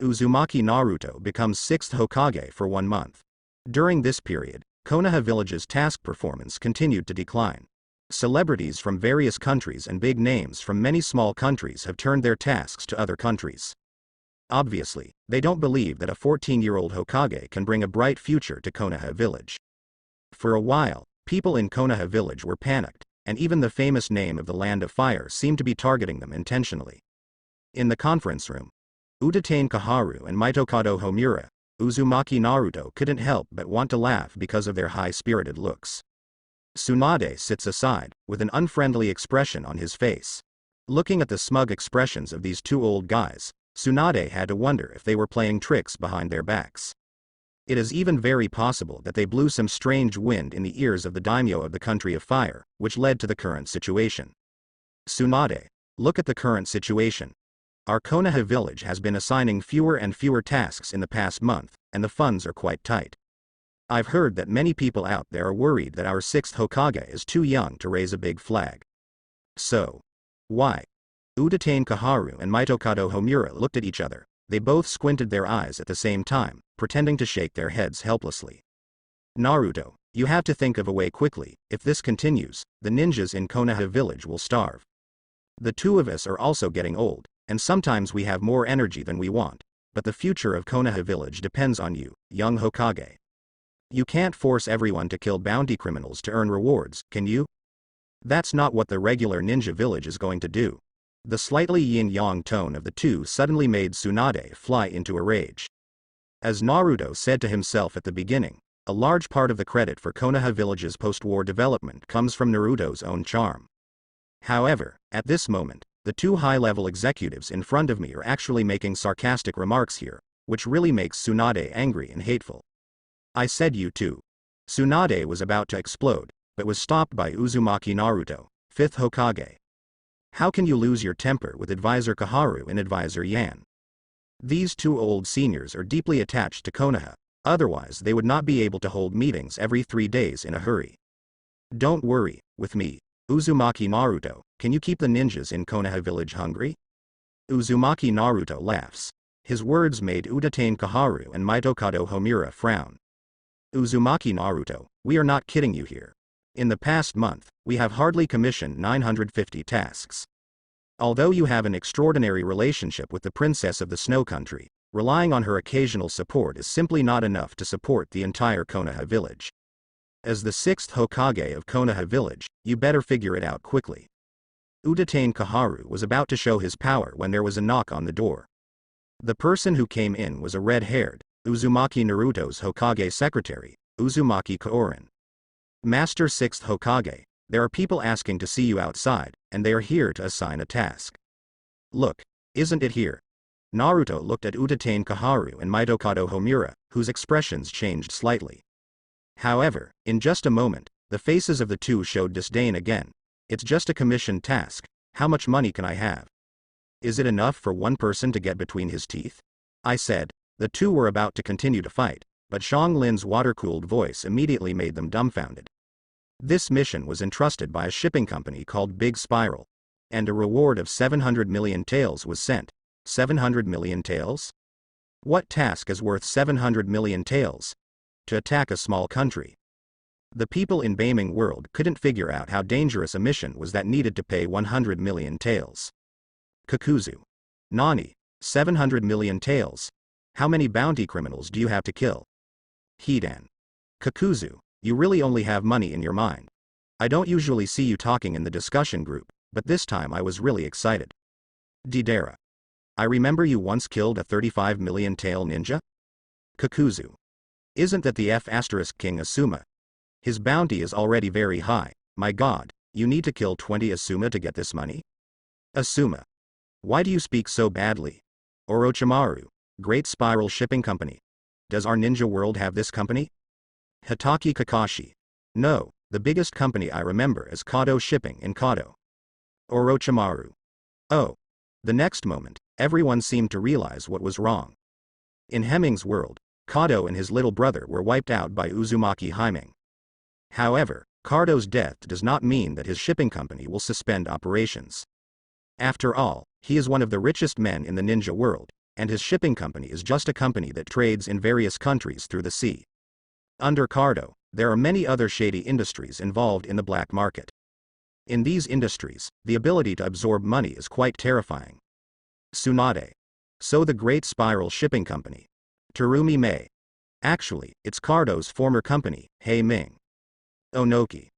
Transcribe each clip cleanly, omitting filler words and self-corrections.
Uzumaki Naruto becomes 6th Hokage for 1 month. During this period, Konoha Village's task performance continued to decline. Celebrities from various countries and big names from many small countries have turned their tasks to other countries. Obviously, they don't believe that a 14-year-old Hokage can bring a bright future to Konoha Village. For a while, people in Konoha Village were panicked, and even the famous name of the Land of Fire seemed to be targeting them intentionally. In the conference room, Udatain Kaharu and Mitokado Homura, Uzumaki Naruto couldn't help but want to laugh because of their high-spirited looks. Tsunade sits aside, with an unfriendly expression on his face. Looking at the smug expressions of these two old guys, Tsunade had to wonder if they were playing tricks behind their backs. It is even very possible that they blew some strange wind in the ears of the daimyo of the Country of Fire, which led to the current situation. Tsunade, look at the current situation. Our Konoha village has been assigning fewer and fewer tasks in the past month, and the funds are quite tight. I've heard that many people out there are worried that our 6th Hokage is too young to raise a big flag. So, why? Udatain Kaharu and Mitokado Homura looked at each other. They both squinted their eyes at the same time, pretending to shake their heads helplessly. Naruto, you have to think of a way quickly. If this continues, the ninjas in Konoha village will starve. The two of us are also getting old, and sometimes we have more energy than we want, but the future of Konoha village depends on you, young Hokage. You can't force everyone to kill bounty criminals to earn rewards, can you? That's not what the regular ninja village is going to do. The slightly yin-yang tone of the two suddenly made Tsunade fly into a rage. As Naruto said to himself at the beginning, a large part of the credit for Konoha village's post-war development comes from Naruto's own charm. However, at this moment, the two high-level executives in front of me are actually making sarcastic remarks here, which really makes Tsunade angry and hateful. I said you too. Tsunade was about to explode, but was stopped by Uzumaki Naruto, 5th Hokage. How can you lose your temper with Advisor Kaharu and Advisor Yan? These two old seniors are deeply attached to Konoha, otherwise they would not be able to hold meetings every 3 days in a hurry. Don't worry, with me, Uzumaki Naruto, can you keep the ninjas in Konoha village hungry? Uzumaki Naruto laughs. His words made Udatain Kaharu and Mitokado Homura frown. Uzumaki Naruto, we are not kidding you here. In the past month, we have hardly commissioned 950 tasks. Although you have an extraordinary relationship with the princess of the snow country, relying on her occasional support is simply not enough to support the entire Konoha village. As the 6th Hokage of Konoha village, you better figure it out quickly. Udatain Kaharu was about to show his power when there was a knock on the door. The person who came in was a red-haired, Uzumaki Naruto's Hokage secretary, Uzumaki Kaorin. Master 6th Hokage, there are people asking to see you outside, and they are here to assign a task. Look, isn't it here? Naruto looked at Udatain Kaharu and Mitokado Homura, whose expressions changed slightly. However, in just a moment, the faces of the two showed disdain again. It's just a commissioned task. How much money can I have? Is it enough for one person to get between his teeth? I said. The two were about to continue to fight, but Xiang Lin's water-cooled voice immediately made them dumbfounded. This mission was entrusted by a shipping company called Big Spiral, and a reward of 700 million taels was sent. 700 million taels? What task is worth 700 million taels? To attack a small country. The people in Beiming world couldn't figure out how dangerous a mission was that needed to pay 100 million taels. Kakuzu. Nani, 700 million taels. How many bounty criminals do you have to kill? Hidan. Kakuzu, you really only have money in your mind. I don't usually see you talking in the discussion group, but this time I was really excited. Deidara. I remember you once killed a 35 million tael ninja? Kakuzu. Isn't that the F** King Asuma? His bounty is already very high. My god, you need to kill 20 Asuma to get this money? Asuma. Why do you speak so badly? Orochimaru. Great Spiral Shipping Company. Does our ninja world have this company? Hitaki Kakashi. No, the biggest company I remember is Kado Shipping in Kado. Orochimaru. Oh. The next moment, everyone seemed to realize what was wrong. In Hemming's world, Kado and his little brother were wiped out by Uzumaki Himing. However, Kado's death does not mean that his shipping company will suspend operations. After all, he is one of the richest men in the ninja world, and his shipping company is just a company that trades in various countries through the sea. Under Cardo, there are many other shady industries involved in the black market. In these industries, the ability to absorb money is quite terrifying. Tsunade. So the Great Spiral Shipping Company. Terumi Mei. Actually, it's Cardo's former company, Hei Ming. Onoki.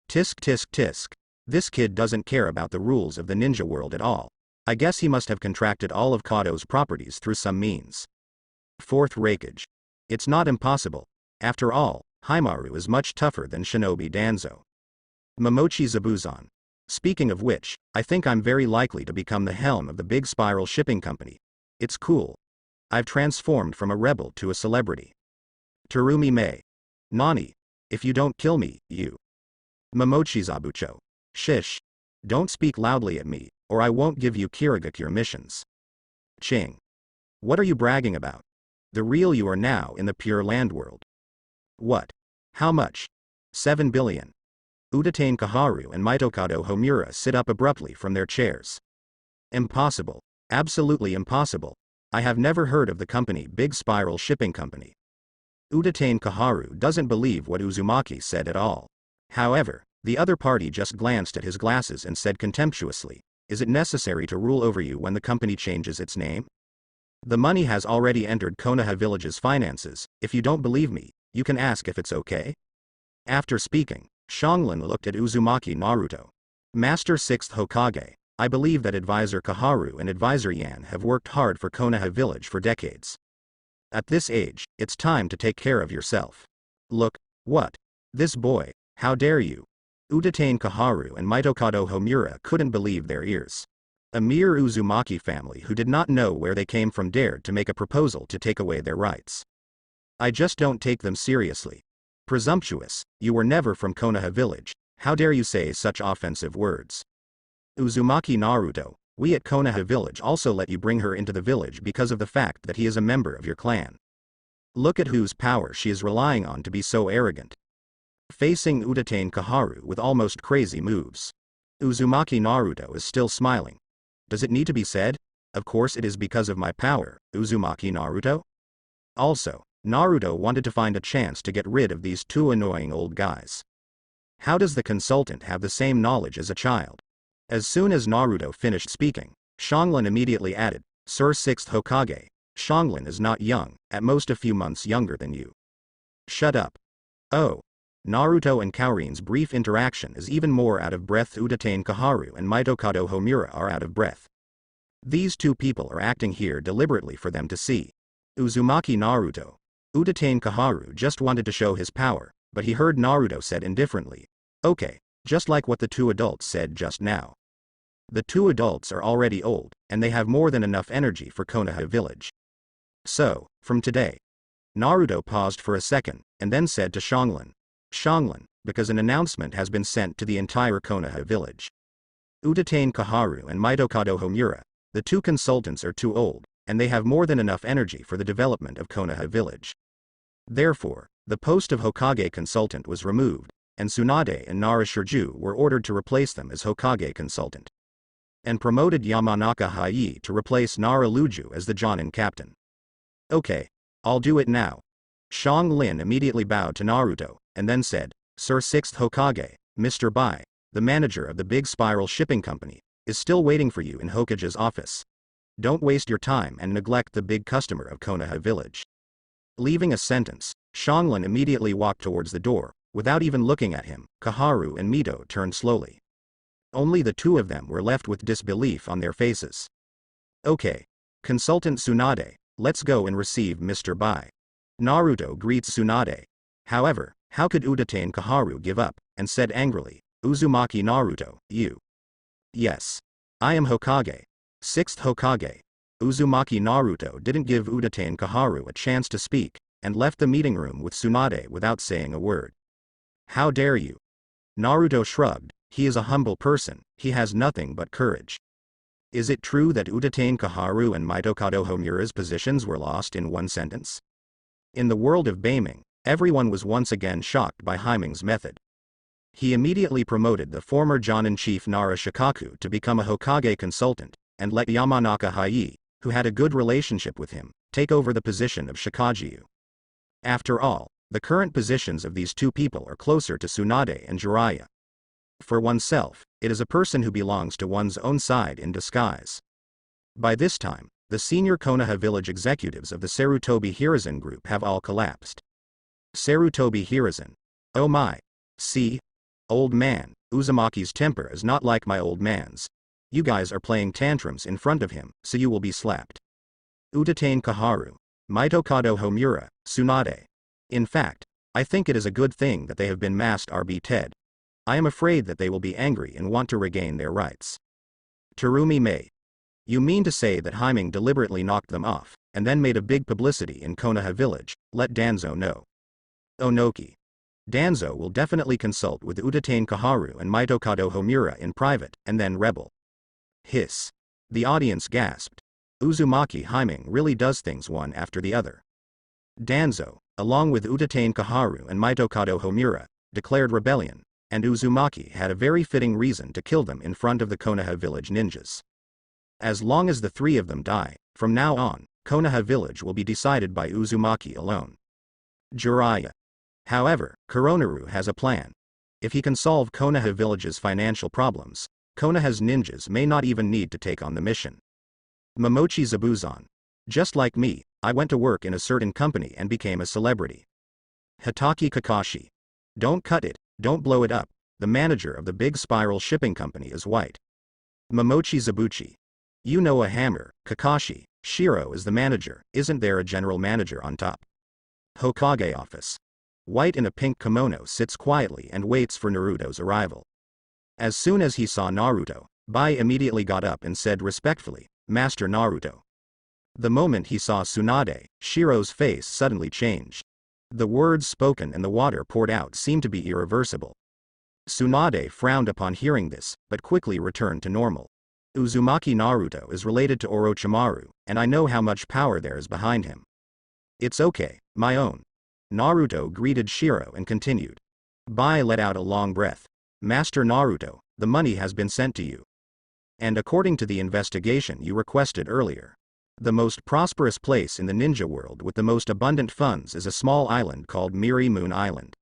Tisk tisk tisk. This kid doesn't care about the rules of the ninja world at all. I guess he must have contracted all of Cardo's properties through some means. Fourth Raikage. It's not impossible. After all, Haimaru is much tougher than Shinobi Danzo. Momochi Zabuzan. Speaking of which, I think I'm very likely to become the helm of the big spiral shipping company. It's cool. I've transformed from a rebel to a celebrity. Terumi Mei. Nani. If you don't kill me, you. Momochi Zabucho. Shish. Don't speak loudly at me, or I won't give you Kirigakure missions. Ching. What are you bragging about? The real you are now in the Pure Land world. What? How much? 7 billion. Udatane Kaharu and Mitokado Homura sit up abruptly from their chairs. Impossible. Absolutely impossible. I have never heard of the company Big Spiral Shipping Company. Udatane Kaharu doesn't believe what Uzumaki said at all. However, the other party just glanced at his glasses and said contemptuously, "Is it necessary to rule over you when the company changes its name? The money has already entered Konoha Village's finances. If you don't believe me, you can ask if it's okay." After speaking, Xiaolin looked at Uzumaki Naruto. Master 6th Hokage, I believe that Advisor Kaharu and Advisor Yan have worked hard for Konoha Village for decades. At this age, it's time to take care of yourself. Look, what? This boy, how dare you? Udatane Kaharu and Mitokado Homura couldn't believe their ears. A mere Uzumaki family who did not know where they came from dared to make a proposal to take away their rights. I just don't take them seriously. Presumptuous, you were never from Konoha Village, how dare you say such offensive words? Uzumaki Naruto, we at Konoha Village also let you bring her into the village because of the fact that he is a member of your clan. Look at whose power she is relying on to be so arrogant. Facing Udatane Kaharu with almost crazy moves. Uzumaki Naruto is still smiling. Does it need to be said? Of course it is because of my power, Uzumaki Naruto. Also, Naruto wanted to find a chance to get rid of these two annoying old guys. How does the consultant have the same knowledge as a child? As soon as Naruto finished speaking, Xiaolin immediately added, Sir 6th Hokage, Xiaolin is not young, at most a few months younger than you. Shut up. Oh. Naruto and Kaurin's brief interaction is even more out of breath. Udatane Kaharu and Mitokado Homura are out of breath. These two people are acting here deliberately for them to see. Uzumaki Naruto. Udatane Kaharu just wanted to show his power, but he heard Naruto said indifferently. Okay, just like what the two adults said just now. The two adults are already old, and they have more than enough energy for Konoha Village. So, from today. Naruto paused for a second, and then said to Xiaolin. Xiaolin, because an announcement has been sent to the entire Konoha Village. Udatane Kaharu and Mitokado Homura, the two consultants are too old, and they have more than enough energy for the development of Konoha Village. Therefore, the post of Hokage consultant was removed, and Tsunade and Nara Shirju were ordered to replace them as Hokage consultant. And promoted Yamanaka Hayi to replace Nara Luju as the Jonin captain. Okay, I'll do it now. Xiaolin immediately bowed to Naruto, and then said, Sir 6th Hokage, Mr. Bai, the manager of the Big Spiral Shipping Company, is still waiting for you in Hokage's office. Don't waste your time and neglect the big customer of Konoha Village. Leaving a sentence, Xiaolin immediately walked towards the door. Without even looking at him, Kaharu and Mito turned slowly. Only the two of them were left with disbelief on their faces. Okay. Consultant Tsunade, let's go and receive Mr. Bai. Naruto greets Tsunade. However, how could Udatane Kaharu give up, and said angrily, Uzumaki Naruto, you. Yes. I am Hokage. 6th Hokage. Uzumaki Naruto didn't give Udatane Kaharu a chance to speak, and left the meeting room with Tsunade without saying a word. How dare you? Naruto shrugged, he is a humble person, he has nothing but courage. Is it true that Udatane Kaharu and Mitokado Homura's positions were lost in one sentence? In the world of Beiming, everyone was once again shocked by Haiming's method. He immediately promoted the former Jonin chief Nara Shikaku to become a Hokage consultant, and let Yamanaka Hayi, who had a good relationship with him, take over the position of Shikaju. After all, the current positions of these two people are closer to Tsunade and Jiraiya. For oneself, it is a person who belongs to one's own side in disguise. By this time, the senior Konoha village executives of the Sarutobi Hiruzen group have all collapsed. Sarutobi Hiruzen. Oh my. See? Old man, Uzumaki's temper is not like my old man's. You guys are playing tantrums in front of him, so you will be slapped. Utatane Kaharu. Mitokado Homura, Tsunade. In fact, I think it is a good thing that they have been masked RB Ted. I am afraid that they will be angry and want to regain their rights. Terumi Mei. You mean to say that Himing deliberately knocked them off, and then made a big publicity in Konoha village, let Danzo know. Onoki. Danzo will definitely consult with Utatane Kaharu and Mitokado Homura in private, and then rebel. Hiss. The audience gasped. Uzumaki Himing really does things one after the other. Danzo, along with Utatane Kaharu and Mitokado Homura, declared rebellion, and Uzumaki had a very fitting reason to kill them in front of the Konoha village ninjas. As long as the three of them die, from now on, Konoha village will be decided by Uzumaki alone. Jiraiya. However, Koronaru has a plan. If he can solve Konoha village's financial problems, Konoha's ninjas may not even need to take on the mission. Momochi Zabuzan. Just like me, I went to work in a certain company and became a celebrity. Hitaki Kakashi. Don't cut it, don't blow it up, the manager of the big spiral shipping company is white. Momochi Zabuchi. You know a hammer, Kakashi, Shiro is the manager, isn't there a general manager on top? Hokage office. White in a pink kimono sits quietly and waits for Naruto's arrival. As soon as he saw Naruto, Bai immediately got up and said respectfully, Master Naruto. The moment he saw Tsunade, Shiro's face suddenly changed. The words spoken and the water poured out seemed to be irreversible. Tsunade frowned upon hearing this, but quickly returned to normal. Uzumaki Naruto is related to Orochimaru, and I know how much power there is behind him. It's okay, my own. Naruto greeted Shiro and continued. Bai let out a long breath. Master Naruto, the money has been sent to you. And according to the investigation you requested earlier, the most prosperous place in the ninja world with the most abundant funds is a small island called Miri Moon Island.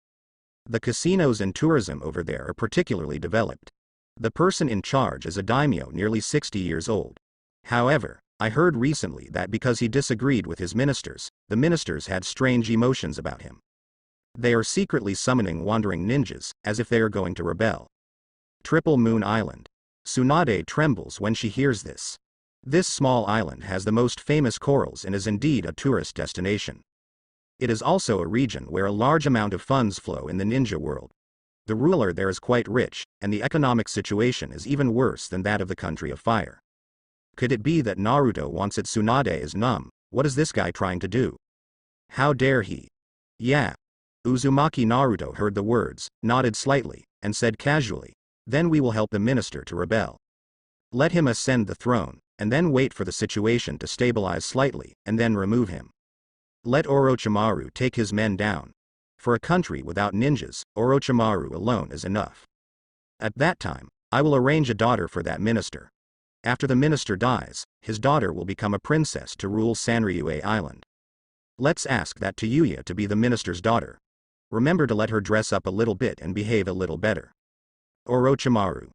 The casinos and tourism over there are particularly developed. The person in charge is a daimyo nearly 60 years old. However, I heard recently that because he disagreed with his ministers, the ministers had strange emotions about him. They are secretly summoning wandering ninjas, as if they are going to rebel. Triple Moon Island. Tsunade trembles when she hears this. This small island has the most famous corals and is indeed a tourist destination. It is also a region where a large amount of funds flow in the ninja world. The ruler there is quite rich, and the economic situation is even worse than that of the country of fire. Could it be that Naruto wants it? Tsunade is numb. What is this guy trying to do? How dare he? Yeah. Uzumaki Naruto heard the words, nodded slightly, and said casually, then we will help the minister to rebel. Let him ascend the throne, and then wait for the situation to stabilize slightly, and then remove him. Let Orochimaru take his men down. For a country without ninjas, Orochimaru alone is enough. At that time, I will arrange a daughter for that minister. After the minister dies, his daughter will become a princess to rule Sanryue Island. Let's ask that Tayuya to be the minister's daughter. Remember to let her dress up a little bit and behave a little better. Orochimaru.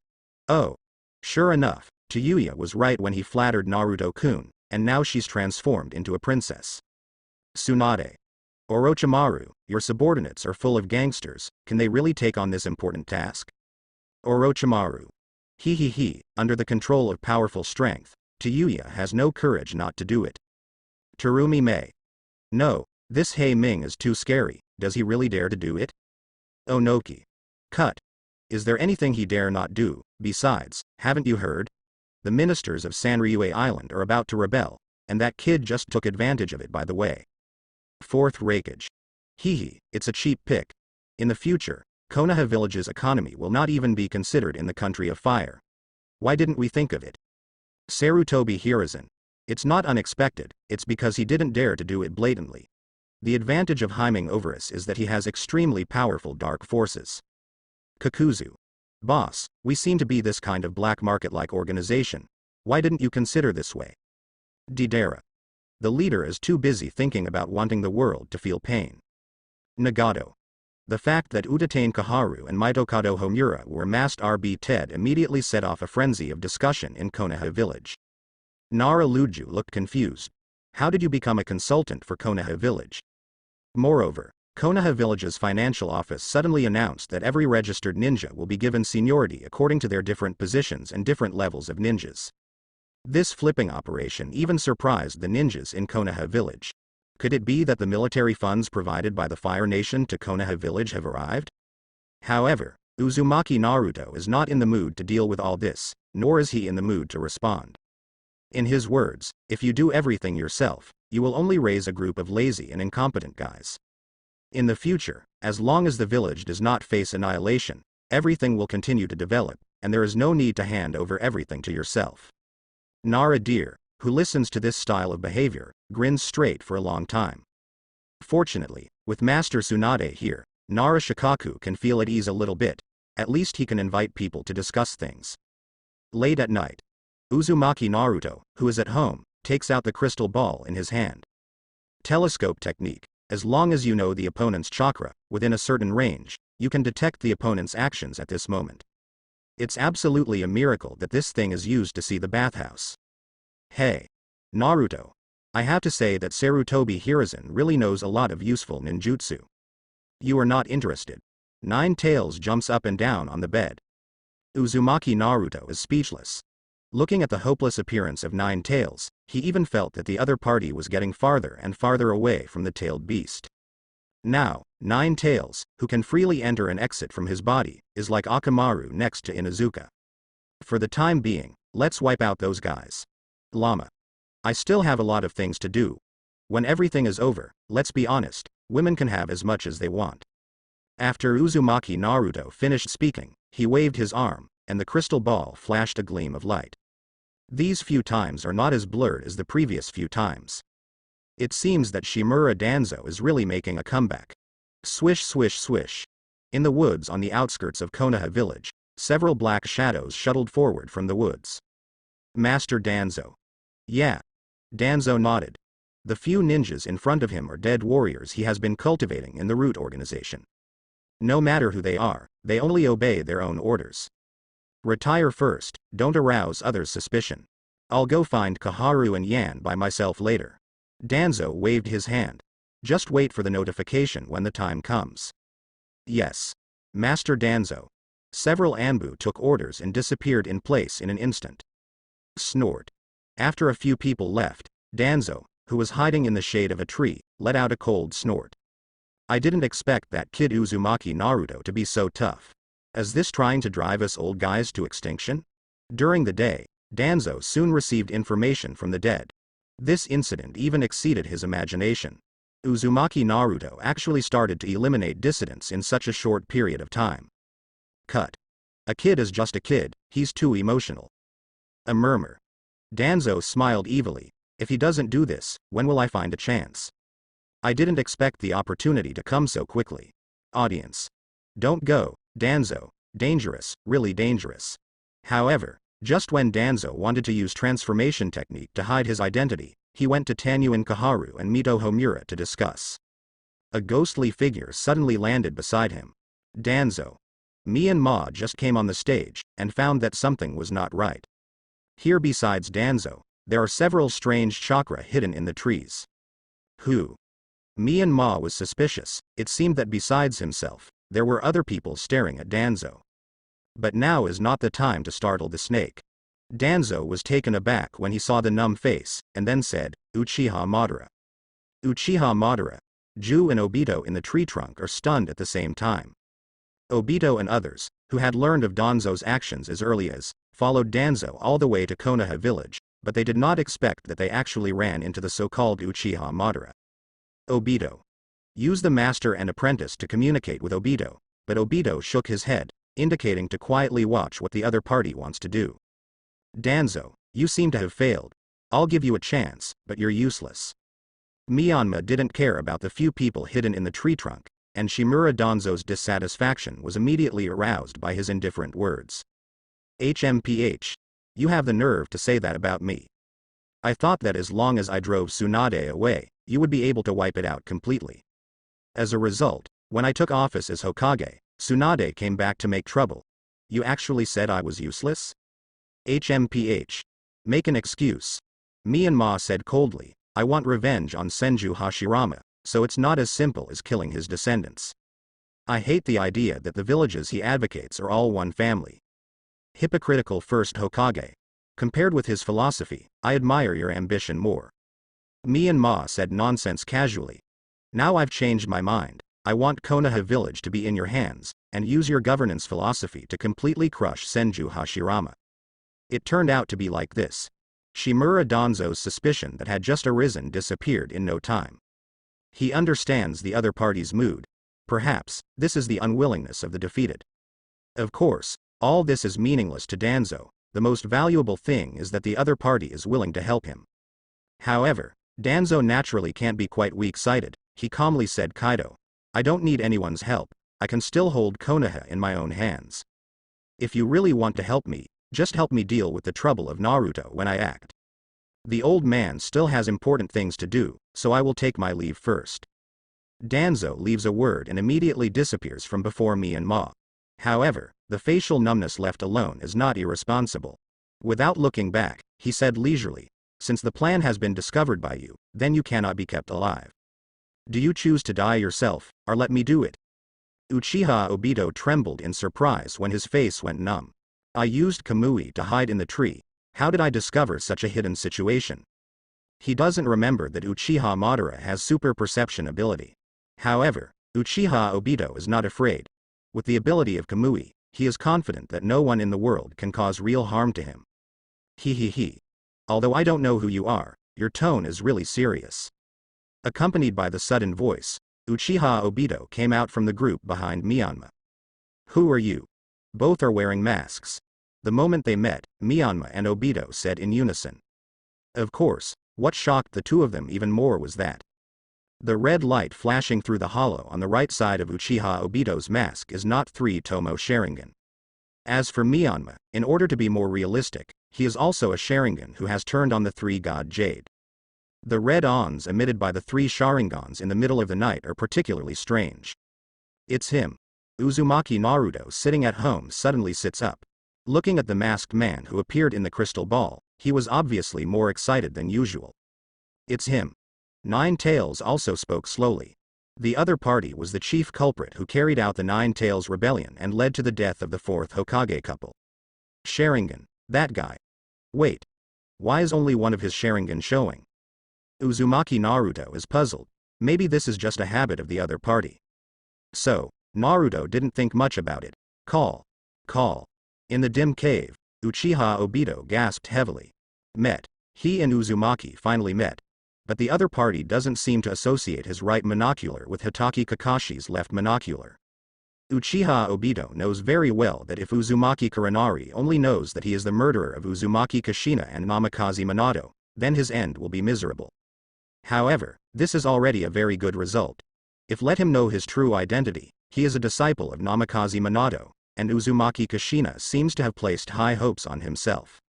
Oh. Sure enough, Tayuya was right when he flattered Naruto-kun, and now she's transformed into a princess. Tsunade. Orochimaru, your subordinates are full of gangsters, can they really take on this important task? Orochimaru. Under the control of powerful strength, Tayuya has no courage not to do it. Terumi Mei. No, this Hei Ming is too scary, does he really dare to do it? Onoki. Cut. Is there anything he dare not do? Besides, haven't you heard? The ministers of Sanryue Island are about to rebel, and that kid just took advantage of it by the way. Fourth Raikage. It's a cheap pick. In the future, Konoha village's economy will not even be considered in the country of fire. Why didn't we think of it? Sarutobi Hiruzen. It's not unexpected, it's because he didn't dare to do it blatantly. The advantage of Himing over us is that he has extremely powerful dark forces. Kakuzu. Boss, we seem to be this kind of black market-like organization. Why didn't you consider this way? Didera. The leader is too busy thinking about wanting the world to feel pain. Nagato. The fact that Utatane Kaharu and Mitokado Homura were masked RB Ted immediately set off a frenzy of discussion in Konoha village. Nara Luju looked confused. How did you become a consultant for Konoha village? Moreover, Konoha village's financial office suddenly announced that every registered ninja will be given seniority according to their different positions and different levels of ninjas. This flipping operation even surprised the ninjas in Konoha village. Could it be that the military funds provided by the Fire Nation to Konoha village have arrived? However, Uzumaki Naruto is not in the mood to deal with all this, nor is he in the mood to respond. In his words, if you do everything yourself, you will only raise a group of lazy and incompetent guys. In the future, as long as the village does not face annihilation, everything will continue to develop, and there is no need to hand over everything to yourself. Nara Deer, who listens to this style of behavior, grins straight for a long time. Fortunately, with Master Tsunade here, Nara Shikaku can feel at ease a little bit. At least he can invite people to discuss things. Late at night, Uzumaki Naruto, who is at home, takes out the crystal ball in his hand. Telescope technique. As long as you know the opponent's chakra, within a certain range, you can detect the opponent's actions at this moment. It's absolutely a miracle that this thing is used to see the bathhouse. Hey, Naruto. I have to say that Sarutobi Hiruzen really knows a lot of useful ninjutsu. You are not interested. Nine Tails jumps up and down on the bed. Uzumaki Naruto is speechless. Looking at the hopeless appearance of Nine Tails, he even felt that the other party was getting farther and farther away from the tailed beast. Now, Nine Tails, who can freely enter and exit from his body, is like Akamaru next to Inuzuka. For the time being, let's wipe out those guys. Llama. I still have a lot of things to do. When everything is over, let's be honest, women can have as much as they want. After Uzumaki Naruto finished speaking, he waved his arm, and the crystal ball flashed a gleam of light. These few times are not as blurred as the previous few times. It seems that Shimura Danzo is really making a comeback. Swish swish swish. In the woods on the outskirts of Konoha village, several black shadows shuttled forward from the woods. Master Danzo. Yeah. Danzo nodded. The few ninjas in front of him are dead warriors he has been cultivating in the root organization. No matter who they are, they only obey their own orders. Retire first, don't arouse others' suspicion. I'll go find Kaharu and Yan by myself later. Danzo waved his hand. Just wait for the notification when the time comes. Yes. Master Danzo. Several Anbu took orders and disappeared in place in an instant. Snort. After a few people left, Danzo, who was hiding in the shade of a tree, let out a cold snort. I didn't expect that kid Uzumaki Naruto to be so tough. Is this trying to drive us old guys to extinction? During the day, Danzo soon received information from the dead. This incident even exceeded his imagination. Uzumaki Naruto actually started to eliminate dissidents in such a short period of time. Cut. A kid is just a kid, he's too emotional. A murmur. Danzo smiled evilly. If he doesn't do this, when will I find a chance? I didn't expect the opportunity to come so quickly. Audience. Don't go, Danzo. Dangerous, really dangerous. However, just when Danzo wanted to use transformation technique to hide his identity, he went to Tiantian Kaharu and Mito Homura to discuss. A ghostly figure suddenly landed beside him. Danzo. Me and Ma just came on the stage, and found that something was not right. Here besides Danzo, there are several strange chakra hidden in the trees. Who? Me and Ma was suspicious. It seemed that besides himself, there were other people staring at Danzo. But now is not the time to startle the snake. Danzo was taken aback when he saw the numb face, and then said, Uchiha Madara. Uchiha Madara. Ju and Obito in the tree trunk are stunned at the same time. Obito and others, who had learned of Danzo's actions as early as, followed Danzo all the way to Konoha village, but they did not expect that they actually ran into the so-called Uchiha Madara. Obito. Use the master and apprentice to communicate with Obito, but Obito shook his head, indicating to quietly watch what the other party wants to do. Danzo, you seem to have failed. I'll give you a chance, but you're useless. Myanmar didn't care about the few people hidden in the tree trunk, and Shimura Danzo's dissatisfaction was immediately aroused by his indifferent words. HMPH. You have the nerve to say that about me. I thought that as long as I drove Tsunade away, you would be able to wipe it out completely. As a result, when I took office as Hokage, Tsunade came back to make trouble. You actually said I was useless? HMPH. Make an excuse. Myanmar said coldly, I want revenge on Senju Hashirama, so it's not as simple as killing his descendants. I hate the idea that the villages he advocates are all one family. Hypocritical first Hokage. Compared with his philosophy, I admire your ambition more. Myanmar said nonsense casually. Now I've changed my mind. I want Konoha village to be in your hands, and use your governance philosophy to completely crush Senju Hashirama. It turned out to be like this. Shimura Danzo's suspicion that had just arisen disappeared in no time. He understands the other party's mood. Perhaps, this is the unwillingness of the defeated. Of course, all this is meaningless to Danzo. The most valuable thing is that the other party is willing to help him. However, Danzo naturally can't be quite weak-sided. He calmly said, Kaido, I don't need anyone's help. I can still hold Konoha in my own hands. If you really want to help me, just help me deal with the trouble of Naruto when I act. The old man still has important things to do, so I will take my leave first. Danzo leaves a word and immediately disappears from before Myanmar. However, the facial numbness left alone is not irresponsible. Without looking back, he said leisurely, since the plan has been discovered by you, then you cannot be kept alive. Do you choose to die yourself, or let me do it? Uchiha Obito trembled in surprise when his face went numb. I used Kamui to hide in the tree. How did I discover such a hidden situation? He doesn't remember that Uchiha Madara has super perception ability. However, Uchiha Obito is not afraid. With the ability of Kamui, he is confident that no one in the world can cause real harm to him. He. Although I don't know who you are, your tone is really serious. Accompanied by the sudden voice, Uchiha Obito came out from the group behind Myanmar. Who are you? Both are wearing masks. The moment they met, Myanmar and Obito said in unison. Of course, what shocked the two of them even more was that the red light flashing through the hollow on the right side of Uchiha Obito's mask is not 3 Tomo Sharingan. As for Myanmar, in order to be more realistic, he is also a Sharingan who has turned on the 3-god Jade. The red ons emitted by the 3 Sharingans in the middle of the night are particularly strange. It's him. Uzumaki Naruto sitting at home suddenly sits up. Looking at the masked man who appeared in the crystal ball, he was obviously more excited than usual. It's him. Nine Tails also spoke slowly. The other party was the chief culprit who carried out the Nine Tails rebellion and led to the death of the 4th Hokage couple. Sharingan, that guy. Wait. Why is only one of his Sharingan showing? Uzumaki Naruto is puzzled. Maybe this is just a habit of the other party. So, Naruto didn't think much about it. Call. In the dim cave, Uchiha Obito gasped heavily. Met. He and Uzumaki finally met. But the other party doesn't seem to associate his right monocular with Hitaki Kakashi's left monocular. Uchiha Obito knows very well that if Uzumaki Kurenai only knows that he is the murderer of Uzumaki Kushina and Namikaze Minato, then his end will be miserable. However, this is already a very good result. If let him know his true identity, he is a disciple of Namikaze Minato, and Uzumaki Kushina seems to have placed high hopes on himself.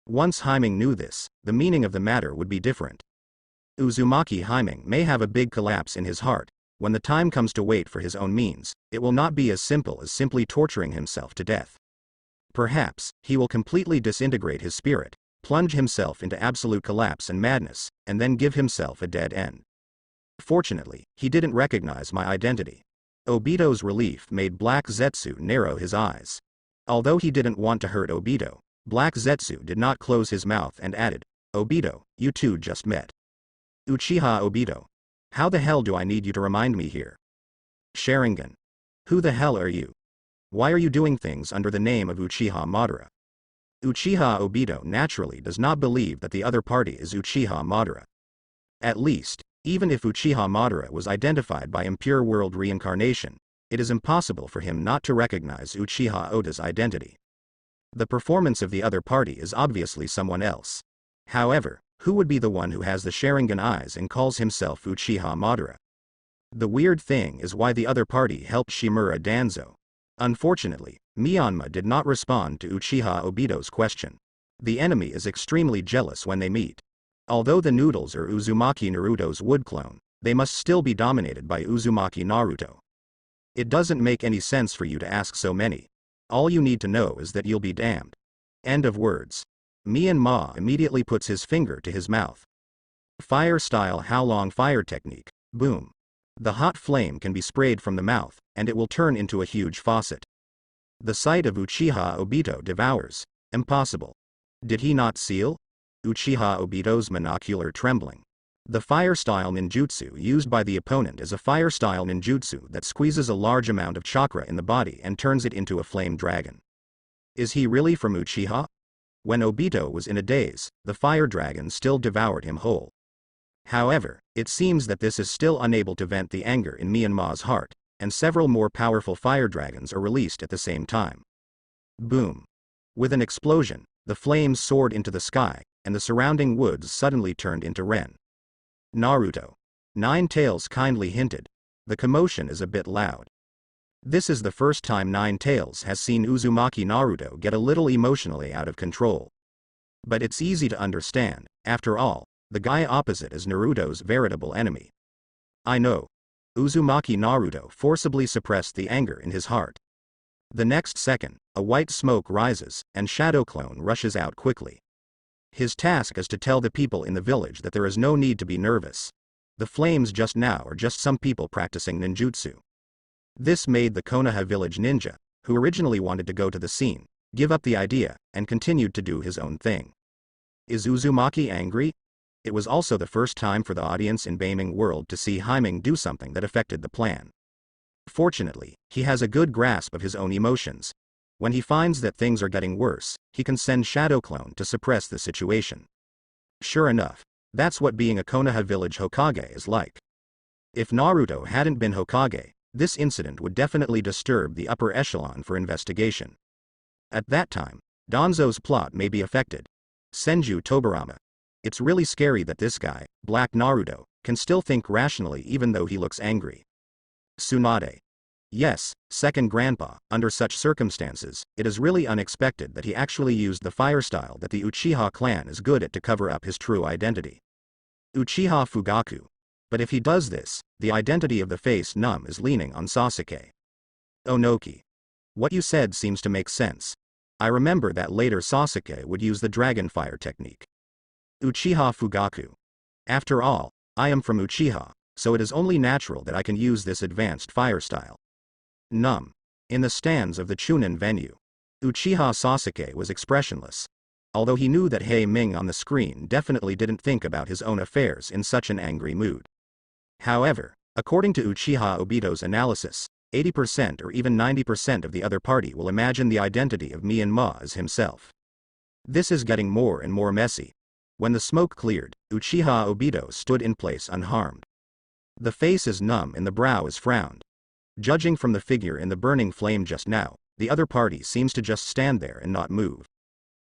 Once Hyming knew this, the meaning of the matter would be different. Uzumaki Hyming may have a big collapse in his heart. When the time comes to wait for his own means, it will not be as simple as simply torturing himself to death. Perhaps, he will completely disintegrate his spirit, plunge himself into absolute collapse and madness, and then give himself a dead end. Fortunately, he didn't recognize my identity. Obito's relief made Black Zetsu narrow his eyes. Although he didn't want to hurt Obito, Black Zetsu did not close his mouth and added, Obito, you two just met. Uchiha Obito. How the hell do I need you to remind me here? Sharingan. Who the hell are you? Why are you doing things under the name of Uchiha Madara? Uchiha Obito naturally does not believe that the other party is Uchiha Madara. At least, even if Uchiha Madara was identified by impure world reincarnation, it is impossible for him not to recognize Uchiha Oda's identity. The performance of the other party is obviously someone else. However, who would be the one who has the Sharingan eyes and calls himself Uchiha Madara? The weird thing is why the other party helped Shimura Danzo. Unfortunately, Myanmar did not respond to Uchiha Obito's question. The enemy is extremely jealous when they meet. Although the noodles are Uzumaki Naruto's wood clone, they must still be dominated by Uzumaki Naruto. It doesn't make any sense for you to ask so many. All you need to know is that you'll be damned. End of words. Myanmar immediately puts his finger to his mouth. Fire style How Long Fire technique. Boom. The hot flame can be sprayed from the mouth, and it will turn into a huge faucet. The sight of Uchiha Obito devours. Impossible. Did he not seal? Uchiha Obito's monocular trembling. The fire style ninjutsu used by the opponent is a fire style ninjutsu that squeezes a large amount of chakra in the body and turns it into a flame dragon. Is he really from Uchiha? When Obito was in a daze, the fire dragon still devoured him whole. However, it seems that this is still unable to vent the anger in Myanmar's heart, and several more powerful fire dragons are released at the same time. Boom. With an explosion, the flames soared into the sky, and the surrounding woods suddenly turned into Ren. Naruto. Nine Tails kindly hinted. The commotion is a bit loud. This is the first time Nine Tails has seen Uzumaki Naruto get a little emotionally out of control. But it's easy to understand, after all, the guy opposite is Naruto's veritable enemy. I know. Uzumaki Naruto forcibly suppressed the anger in his heart. The next second, a white smoke rises, and Shadow Clone rushes out quickly. His task is to tell the people in the village that there is no need to be nervous. The flames just now are just some people practicing ninjutsu. This made the Konoha village ninja, who originally wanted to go to the scene, give up the idea, and continued to do his own thing. Is Uzumaki angry? It was also the first time for the audience in Beiming World to see Haiming do something that affected the plan. Fortunately, he has a good grasp of his own emotions. When he finds that things are getting worse, he can send Shadow Clone to suppress the situation. Sure enough, that's what being a Konoha village Hokage is like. If Naruto hadn't been Hokage, this incident would definitely disturb the upper echelon for investigation. At that time, Danzo's plot may be affected. Senju Tobarama. It's really scary that this guy, Black Naruto, can still think rationally even though he looks angry. Tsunade. Yes, second grandpa, under such circumstances, it is really unexpected that he actually used the fire style that the Uchiha clan is good at to cover up his true identity. Uchiha Fugaku. But if he does this, the identity of the face numb is leaning on Sasuke. Onoki. What you said seems to make sense. I remember that later Sasuke would use the dragon fire technique. Uchiha Fugaku. After all, I am from Uchiha, so it is only natural that I can use this advanced fire style. Numb. In the stands of the Chunin venue, Uchiha Sasuke was expressionless. Although he knew that Ming on the screen definitely didn't think about his own affairs in such an angry mood. However, according to Uchiha Obito's analysis, 80% or even 90% of the other party will imagine the identity of Myanmar as himself. This is getting more and more messy. When the smoke cleared, Uchiha Obito stood in place unharmed. The face is numb and the brow is frowned. Judging from the figure in the burning flame just now, the other party seems to just stand there and not move.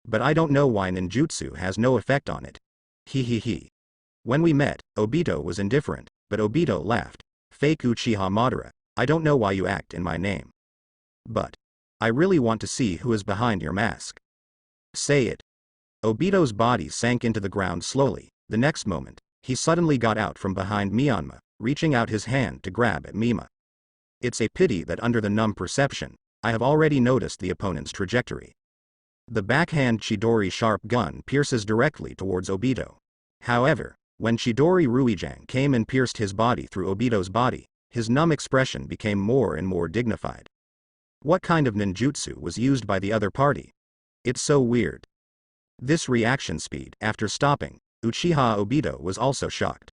But I don't know why ninjutsu has no effect on it. He. When we met, Obito was indifferent, but Obito laughed. Fake Uchiha Madara, I don't know why you act in my name. But I really want to see who is behind your mask. Say it. Obito's body sank into the ground slowly. The next moment, he suddenly got out from behind Myanmar, reaching out his hand to grab at Mima. It's a pity that under the numb perception, I have already noticed the opponent's trajectory. The backhand Chidori sharp gun pierces directly towards Obito. However, when Chidori Ruijang came and pierced his body through Obito's body, his numb expression became more and more dignified. What kind of ninjutsu was used by the other party? It's so weird. This reaction speed. After stopping, Uchiha Obito was also shocked.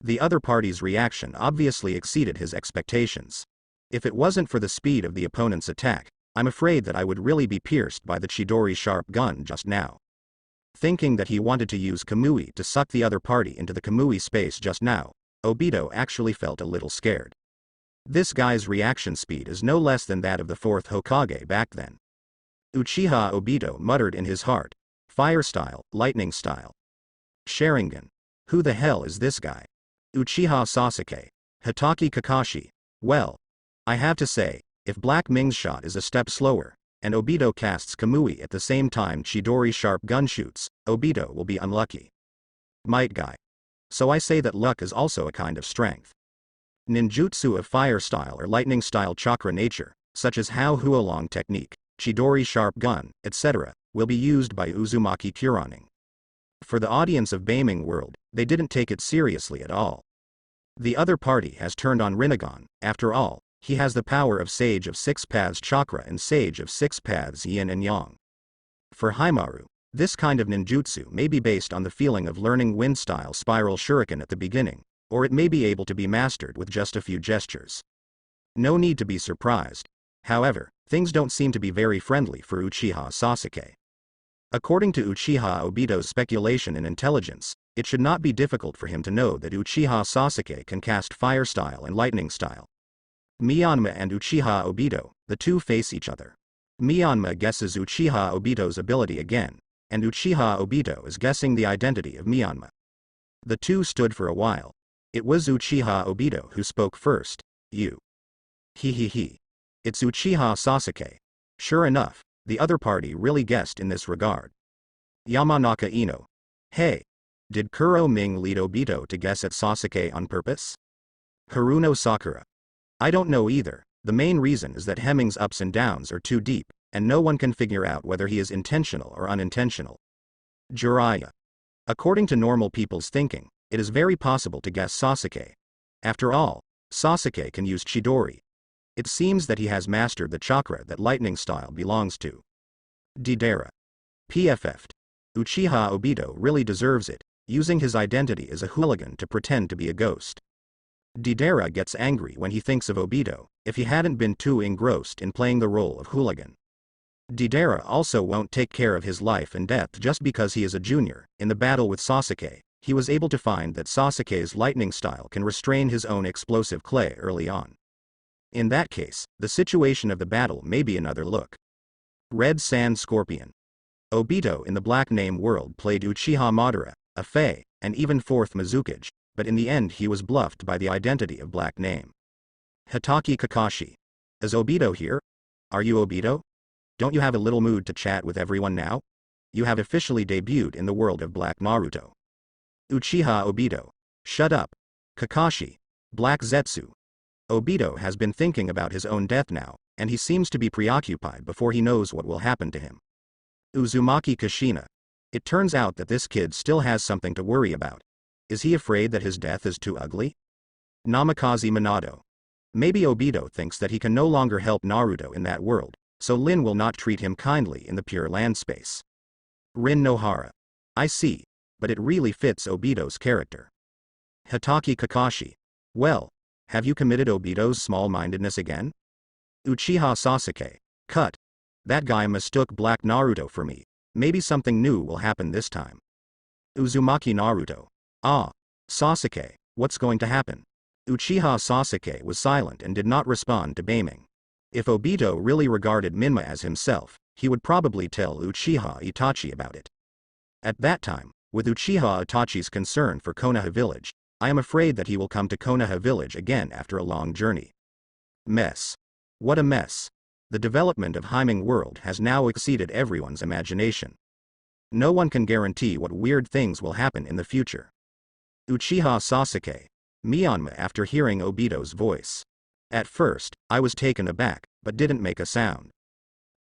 The other party's reaction obviously exceeded his expectations. If it wasn't for the speed of the opponent's attack, I'm afraid that I would really be pierced by the Chidori sharp gun just now. Thinking that he wanted to use Kamui to suck the other party into the Kamui space just now, Obito actually felt a little scared. This guy's reaction speed is no less than that of the fourth Hokage back then. Uchiha Obito muttered in his heart. Fire style, lightning style. Sharingan. Who the hell is this guy? Uchiha Sasuke. Hitaki Kakashi. Well, I have to say, if Black Ming's shot is a step slower, and Obito casts Kamui at the same time Chidori sharp gun shoots, Obito will be unlucky. Might guy. So I say that luck is also a kind of strength. Ninjutsu of fire style or lightning style chakra nature, such as Hao Huolong technique, Chidori sharp gun, etc., will be used by Uzumaki Kuraning. For the audience of Beiming World, they didn't take it seriously at all. The other party has turned on Rinnegan. After all, he has the power of Sage of Six Paths chakra and Sage of Six Paths yin and yang. For Haimaru, this kind of ninjutsu may be based on the feeling of learning wind-style spiral shuriken at the beginning, or it may be able to be mastered with just a few gestures. No need to be surprised. However, things don't seem to be very friendly for Uchiha Sasuke. According to Uchiha Obito's speculation and intelligence, it should not be difficult for him to know that Uchiha Sasuke can cast fire style and lightning style. Miyama and Uchiha Obito, the two face each other. Miyama guesses Uchiha Obito's ability again, and Uchiha Obito is guessing the identity of Miyama. The two stood for a while. It was Uchiha Obito who spoke first. You. He. It's Uchiha Sasuke. Sure enough, the other party really guessed in this regard. Yamanaka Ino. Hey. Did Kuro Ming lead Obito to guess at Sasuke on purpose? Haruno Sakura. I don't know either. The main reason is that Hemming's ups and downs are too deep, and no one can figure out whether he is intentional or unintentional. Jiraiya. According to normal people's thinking, it is very possible to guess Sasuke. After all, Sasuke can use Chidori. It seems that he has mastered the chakra that lightning style belongs to. Deidara. PFF'd. Uchiha Obito really deserves it, using his identity as a hooligan to pretend to be a ghost. Deidara gets angry when he thinks of Obito, if he hadn't been too engrossed in playing the role of hooligan. Deidara also won't take care of his life and death just because he is a junior. In the battle with Sasuke, he was able to find that Sasuke's lightning style can restrain his own explosive clay early on. In that case, the situation of the battle may be another look. Red Sand Scorpion. Obito in the Black Name world played Uchiha Madara, a Fei, and even 4th Mizukage, but in the end he was bluffed by the identity of Black Name. Hitaki Kakashi. Is Obito here? Are you Obito? Don't you have a little mood to chat with everyone now? You have officially debuted in the world of Black Naruto. Uchiha Obito. Shut up. Kakashi. Black Zetsu. Obito has been thinking about his own death now, and he seems to be preoccupied before he knows what will happen to him. Uzumaki Kushina. It turns out that this kid still has something to worry about. Is he afraid that his death is too ugly? Namikaze Minato. Maybe Obito thinks that he can no longer help Naruto in that world, so Lin will not treat him kindly in the Pure Land space. Rin Nohara. I see, but it really fits Obito's character. Hitaki Kakashi. Well, have you committed Obito's small-mindedness again? Uchiha Sasuke. Cut. That guy mistook Black Naruto for me. Maybe something new will happen this time. Uzumaki Naruto. Ah. Sasuke, what's going to happen? Uchiha Sasuke was silent and did not respond to Beiming. If Obito really regarded Minma as himself, he would probably tell Uchiha Itachi about it. At that time, with Uchiha Itachi's concern for Konoha village, I am afraid that he will come to Konoha village again after a long journey. Mess. What a mess. The development of Beiming World has now exceeded everyone's imagination. No one can guarantee what weird things will happen in the future. Uchiha Sasuke. Miyama after hearing Obito's voice. At first, I was taken aback, but didn't make a sound.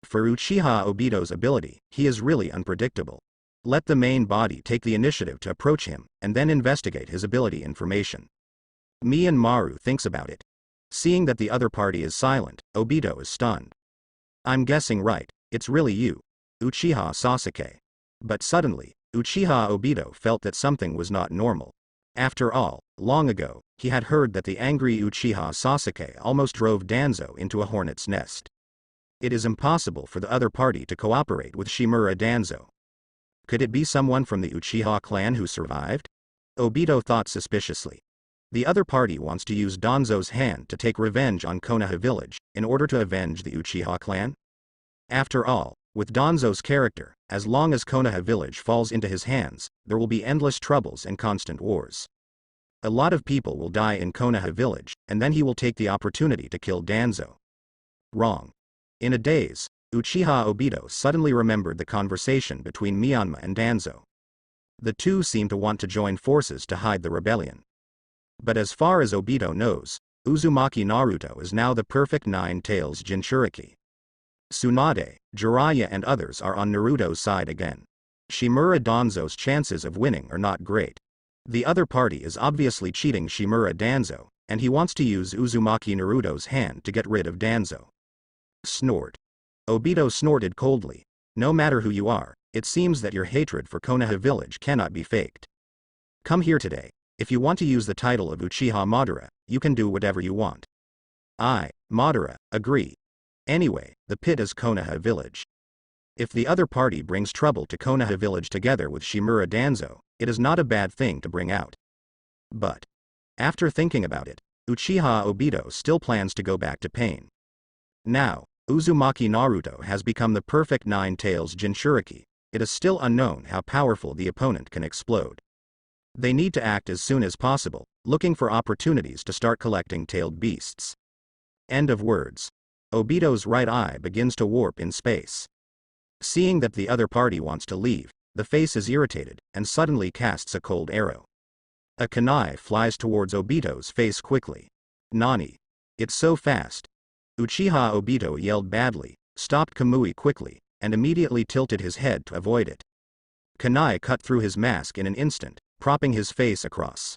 For Uchiha Obito's ability, he is really unpredictable. Let the main body take the initiative to approach him, and then investigate his ability information. Maru thinks about it. Seeing that the other party is silent, Obito is stunned. I'm guessing right, it's really you, Uchiha Sasuke. But suddenly, Uchiha Obito felt that something was not normal. After all, long ago, he had heard that the angry Uchiha Sasuke almost drove Danzo into a hornet's nest. It is impossible for the other party to cooperate with Shimura Danzo. Could it be someone from the Uchiha clan who survived? Obito thought suspiciously. The other party wants to use Danzo's hand to take revenge on Konoha village, in order to avenge the Uchiha clan? After all, with Danzo's character, as long as Konoha village falls into his hands, there will be endless troubles and constant wars. A lot of people will die in Konoha village, and then he will take the opportunity to kill Danzo. Wrong. In a daze, Uchiha Obito suddenly remembered the conversation between Miyama and Danzo. The two seem to want to join forces to hide the rebellion. But as far as Obito knows, Uzumaki Naruto is now the perfect Nine-Tails Jinchuriki. Tsunade, Jiraiya and others are on Naruto's side again. Shimura Danzo's chances of winning are not great. The other party is obviously cheating Shimura Danzo, and he wants to use Uzumaki Naruto's hand to get rid of Danzo. Snort. Obito snorted coldly. No matter who you are, it seems that your hatred for Konoha village cannot be faked. Come here today. If you want to use the title of Uchiha Madara, you can do whatever you want. I, Madara, agree. Anyway, the pit is Konoha village. If the other party brings trouble to Konoha village together with Shimura Danzo, it is not a bad thing to bring out. But, after thinking about it, Uchiha Obito still plans to go back to pain. Now, Uzumaki Naruto has become the perfect Nine-Tails Jinchuriki. It is still unknown how powerful the opponent can explode. They need to act as soon as possible, looking for opportunities to start collecting tailed beasts. End of words. Obito's right eye begins to warp in space. Seeing that the other party wants to leave, the face is irritated, and suddenly casts a cold arrow. A kunai flies towards Obito's face quickly. Nani? It's so fast. Uchiha Obito yelled badly, stopped Kamui quickly, and immediately tilted his head to avoid it. Kunai cut through his mask in an instant, propping his face across.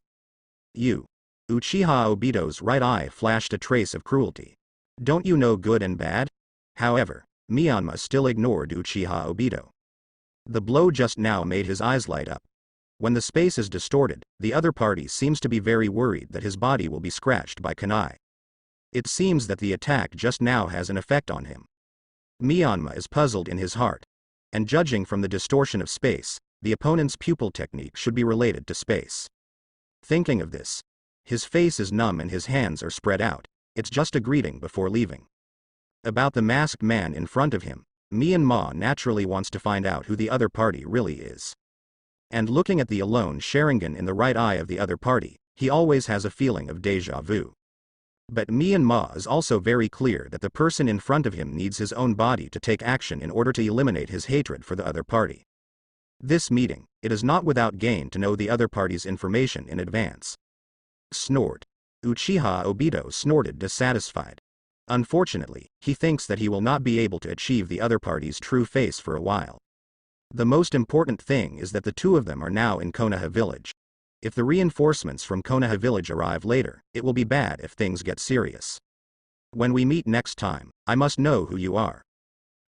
Uchiha Obito's right eye flashed a trace of cruelty. Don't you know good and bad? However, Myanmar still ignored Uchiha Obito. The blow just now made his eyes light up. When the space is distorted, the other party seems to be very worried that his body will be scratched by kunai. It seems that the attack just now has an effect on him. Myanmar is puzzled in his heart. And judging from the distortion of space, the opponent's pupil technique should be related to space. Thinking of this, his face is numb and his hands are spread out. It's just a greeting before leaving. About the masked man in front of him, Myanmar naturally wants to find out who the other party really is. And looking at the alone Sharingan in the right eye of the other party, he always has a feeling of déjà vu. But Myanmar is also very clear that the person in front of him needs his own body to take action in order to eliminate his hatred for the other party. This meeting, it is not without gain to know the other party's information in advance. Snort. Uchiha Obito snorted dissatisfied. Unfortunately, he thinks that he will not be able to achieve the other party's true face for a while. The most important thing is that the two of them are now in Konoha village. If the reinforcements from Konoha village arrive later, it will be bad if things get serious. When we meet next time, I must know who you are.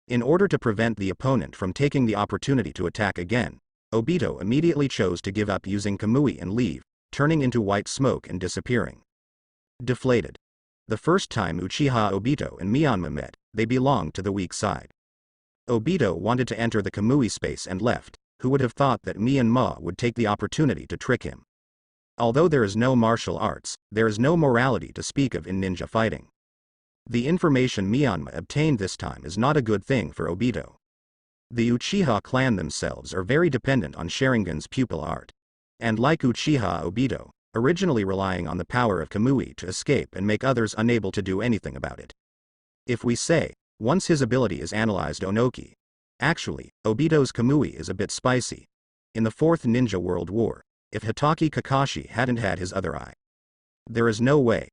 In order to prevent the opponent from taking the opportunity to attack again, Obito immediately chose to give up using Kamui and leave, turning into white smoke and disappearing. Deflated. The first time Uchiha Obito and Myanmar met, they belonged to the weak side. Obito wanted to enter the Kamui space and left. Who would have thought that Myanmar would take the opportunity to trick him? Although there is no martial arts, there is no morality to speak of in ninja fighting. The information Myanmar obtained this time is not a good thing for Obito. The Uchiha clan themselves are very dependent on Sharingan's pupil art. And like Uchiha Obito, originally relying on the power of Kamui to escape and make others unable to do anything about it. If we say, once his ability is analyzed Onoki. Actually, Obito's Kamui is a bit spicy. In the Fourth Ninja World War, if Hitaki Kakashi hadn't had his other eye. There is no way.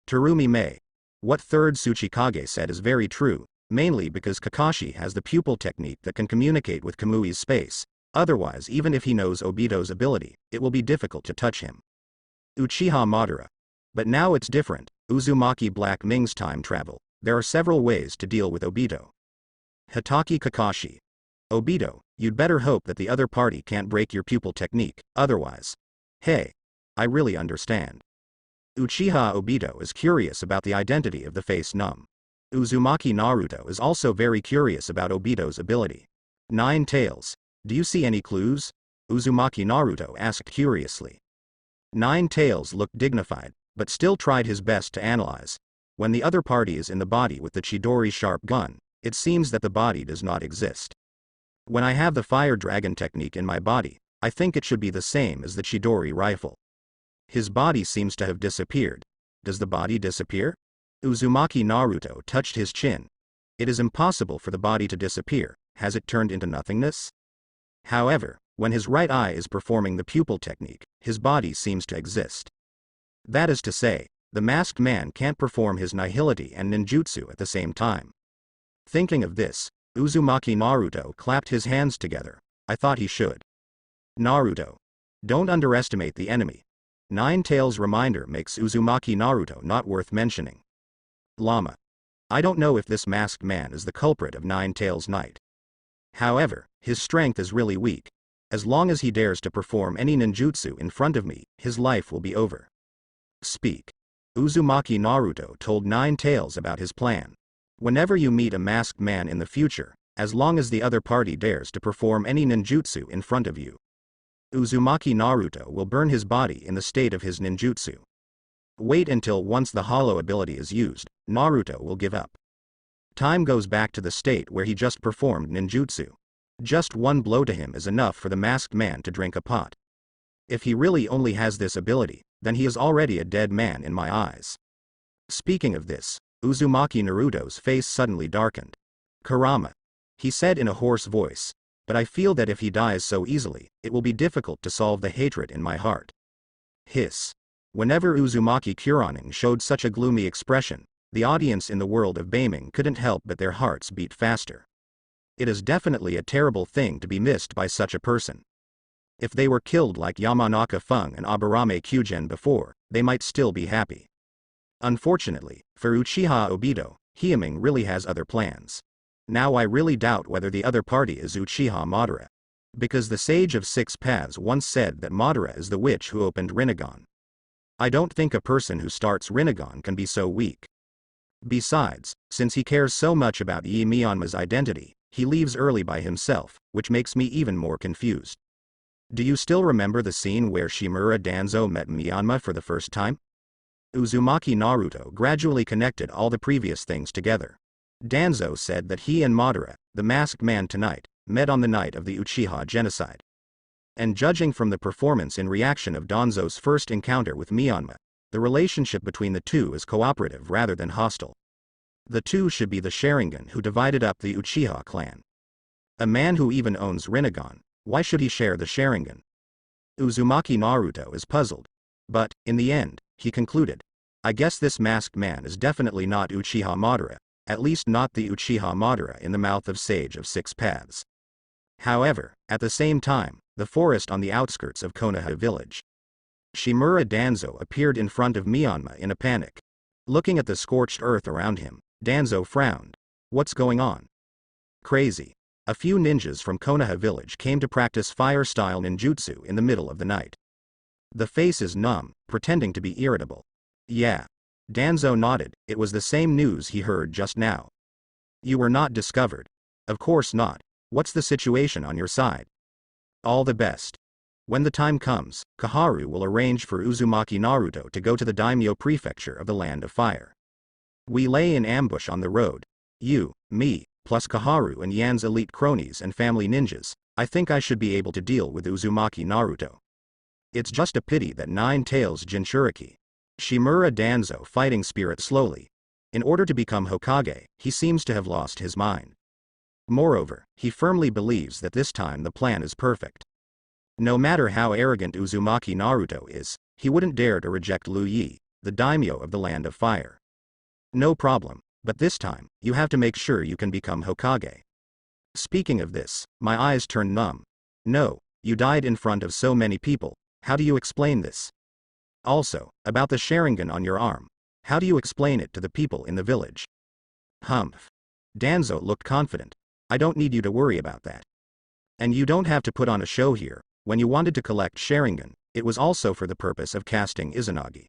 Terumi Mei. What third Tsuchikage said is very true, mainly because Kakashi has the pupil technique that can communicate with Kamui's space. Otherwise, even if he knows Obito's ability, it will be difficult to touch him. Uchiha Madara. But now it's different. Uzumaki Black Ming's time travel. There are several ways to deal with Obito. Hitaki Kakashi. Obito, you'd better hope that the other party can't break your pupil technique, otherwise. Hey. I really understand. Uchiha Obito is curious about the identity of the face numb. Uzumaki Naruto is also very curious about Obito's ability. Nine Tails. Do you see any clues? Uzumaki Naruto asked curiously. Nine Tails looked dignified, but still tried his best to analyze. When the other party is in the body with the Chidori sharp gun, it seems that the body does not exist. When I have the fire dragon technique in my body, I think it should be the same as the Chidori rifle. His body seems to have disappeared. Does the body disappear? Uzumaki Naruto touched his chin. It is impossible for the body to disappear. Has it turned into nothingness? However, When his right eye is performing the pupil technique, his body seems to exist. That is to say, the masked man can't perform his nihility and ninjutsu at the same time. Thinking of this, Uzumaki Naruto clapped his hands together. I thought he should. Naruto. Don't underestimate the enemy. Nine Tails' reminder makes Uzumaki Naruto not worth mentioning. Llama. I don't know if this masked man is the culprit of Nine Tails' night. However, his strength is really weak. As long as he dares to perform any ninjutsu in front of me, his life will be over. Speak. Uzumaki Naruto told Nine Tails about his plan. Whenever you meet a masked man in the future, as long as the other party dares to perform any ninjutsu in front of you, Uzumaki Naruto will burn his body in the state of his ninjutsu. Wait until once the hollow ability is used, Naruto will give up. Time goes back to the state where he just performed ninjutsu. Just one blow to him is enough for the masked man to drink a pot. If he really only has this ability, then he is already a dead man in my eyes. Speaking of this, Uzumaki Naruto's face suddenly darkened. Kurama. He said in a hoarse voice, but I feel that if he dies so easily, it will be difficult to solve the hatred in my heart. Hiss. Whenever Uzumaki Kuranin showed such a gloomy expression, the audience in the world of Beiming couldn't help but their hearts beat faster. It is definitely a terrible thing to be missed by such a person. If they were killed like Yamanaka Feng and Aburame Kyugen before, they might still be happy. Unfortunately, for Uchiha Obito, Hyumin really has other plans. Now I really doubt whether the other party is Uchiha Madara. Because the Sage of Six Paths once said that Madara is the witch who opened Rinnegan. I don't think a person who starts Rinnegan can be so weak. Besides, since he cares so much about Yi Myanmar's identity, he leaves early by himself, which makes me even more confused. Do you still remember the scene where Shimura Danzo met Myanmar for the first time? Uzumaki Naruto gradually connected all the previous things together. Danzo said that he and Madara, the masked man tonight, met on the night of the Uchiha genocide. And judging from the performance in reaction of Danzo's first encounter with Myanmar, the relationship between the two is cooperative rather than hostile. The two should be the Sharingan who divided up the Uchiha clan. A man who even owns Rinnegan, why should he share the Sharingan? Uzumaki Naruto is puzzled. But, in the end, he concluded, I guess this masked man is definitely not Uchiha Madara, at least not the Uchiha Madara in the mouth of Sage of Six Paths. However, at the same time, the forest on the outskirts of Konoha village. Shimura Danzo appeared in front of Myanmar in a panic. Looking at the scorched earth around him, Danzo frowned. What's going on? Crazy. A few ninjas from Konoha village came to practice fire-style ninjutsu in the middle of the night. The face is numb, pretending to be irritable. Yeah. Danzo nodded, it was the same news he heard just now. You were not discovered. Of course not. What's the situation on your side? All the best. When the time comes, Kaharu will arrange for Uzumaki Naruto to go to the daimyo prefecture of the Land of Fire. We lay in ambush on the road. You, me, plus Kaharu and Yan's elite cronies and family ninjas. I think I should be able to deal with Uzumaki Naruto. It's just a pity that Nine Tails Jinchuriki. Shimura Danzo fighting spirit slowly. In order to become Hokage, he seems to have lost his mind. Moreover, he firmly believes that this time the plan is perfect. No matter how arrogant Uzumaki Naruto is, he wouldn't dare to reject Liu Yi, the daimyo of the Land of Fire. No problem, but this time, you have to make sure you can become Hokage. Speaking of this, my eyes turned numb. No, you died in front of so many people, how do you explain this? Also, about the Sharingan on your arm, how do you explain it to the people in the village? Humph. Danzo looked confident. I don't need you to worry about that. And you don't have to put on a show here. When you wanted to collect Sharingan, it was also for the purpose of casting Izanagi.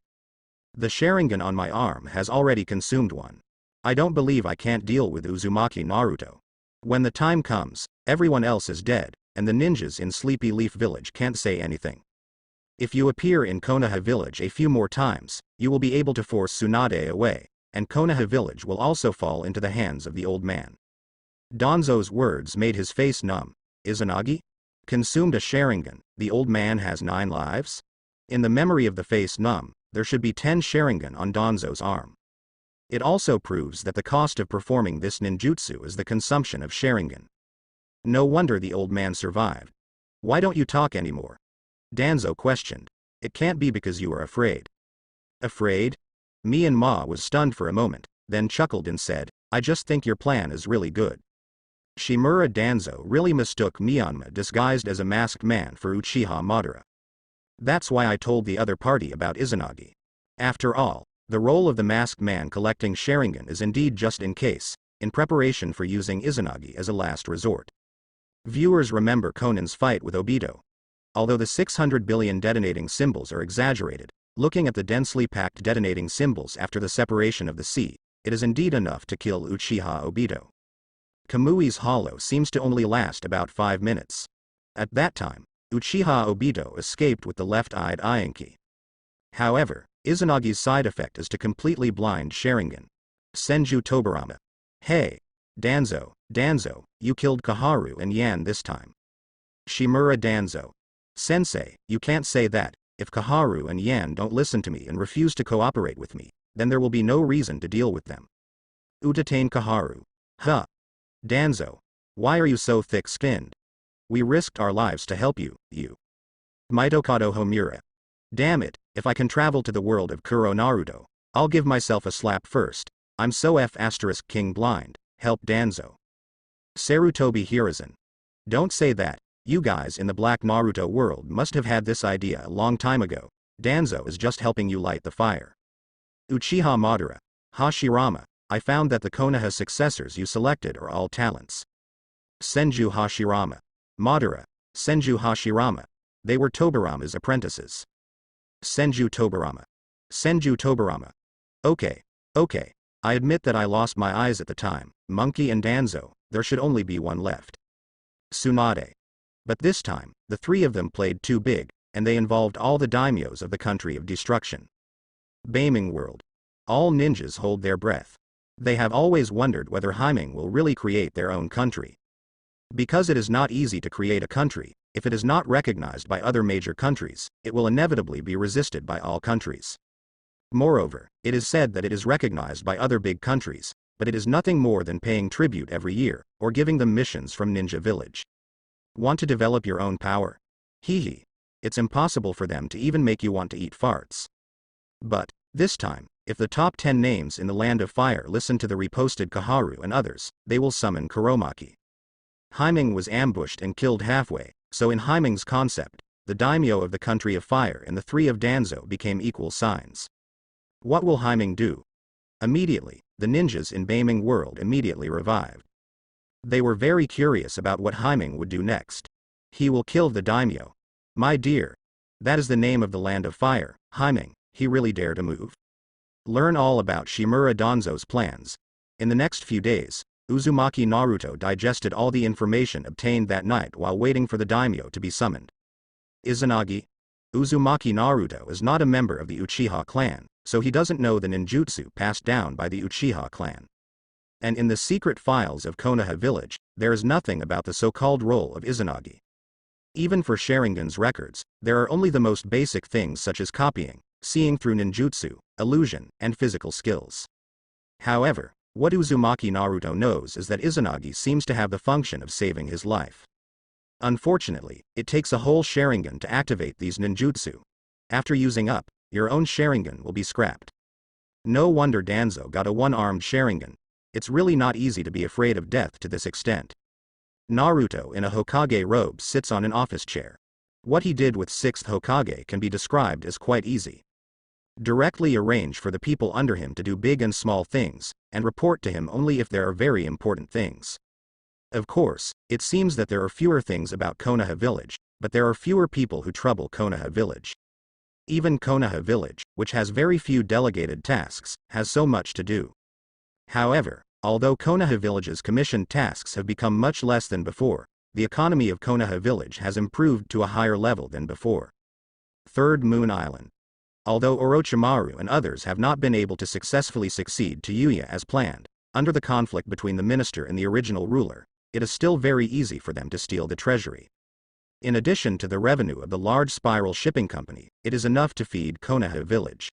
The Sharingan on my arm has already consumed one. I don't believe I can't deal with Uzumaki Naruto. When the time comes, everyone else is dead, and the ninjas in Sleepy Leaf Village can't say anything. If you appear in Konoha Village a few more times, you will be able to force Tsunade away, and Konoha Village will also fall into the hands of the old man. Danzo's words made his face numb. Izanagi? Consumed a Sharingan, the old man has 9 lives? In the memory of the face numb, there should be 10 Sharingan on Danzo's arm. It also proves that the cost of performing this ninjutsu is the consumption of Sharingan. No wonder the old man survived. Why don't you talk anymore? Danzo questioned. It can't be because you are afraid. Afraid? Me and Ma was stunned for a moment, then chuckled and said, I just think your plan is really good. Shimura Danzo really mistook Myanmar disguised as a masked man for Uchiha Madara. That's why I told the other party about Izanagi. After all, the role of the masked man collecting Sharingan is indeed just in case, in preparation for using Izanagi as a last resort. Viewers remember Conan's fight with Obito. Although the 600 billion detonating symbols are exaggerated, looking at the densely packed detonating symbols after the separation of the sea, it is indeed enough to kill Uchiha Obito. Kamui's hollow seems to only last about 5 minutes. At that time, Uchiha Obito escaped with the left-eyed Ianki. However, Izanagi's side effect is to completely blind Sharingan. Senju Tobirama. Hey! Danzo, you killed Kaharu and Yan this time. Shimura Danzo. Sensei, you can't say that. If Kaharu and Yan don't listen to me and refuse to cooperate with me, then there will be no reason to deal with them. Utatane Kaharu. Huh. Danzo. Why are you so thick-skinned? We risked our lives to help you. Mitokado Homura. Damn it, if I can travel to the world of Kuro Naruto, I'll give myself a slap first. I'm so King blind, help Danzo. Sarutobi Hiruzen. Don't say that, you guys in the Black Naruto world must have had this idea a long time ago. Danzo is just helping you light the fire. Uchiha Madara. Hashirama, I found that the Konoha successors you selected are all talents. Senju Hashirama. Madara. Senju Hashirama. They were Tobirama's apprentices. Senju Tobirama. Okay. I admit that I lost my eyes at the time. Monkey and Danzo, there should only be one left. Tsunade. But this time, the three of them played too big, and they involved all the daimyos of the country of destruction. Beiming World. All ninjas hold their breath. They have always wondered whether Haiming will really create their own country. Because it is not easy to create a country, if it is not recognized by other major countries, it will inevitably be resisted by all countries. Moreover, it is said that it is recognized by other big countries, but it is nothing more than paying tribute every year, or giving them missions from Ninja Village. Want to develop your own power? Hehe. It's impossible for them to even make you want to eat farts. But, this time, if the top 10 names in the Land of Fire listen to the reposted Kaharu and others, they will summon Kuromaki. Haiming was ambushed and killed halfway, so in Haiming's concept, the daimyo of the country of fire and the three of Danzo became equal signs. What will Haiming do? Immediately, the ninjas in Beiming World immediately revived. They were very curious about what Haiming would do next. He will kill the daimyo. My dear. That is the name of the Land of Fire, Haiming, he really dare to move? Learn all about Shimura Danzo's plans. In the next few days, Uzumaki Naruto digested all the information obtained that night while waiting for the daimyo to be summoned. Izanagi. Uzumaki Naruto is not a member of the Uchiha clan, so he doesn't know the ninjutsu passed down by the Uchiha clan. And in the secret files of Konoha village, there is nothing about the so-called role of Izanagi. Even for Sharingan's records, there are only the most basic things such as copying, seeing through ninjutsu, illusion, and physical skills. However, what Uzumaki Naruto knows is that Izanagi seems to have the function of saving his life. Unfortunately, it takes a whole Sharingan to activate these ninjutsu. After using up, your own Sharingan will be scrapped. No wonder Danzo got a one-armed Sharingan. It's really not easy to be afraid of death to this extent. Naruto in a Hokage robe sits on an office chair. What he did with 6th Hokage can be described as quite easy. Directly arrange for the people under him to do big and small things, and report to him only if there are very important things. Of course, it seems that there are fewer things about Konoha village, but there are fewer people who trouble Konoha village. Even Konoha village, which has very few delegated tasks, has so much to do. However, although Konoha village's commissioned tasks have become much less than before, the economy of Konoha village has improved to a higher level than before. Third Moon Island. Although Orochimaru and others have not been able to successfully succeed to Yuya as planned, under the conflict between the minister and the original ruler, it is still very easy for them to steal the treasury. In addition to the revenue of the large spiral shipping company, it is enough to feed Konoha village.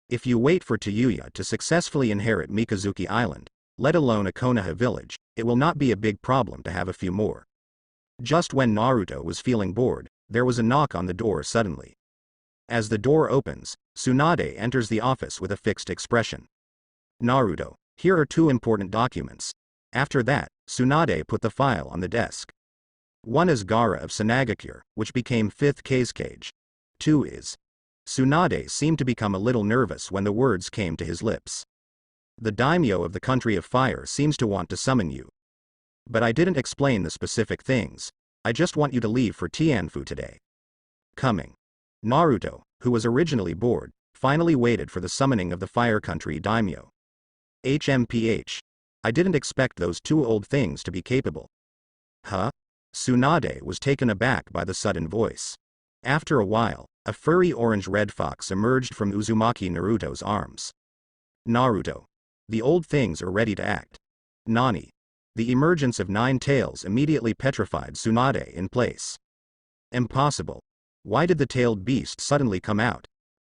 If you wait for Yuya to successfully inherit Mikazuki Island, let alone a Konoha village, it will not be a big problem to have a few more. Just when Naruto was feeling bored, there was a knock on the door suddenly. As the door opens, Tsunade enters the office with a fixed expression. Naruto, here are 2 important documents. After that, Tsunade put the file on the desk. One is Gaara of Sanagakure, which became 5th Kazekage. 2 is. Tsunade seemed to become a little nervous when the words came to his lips. The daimyo of the country of fire seems to want to summon you. But I didn't explain the specific things. I just want you to leave for Tianfu today. Coming. Naruto, who was originally bored, finally waited for the summoning of the fire country daimyo. HMPH. I didn't expect those 2 old things to be capable. Huh? Tsunade was taken aback by the sudden voice. After a while, a furry orange-red fox emerged from Uzumaki Naruto's arms. Naruto. The old things are ready to act. Nani. The emergence of 9 tails immediately petrified Tsunade in place. Impossible. Why did the tailed beast suddenly come out?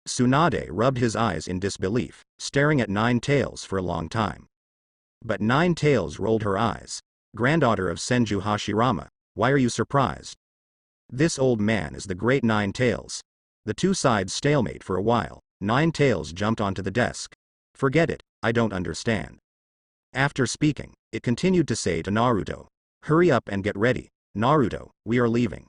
Tsunade rubbed his eyes in disbelief, staring at 9 tails for a long time. But 9 tails rolled her eyes. Granddaughter of Senju Hashirama, why are you surprised? This old man is the great 9 tails. The 2 sides stalemate for a while. 9 tails jumped onto the desk. Forget it, I don't understand. After speaking, it continued to say to Naruto, hurry up and get ready, Naruto, we are leaving.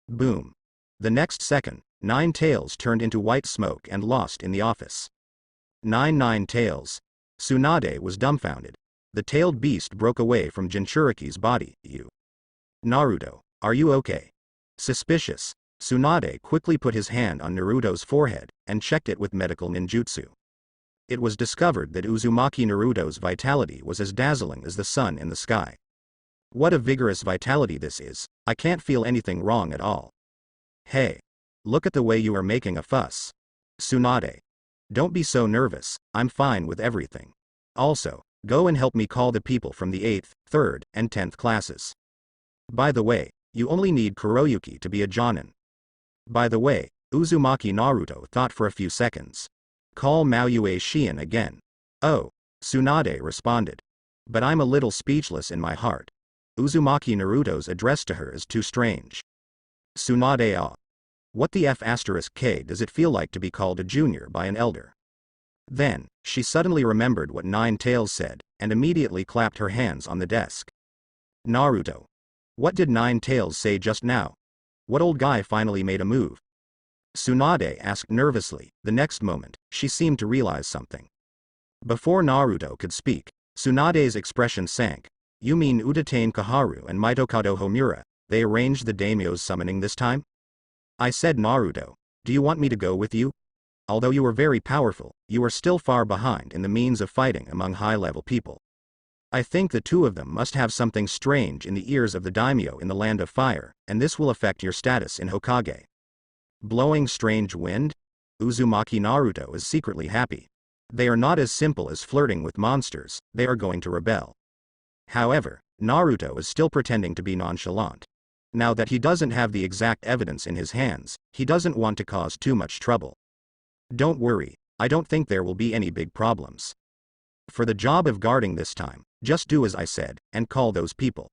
Boom. The next second, 9 tails turned into white smoke and lost in the office. 9 tails. Tsunade was dumbfounded. The tailed beast broke away from Jinchuriki's body. You. Naruto, are you okay? Suspicious. Tsunade quickly put his hand on Naruto's forehead and checked it with medical ninjutsu. It was discovered that Uzumaki Naruto's vitality was as dazzling as the sun in the sky. What a vigorous vitality this is, I can't feel anything wrong at all. Hey. Look at the way you are making a fuss. Tsunade. Don't be so nervous, I'm fine with everything. Also, go and help me call the people from the 8th, 3rd, and 10th classes. By the way, you only need Kuroyuki to be a jonin. By the way, Uzumaki Naruto thought for a few seconds. Call Maue Shion again. Oh, Tsunade responded. But I'm a little speechless in my heart. Uzumaki Naruto's address to her is too strange. Tsunade ah. What the F*K does it feel like to be called a junior by an elder? Then, she suddenly remembered what 9 tails said, and immediately clapped her hands on the desk. Naruto. What did 9 tails say just now? What old guy finally made a move? Tsunade asked nervously. The next moment, she seemed to realize something. Before Naruto could speak, Tsunade's expression sank. You mean Udatain Kaharu and Mitokado Homura, they arranged the daimyo's summoning this time? I said Naruto, do you want me to go with you? Although you are very powerful, you are still far behind in the means of fighting among high-level people. I think the 2 of them must have something strange in the ears of the daimyo in the land of fire, and this will affect your status in Hokage. Blowing strange wind? Uzumaki Naruto is secretly happy. They are not as simple as flirting with monsters, they are going to rebel. However, Naruto is still pretending to be nonchalant. Now that he doesn't have the exact evidence in his hands, he doesn't want to cause too much trouble. Don't worry, I don't think there will be any big problems. For the job of guarding this time, just do as I said, and call those people.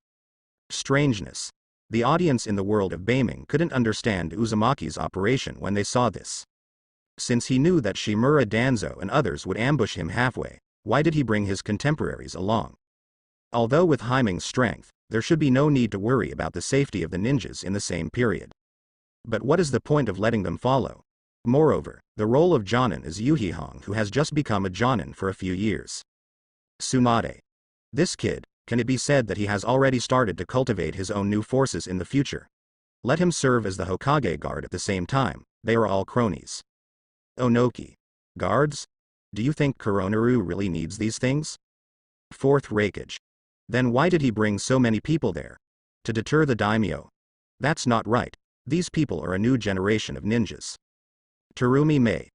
Strangeness. The audience in the world of Beiming couldn't understand Uzumaki's operation when they saw this. Since he knew that Shimura Danzo and others would ambush him halfway, why did he bring his contemporaries along? Although with Himing's strength, there should be no need to worry about the safety of the ninjas in the same period. But what is the point of letting them follow? Moreover, the role of Jonin is Yurihong, who has just become a Jonin for a few years. Tsunade. This kid, can it be said that he has already started to cultivate his own new forces in the future? Let him serve as the Hokage guard at the same time, they are all cronies. Onoki. Guards? Do you think Koronaru really needs these things? 4th Raikage. Then why did he bring so many people there? To deter the daimyo? That's not right, these people are a new generation of ninjas. Terumi Mei.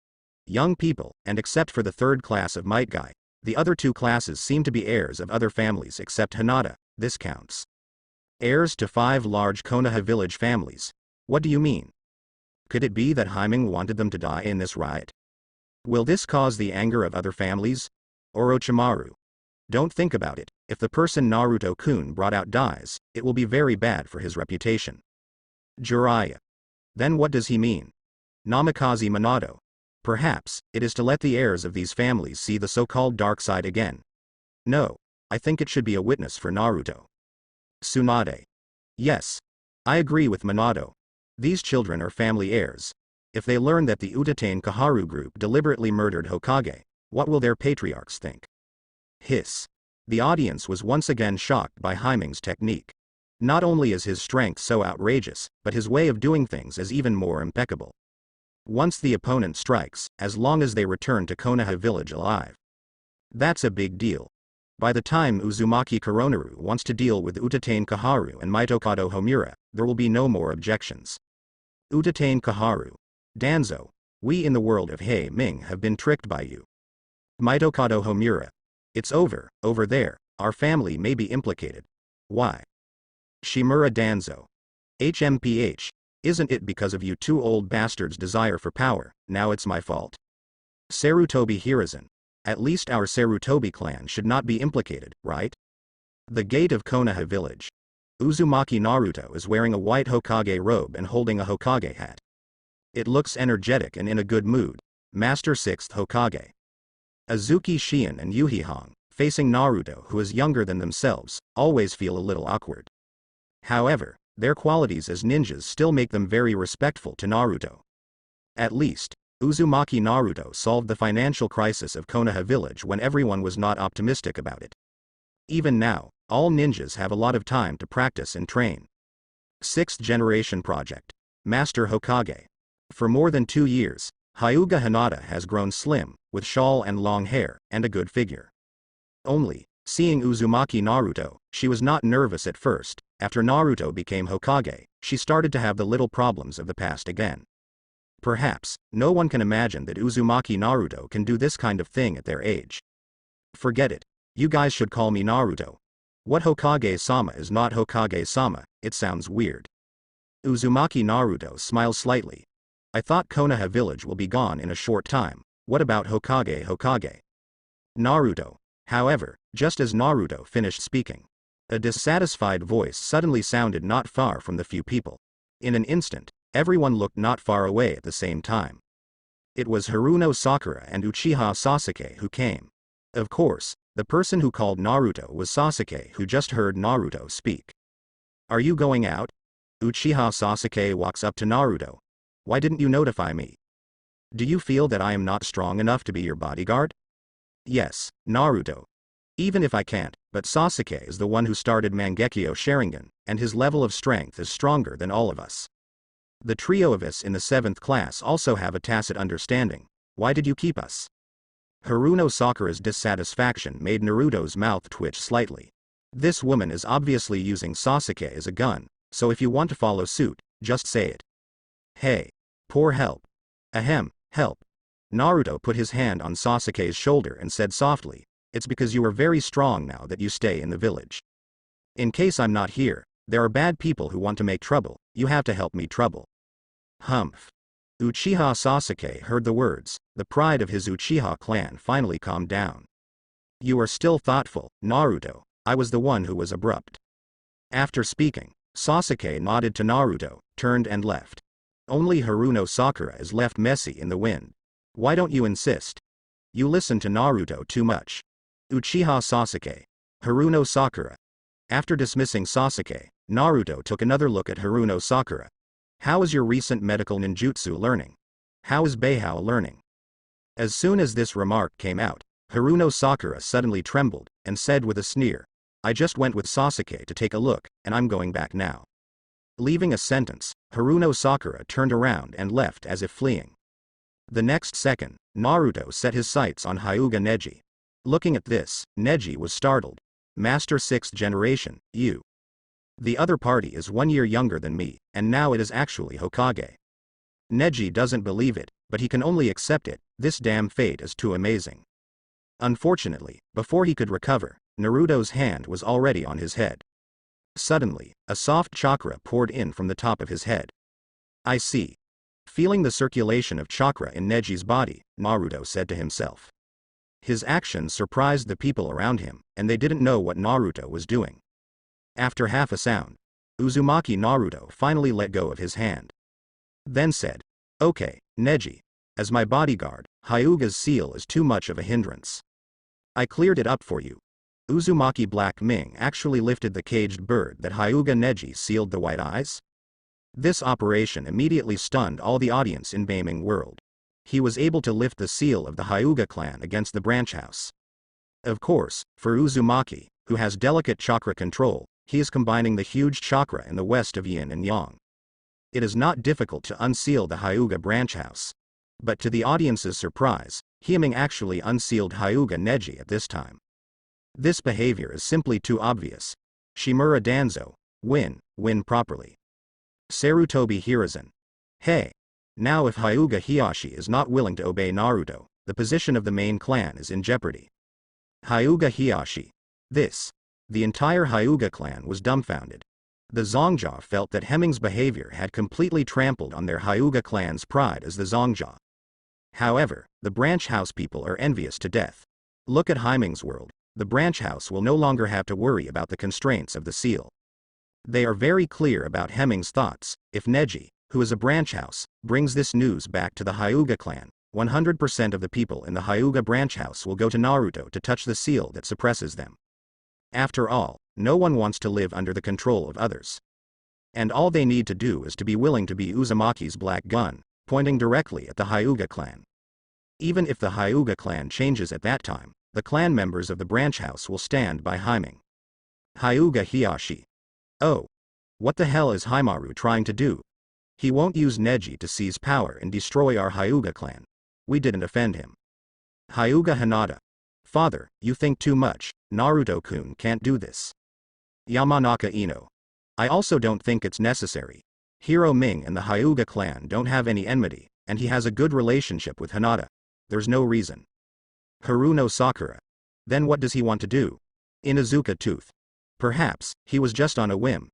Young people, and except for the 3rd class of Might Guy, the other 2 classes seem to be heirs of other families except Hinata, this counts. Heirs to 5 large Konoha village families. What do you mean? Could it be that Himing wanted them to die in this riot? Will this cause the anger of other families? Orochimaru. Don't think about it, if the person Naruto-kun brought out dies, it will be very bad for his reputation. Jiraiya. Then what does he mean? Namikaze Minato. Perhaps, it is to let the heirs of these families see the so-called dark side again. No, I think it should be a witness for Naruto. Tsunade. Yes. I agree with Minato. These children are family heirs. If they learn that the Utatane Kaharu group deliberately murdered Hokage, what will their patriarchs think? Hiss. The audience was once again shocked by Hymen's technique. Not only is his strength so outrageous, but his way of doing things is even more impeccable. Once the opponent strikes, as long as they return to Konoha village alive. That's a big deal. By the time Uzumaki Koronaru wants to deal with Utatane Kaharu and Mitokado Homura, there will be no more objections. Utatane Kaharu. Danzo. We in the world of Hei Ming have been tricked by you. Mitokado Homura. It's over there, our family may be implicated. Why? Shimura Danzo. HMPH. Isn't it because of you two old bastards' desire for power, now it's my fault? Sarutobi Hiruzen. At least our Sarutobi clan should not be implicated, right? The gate of Konoha village. Uzumaki Naruto is wearing a white Hokage robe and holding a Hokage hat. It looks energetic and in a good mood. Master 6th Hokage. Azuki Shion and Yurihong, facing Naruto who is younger than themselves, always feel a little awkward. However, their qualities as ninjas still make them very respectful to Naruto. At least, Uzumaki Naruto solved the financial crisis of Konoha village when everyone was not optimistic about it. Even now, all ninjas have a lot of time to practice and train. 6th Generation Project. Master Hokage. For more than 2 years, Hyuga Hinata has grown slim, with shawl and long hair, and a good figure. Only, seeing Uzumaki Naruto, she was not nervous at first. After Naruto became Hokage, she started to have the little problems of the past again. Perhaps, no one can imagine that Uzumaki Naruto can do this kind of thing at their age. Forget it. You guys should call me Naruto. What Hokage-sama is not Hokage-sama, it sounds weird. Uzumaki Naruto smiles slightly. I thought Konoha village will be gone in a short time, what about Hokage? Naruto. However, just as Naruto finished speaking, a dissatisfied voice suddenly sounded not far from the few people. In an instant, everyone looked not far away at the same time. It was Haruno Sakura and Uchiha Sasuke who came. Of course, the person who called Naruto was Sasuke who just heard Naruto speak. Are you going out? Uchiha Sasuke walks up to Naruto. Why didn't you notify me? Do you feel that I am not strong enough to be your bodyguard? Yes, Naruto. Even if I can't, but Sasuke is the one who started Mangekyo Sharingan, and his level of strength is stronger than all of us. The trio of us in the 7th class also have a tacit understanding. Why did you keep us? Haruno Sakura's dissatisfaction made Naruto's mouth twitch slightly. This woman is obviously using Sasuke as a gun, so if you want to follow suit, just say it. Hey. Poor help. Ahem, help. Naruto put his hand on Sasuke's shoulder and said softly, it's because you are very strong now that you stay in the village. In case I'm not here, there are bad people who want to make trouble, you have to help me trouble. Humph. Uchiha Sasuke heard the words, the pride of his Uchiha clan finally calmed down. You are still thoughtful, Naruto, I was the one who was abrupt. After speaking, Sasuke nodded to Naruto, turned and left. Only Haruno Sakura is left messy in the wind. Why don't you insist? You listen to Naruto too much. Uchiha Sasuke. Haruno Sakura. After dismissing Sasuke, Naruto took another look at Haruno Sakura. How is your recent medical ninjutsu learning? How is Beihao learning? As soon as this remark came out, Haruno Sakura suddenly trembled, and said with a sneer, I just went with Sasuke to take a look, and I'm going back now. Leaving a sentence, Haruno Sakura turned around and left as if fleeing. The next second, Naruto set his sights on Hyuga Neji. Looking at this, Neji was startled. Master 6th Generation, you. The other party is 1 year younger than me, and now it is actually Hokage. Neji doesn't believe it, but he can only accept it, this damn fate is too amazing. Unfortunately, before he could recover, Naruto's hand was already on his head. Suddenly, a soft chakra poured in from the top of his head. I see. Feeling the circulation of chakra in Neji's body, Naruto said to himself. His actions surprised the people around him, and they didn't know what Naruto was doing. After half a sound, Uzumaki Naruto finally let go of his hand. Then said, "Okay, Neji. As my bodyguard, Hyuga's seal is too much of a hindrance. I cleared it up for you." Uzumaki Black Ming actually lifted the caged bird that Hyuga Neji sealed the white eyes. This operation immediately stunned all the audience in Beiming World. He was able to lift the seal of the Hyuga clan against the branch house. Of course, for Uzumaki, who has delicate chakra control, he is combining the huge chakra in the west of yin and yang. It is not difficult to unseal the Hyuga branch house. But to the audience's surprise, Hyeming actually unsealed Hyuga Neji at this time. This behavior is simply too obvious. Shimura Danzo, win properly. Sarutobi Hiruzen. Hey! Now if Hyuga Hiyashi is not willing to obey Naruto, the position of the main clan is in jeopardy. Hyuga Hiyashi. The entire Hyuga clan was dumbfounded. The Zongja felt that Hemming's behavior had completely trampled on their Hyuga clan's pride as the Zongja. However, the branch house people are envious to death. Look at Hyming's world. The branch house will no longer have to worry about the constraints of the seal. They are very clear about Hemming's thoughts. If Neji, who is a branch house, brings this news back to the Hyuga clan, 100% of the people in the Hyuga branch house will go to Naruto to touch the seal that suppresses them. After all, no one wants to live under the control of others. And all they need to do is to be willing to be Uzumaki's black gun, pointing directly at the Hyuga clan. Even if the Hyuga clan changes at that time, the clan members of the branch house will stand by Hyming. Hyuga Hiyashi. Oh. What the hell is Himaru trying to do? He won't use Neji to seize power and destroy our Hyuga clan. We didn't offend him. Hyuga Hinata. Father, you think too much. Naruto-kun can't do this. Yamanaka Ino. I also don't think it's necessary. Hiro Ming and the Hyuga clan don't have any enmity, and he has a good relationship with Hinata. There's no reason. Haruno Sakura. Then what does he want to do? Inuzuka Tooth. Perhaps, he was just on a whim.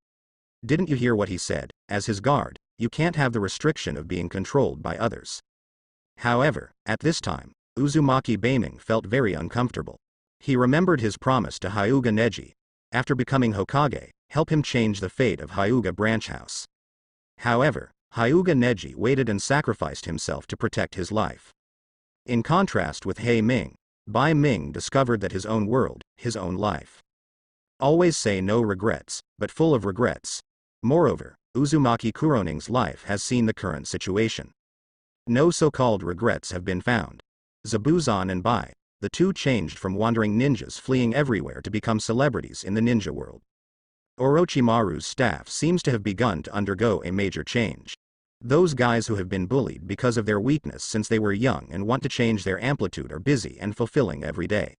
Didn't you hear what he said? As his guard, you can't have the restriction of being controlled by others. However, at this time, Uzumaki Beiming felt very uncomfortable. He remembered his promise to Hyuga Neji, after becoming Hokage, help him change the fate of Hyuga branch house. However, Hyuga Neji waited and sacrificed himself to protect his life. In contrast with Hei Ming, Bai Ming discovered that his own world, his own life. Always say no regrets, but full of regrets. Moreover, Uzumaki Kuroning's life has seen the current situation. No so-called regrets have been found. Zabuzan and Bai, the two changed from wandering ninjas fleeing everywhere to become celebrities in the ninja world. Orochimaru's staff seems to have begun to undergo a major change. Those guys who have been bullied because of their weakness since they were young and want to change their amplitude are busy and fulfilling every day.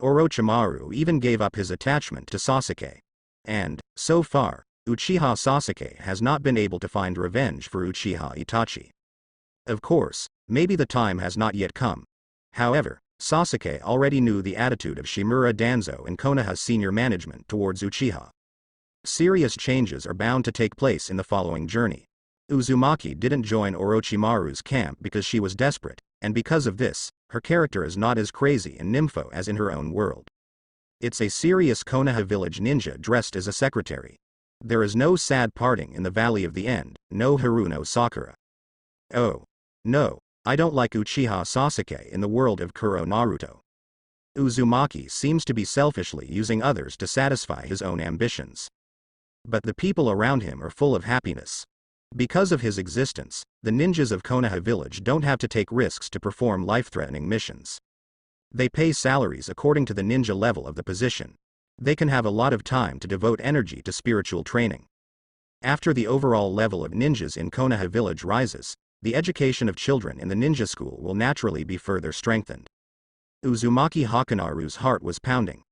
Orochimaru even gave up his attachment to Sasuke. And, so far, Uchiha Sasuke has not been able to find revenge for Uchiha Itachi. Of course, maybe the time has not yet come. However, Sasuke already knew the attitude of Shimura Danzo and Konoha senior management towards Uchiha. Serious changes are bound to take place in the following journey. Uzumaki didn't join Orochimaru's camp because she was desperate, and because of this, her character is not as crazy and nympho as in her own world. It's a serious Konoha village ninja dressed as a secretary. There is no sad parting in the Valley of the End, no Haruno Sakura. Oh. No, I don't like Uchiha Sasuke in the world of Kuro Naruto. Uzumaki seems to be selfishly using others to satisfy his own ambitions. But the people around him are full of happiness. Because of his existence, the ninjas of Konoha village don't have to take risks to perform life-threatening missions. They pay salaries according to the ninja level of the position. They can have a lot of time to devote energy to spiritual training. After the overall level of ninjas in Konoha village rises, the education of children in the ninja school will naturally be further strengthened. Uzumaki Hakunaru's heart was pounding.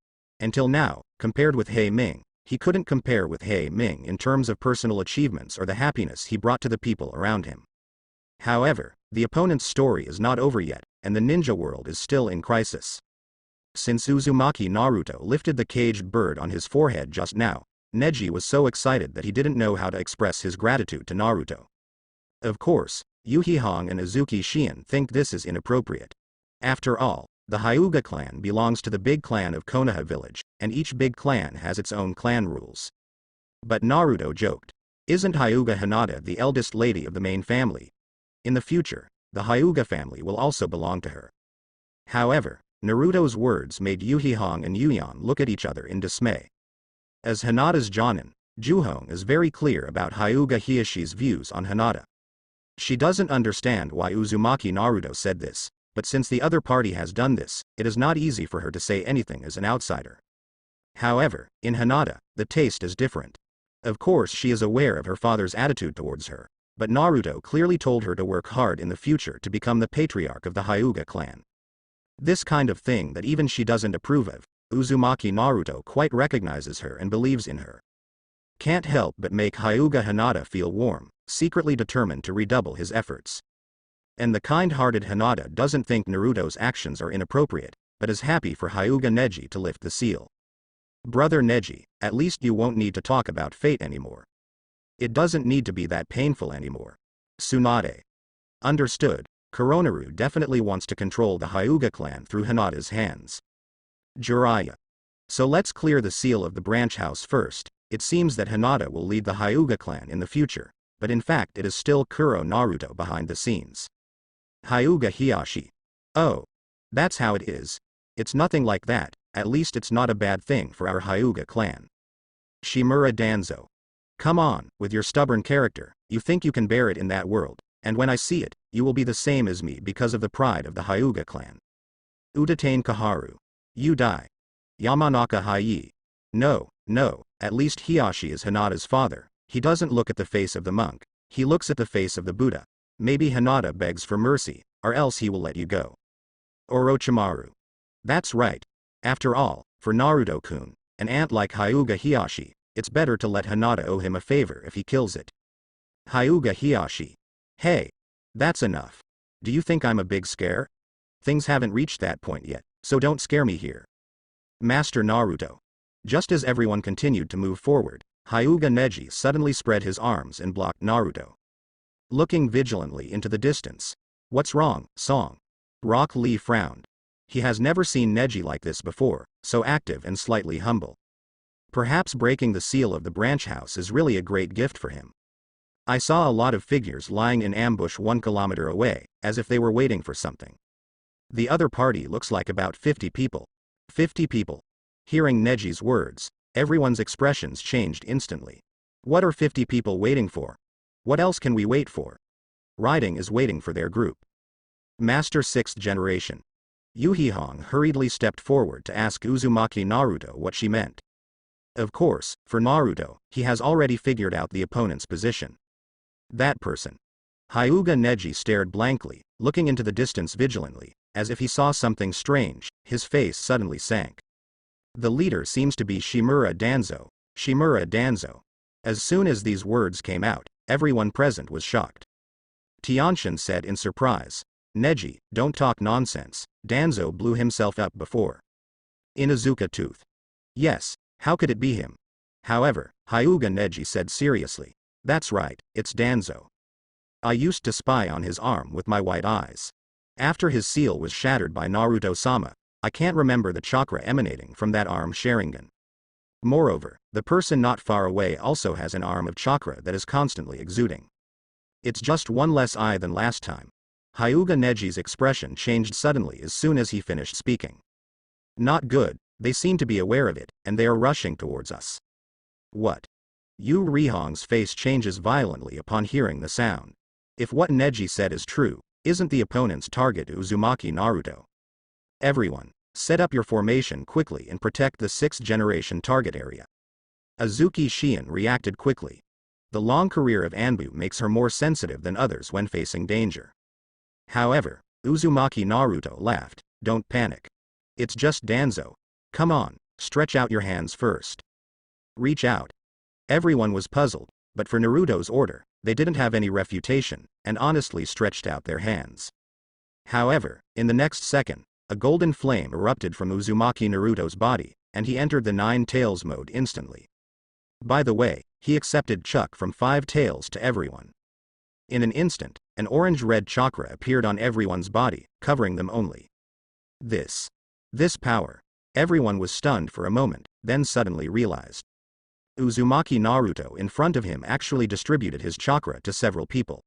Until now, compared with Hei Ming, he couldn't compare with Hei Ming in terms of personal achievements or the happiness he brought to the people around him. However, the opponent's story is not over yet, and the ninja world is still in crisis. Since Uzumaki Naruto lifted the caged bird on his forehead just now, Neji was so excited that he didn't know how to express his gratitude to Naruto. Of course, Yurihong and Azuki Shion think this is inappropriate. After all, The Hyuga clan belongs to the big clan of Konoha village, and each big clan has its own clan rules. But Naruto joked. Isn't Hyuga Hinata the eldest lady of the main family? In the future, the Hyuga family will also belong to her. However, Naruto's words made Yurihong and Yurihong look at each other in dismay. As Hinata's Jonin, Yurihong is very clear about Hyuga Hiyashi's views on Hinata. She doesn't understand why Uzumaki Naruto said this, but since the other party has done this, it is not easy for her to say anything as an outsider. However, in Hinata, the taste is different. Of course she is aware of her father's attitude towards her, but Naruto clearly told her to work hard in the future to become the patriarch of the Hyuga clan. This kind of thing that even she doesn't approve of, Uzumaki Naruto quite recognizes her and believes in her. Can't help but make Hyuga Hinata feel warm, secretly determined to redouble his efforts. And the kind-hearted Hinata doesn't think Naruto's actions are inappropriate, but is happy for Hyuga Neji to lift the seal. Brother Neji, at least you won't need to talk about fate anymore. It doesn't need to be that painful anymore. Tsunade. Understood, Koronaru definitely wants to control the Hyuga clan through Hinata's hands. Jiraiya. So let's clear the seal of the branch house first. It seems that Hinata will lead the Hyuga clan in the future, but in fact it is still Kuro Naruto behind the scenes. Hyuga Hiyashi. Oh. That's how it is. It's nothing like that, at least it's not a bad thing for our Hyuga clan. Shimura Danzo. Come on, with your stubborn character, you think you can bear it in that world, and when I see it, you will be the same as me because of the pride of the Hyuga clan. Udatain Kaharu. You die. Yamanaka Hayi. No, at least Hiyashi is Hinata's father. He doesn't look at the face of the monk, he looks at the face of the Buddha. Maybe Hinata begs for mercy, or else he will let you go. Orochimaru. That's right. After all, for Naruto-kun, an ant like Hyuga Hiyashi, it's better to let Hinata owe him a favor if he kills it. Hyuga Hiyashi. Hey. That's enough. Do you think I'm a big scare? Things haven't reached that point yet, so don't scare me here. Master Naruto. Just as everyone continued to move forward, Hyuga Neji suddenly spread his arms and blocked Naruto. Looking vigilantly into the distance. What's wrong, Song? Rock Lee frowned. He has never seen Neji like this before, so active and slightly humble. Perhaps breaking the seal of the branch house is really a great gift for him. I saw a lot of figures lying in ambush 1 kilometer away, as if they were waiting for something. The other party looks like about 50 people. 50 people. Hearing Neji's words, everyone's expressions changed instantly. What are 50 people waiting for? What else can we wait for? Riding is waiting for their group. Master 6th generation. Yurihong hurriedly stepped forward to ask Uzumaki Naruto what she meant. Of course, for Naruto, he has already figured out the opponent's position. That person. Hyuga Neji stared blankly, looking into the distance vigilantly, as if he saw something strange. His face suddenly sank. The leader seems to be Shimura Danzo. Shimura Danzo. As soon as these words came out, everyone present was shocked. Tiantian said in surprise. Neji, don't talk nonsense. Danzo blew himself up before. Inuzuka Tooth. Yes, how could it be him? However, Hyuga Neji said seriously. That's right, it's Danzo. I used to spy on his arm with my white eyes. After his seal was shattered by Naruto-sama, I can't remember the chakra emanating from that arm Sharingan. Moreover, the person not far away also has an arm of chakra that is constantly exuding. It's just one less eye than last time. Hyuga Neji's expression changed suddenly as soon as he finished speaking. Not good, they seem to be aware of it, and they are rushing towards us. What? Yurihong's face changes violently upon hearing the sound. If what Neji said is true, isn't the opponent's target Uzumaki Naruto? Everyone, set up your formation quickly and protect the 6th generation target area. Azuki Shion reacted quickly. The long career of Anbu makes her more sensitive than others when facing danger. However, Uzumaki Naruto laughed. Don't panic. It's just Danzo. Come on, stretch out your hands first. Reach out. Everyone was puzzled, but for Naruto's order, they didn't have any refutation, and honestly stretched out their hands. However, in the next second, a golden flame erupted from Uzumaki Naruto's body, and he entered the 9 tails mode instantly. By the way, he accepted Chuck from 5 tails to everyone. In an instant, an orange-red chakra appeared on everyone's body, covering them only. This power. Everyone was stunned for a moment, then suddenly realized. Uzumaki Naruto in front of him actually distributed his chakra to several people.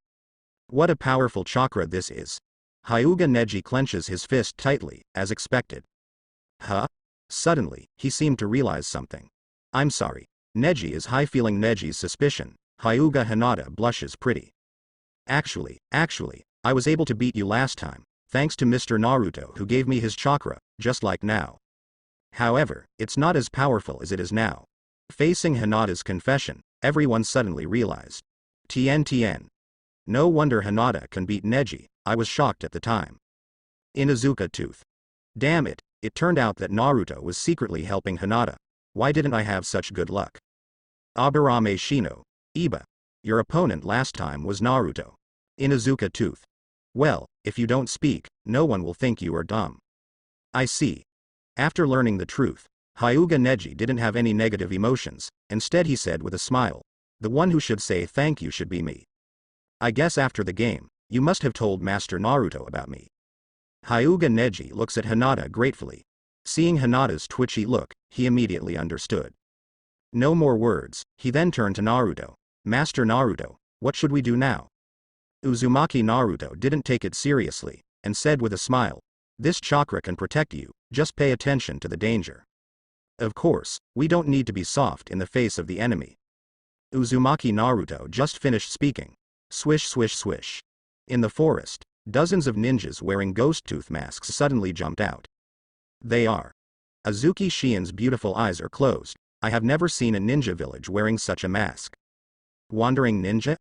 What a powerful chakra this is. Hyuga Neji clenches his fist tightly, as expected. Huh? Suddenly, he seemed to realize something. I'm sorry. Neji is high, feeling Neji's suspicion. Hyuga Hinata blushes pretty. Actually, I was able to beat you last time, thanks to Mr. Naruto who gave me his chakra, just like now. However, it's not as powerful as it is now. Facing Hinata's confession, everyone suddenly realized. Tiantian. No wonder Hinata can beat Neji, I was shocked at the time. Inuzuka tooth. Damn it, it turned out that Naruto was secretly helping Hinata. Why didn't I have such good luck? Aburame Shino. Iba. Your opponent last time was Naruto. Inuzuka tooth. Well, if you don't speak, no one will think you are dumb. I see. After learning the truth, Hyuga Neji didn't have any negative emotions, instead he said with a smile, the one who should say thank you should be me. I guess after the game, you must have told Master Naruto about me. Hyuga Neji looks at Hinata gratefully. Seeing Hinata's twitchy look, he immediately understood. No more words, he then turned to Naruto. Master Naruto, what should we do now? Uzumaki Naruto didn't take it seriously, and said with a smile, this chakra can protect you, just pay attention to the danger. Of course, we don't need to be soft in the face of the enemy. Uzumaki Naruto just finished speaking. Swish swish swish. In the forest, dozens of ninjas wearing ghost tooth masks suddenly jumped out. They are. Azuki Shien's beautiful eyes are closed. I have never seen a ninja village wearing such a mask. Wandering ninja?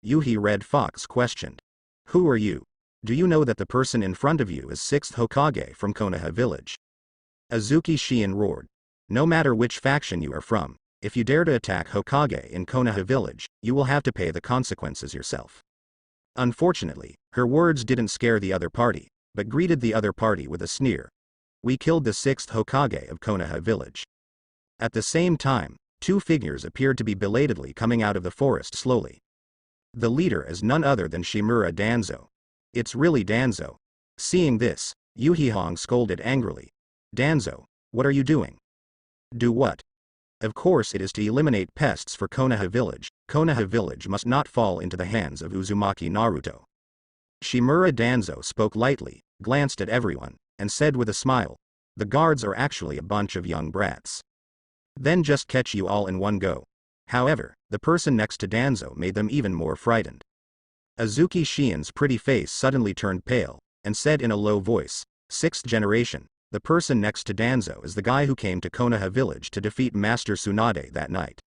Yuhi Red Fox questioned. Who are you? Do you know that the person in front of you is 6th Hokage from Konoha village? Azuki Shien roared. No matter which faction you are from, if you dare to attack Hokage in Konoha village, you will have to pay the consequences yourself. Unfortunately, her words didn't scare the other party, but greeted the other party with a sneer. We killed the 6th Hokage of Konoha village. At the same time, two figures appeared to be belatedly coming out of the forest slowly. The leader is none other than Shimura Danzo. It's really Danzo. Seeing this, Yurihong scolded angrily. Danzo, what are you doing? Do what? Of course it is to eliminate pests for Konoha village. Konoha village must not fall into the hands of Uzumaki Naruto. Shimura Danzo spoke lightly, glanced at everyone, and said with a smile, the guards are actually a bunch of young brats. Then just catch you all in one go. However, the person next to Danzo made them even more frightened. Azuki Shien's pretty face suddenly turned pale, and said in a low voice, 6th generation, the person next to Danzo is the guy who came to Konoha village to defeat Master Tsunade that night.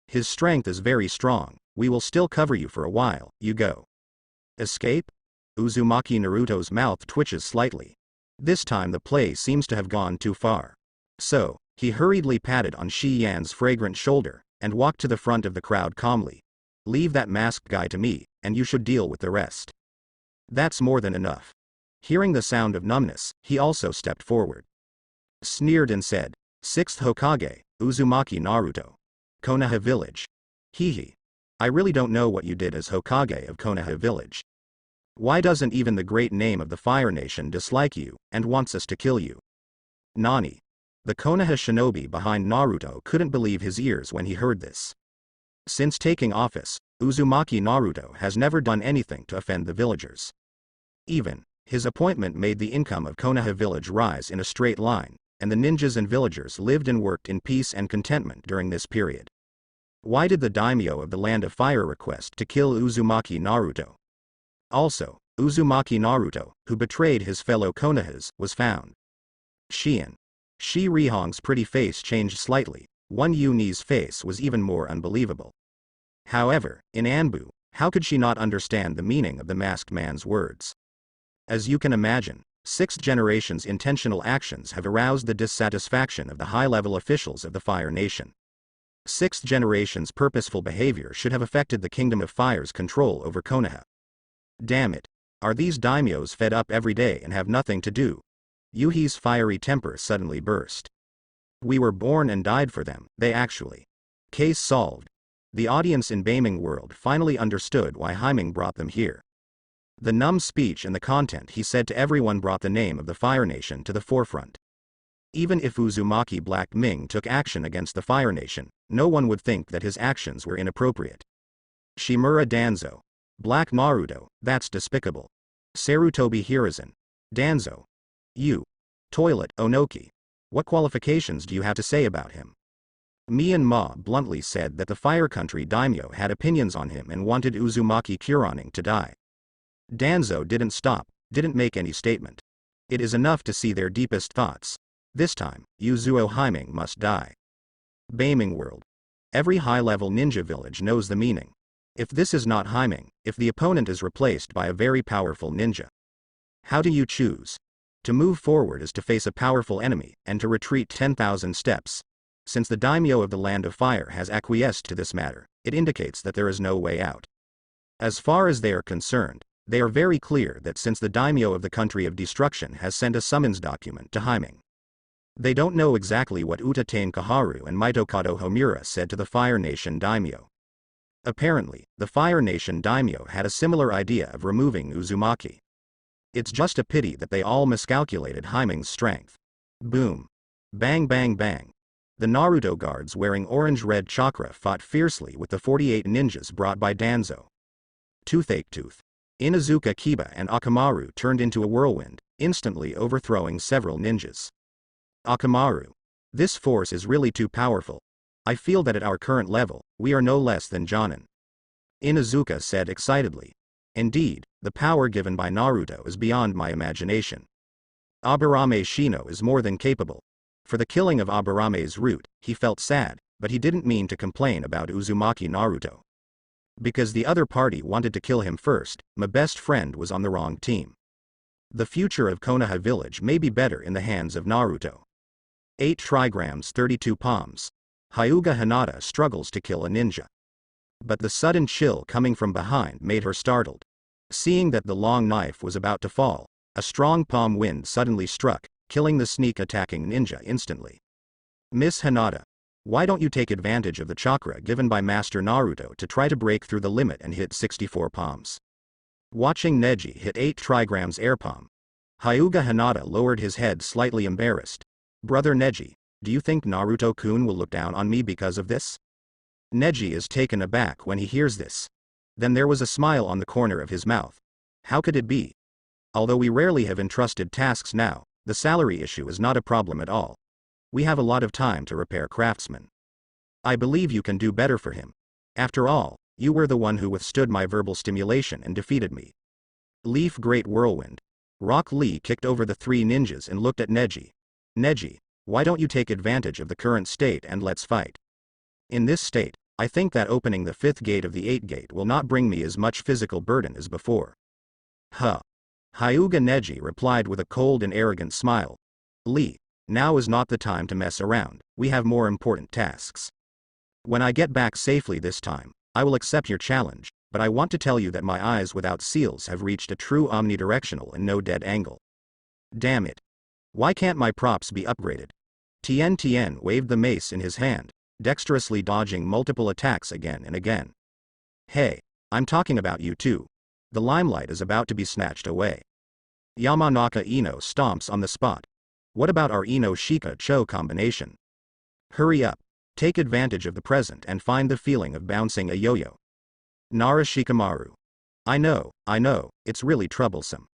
His strength is very strong, we will still cover you for a while, you go. Escape? Uzumaki Naruto's mouth twitches slightly. This time the play seems to have gone too far. So, he hurriedly patted on Shi Yan's fragrant shoulder, and walked to the front of the crowd calmly. Leave that masked guy to me, and you should deal with the rest. That's more than enough. Hearing the sound of numbness, he also stepped forward. Sneered and said, 6th Hokage, Uzumaki Naruto. Konoha village. Hehe. I really don't know what you did as Hokage of Konoha village. Why doesn't even the great name of the Fire Nation dislike you, and wants us to kill you? Nani? The Konoha shinobi behind Naruto couldn't believe his ears when he heard this. Since taking office, Uzumaki Naruto has never done anything to offend the villagers. Even, his appointment made the income of Konoha village rise in a straight line, and the ninjas and villagers lived and worked in peace and contentment during this period. Why did the daimyo of the Land of Fire request to kill Uzumaki Naruto? Also, Uzumaki Naruto, who betrayed his fellow Konohas, was found. Yurihong's pretty face changed slightly. One Yuni's face was even more unbelievable. However, in Anbu, how could she not understand the meaning of the masked man's words? As you can imagine, 6th generation's intentional actions have aroused the dissatisfaction of the high-level officials of the Fire Nation. 6th generation's purposeful behavior should have affected the Kingdom of Fire's control over Konoha. Damn it. Are these daimyos fed up every day and have nothing to do? Yuhi's fiery temper suddenly burst. We were born and died for them, they actually. Case solved. The audience in Beiming World finally understood why Heiming brought them here. The numb speech and the content he said to everyone brought the name of the Fire Nation to the forefront. Even if Uzumaki Black Ming took action against the Fire Nation, no one would think that his actions were inappropriate. Shimura Danzo. Black Naruto, that's despicable. Sarutobi Hiruzen. Danzo. You. Toilet Onoki. What qualifications do you have to say about him? Myanmar bluntly said that the Fire Country daimyo had opinions on him and wanted Uzumaki Kuraning to die. Danzo didn't stop, didn't make any statement. It is enough to see their deepest thoughts. This time, Uzuo Haiming must die. Beiming World. Every high-level ninja village knows the meaning. If this is not Haiming, if the opponent is replaced by a very powerful ninja. How do you choose? To move forward is to face a powerful enemy, and to retreat 10,000 steps. Since the daimyo of the Land of Fire has acquiesced to this matter, it indicates that there is no way out. As far as they are concerned, they are very clear that since the daimyo of the Country of Destruction has sent a summons document to Haiming. They don't know exactly what Utatane Kaharu and Mitokado Homura said to the Fire Nation daimyo. Apparently, the Fire Nation daimyo had a similar idea of removing Uzumaki. It's just a pity that they all miscalculated Haiming's strength. Boom. Bang bang bang. The Naruto guards wearing orange-red chakra fought fiercely with the 48 ninjas brought by Danzo. Toothache Tooth. Inuzuka Kiba and Akamaru turned into a whirlwind, instantly overthrowing several ninjas. Akamaru. This force is really too powerful. I feel that at our current level, we are no less than Jonin. Inuzuka said excitedly. Indeed, the power given by Naruto is beyond my imagination. Aburame Shino is more than capable. For the killing of Aburame's root, he felt sad, but he didn't mean to complain about Uzumaki Naruto. Because the other party wanted to kill him first, my best friend was on the wrong team. The future of Konoha village may be better in the hands of Naruto. 8 trigrams 32 palms. Hyuga Hinata struggles to kill a ninja. But the sudden chill coming from behind made her startled. Seeing that the long knife was about to fall, a strong palm wind suddenly struck, killing the sneak-attacking ninja instantly. Miss Hinata. Why don't you take advantage of the chakra given by Master Naruto to try to break through the limit and hit 64 palms? Watching Neji hit 8 trigrams air palm. Hyuga Hinata lowered his head slightly embarrassed. Brother Neji, do you think Naruto-kun will look down on me because of this? Neji is taken aback when he hears this. Then there was a smile on the corner of his mouth. How could it be? Although we rarely have entrusted tasks now, the salary issue is not a problem at all. We have a lot of time to repair craftsmen. I believe you can do better for him. After all, you were the one who withstood my verbal stimulation and defeated me. Leaf Great Whirlwind. Rock Lee kicked over the 3 ninjas and looked at Neji. Neji, why don't you take advantage of the current state and let's fight? In this state, I think that opening the 5th gate of the 8th gate will not bring me as much physical burden as before. Huh. Hyuga Neji replied with a cold and arrogant smile. Lee, now is not the time to mess around, we have more important tasks. When I get back safely this time, I will accept your challenge, but I want to tell you that my eyes without seals have reached a true omnidirectional and no dead angle. Damn it. Why can't my props be upgraded? Tiantian waved the mace in his hand, dexterously dodging multiple attacks again and again. Hey, I'm talking about you too. The limelight is about to be snatched away. Yamanaka Ino stomps on the spot. What about our Ino-Shika-Cho combination? Hurry up, take advantage of the present and find the feeling of bouncing a yo-yo. Nara Shikamaru. I know, it's really troublesome.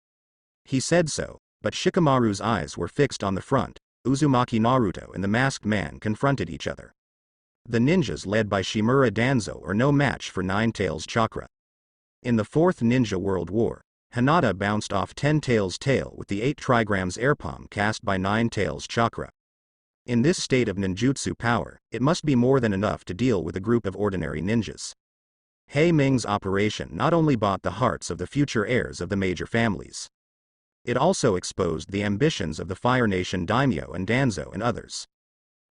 He said so, but Shikamaru's eyes were fixed on the front. Uzumaki Naruto and the masked man confronted each other. The ninjas led by Shimura Danzo are no match for Nine Tails Chakra. In the 4th Ninja World War, Hinata bounced off 10 Tails' tail with the 8 trigrams air palm cast by 9 Tails Chakra. In this state of ninjutsu power, it must be more than enough to deal with a group of ordinary ninjas. Hei Ming's operation not only bought the hearts of the future heirs of the major families. It also exposed the ambitions of the Fire Nation daimyo and Danzo and others.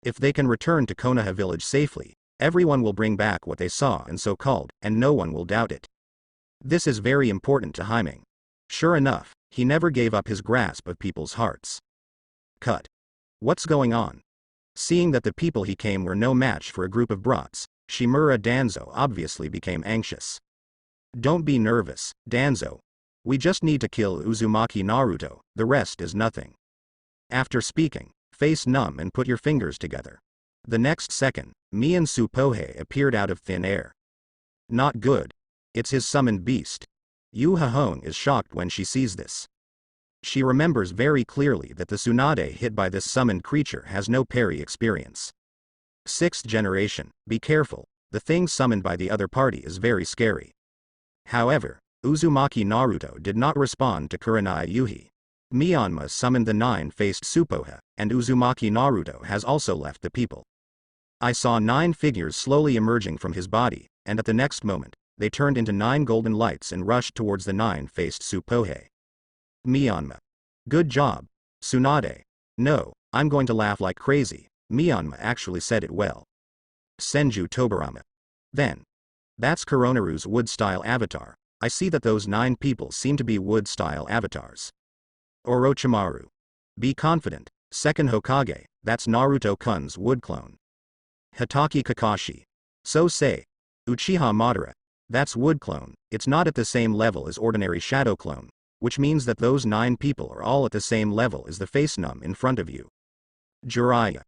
If they can return to Konoha village safely, everyone will bring back what they saw and so-called, and no one will doubt it. This is very important to Haiming. Sure enough, he never gave up his grasp of people's hearts. Cut. What's going on? Seeing that the people he came were no match for a group of brats, Shimura Danzo obviously became anxious. Don't be nervous, Danzo. We just need to kill Uzumaki Naruto, the rest is nothing. After speaking, face numb and put your fingers together. The next second, Mian Tsupohei appeared out of thin air. Not good. It's his summoned beast. Yurihong is shocked when she sees this. She remembers very clearly that the Tsunade hit by this summoned creature has no parry experience. 6th generation, be careful, the thing summoned by the other party is very scary. However, Uzumaki Naruto did not respond to Kurenai Yuhi. Myanmar summoned the 9-faced Tsupohei, and Uzumaki Naruto has also left the people. I saw 9 figures slowly emerging from his body, and at the next moment, they turned into 9 golden lights and rushed towards the 9-faced Tsupohei. Myanmar. Good job. Tsunade. No, I'm going to laugh like crazy. Myanmar actually said it well. Senju Tobarama. Then. That's Koronaru's wood-style avatar. I see that those 9 people seem to be wood-style avatars. Orochimaru. Be confident, 2nd Hokage, that's Naruto-kun's wood clone. Hitaki Kakashi. So say. Uchiha Madara. That's wood clone, it's not at the same level as ordinary shadow clone, which means that those 9 people are all at the same level as the face numb in front of you. Jiraiya.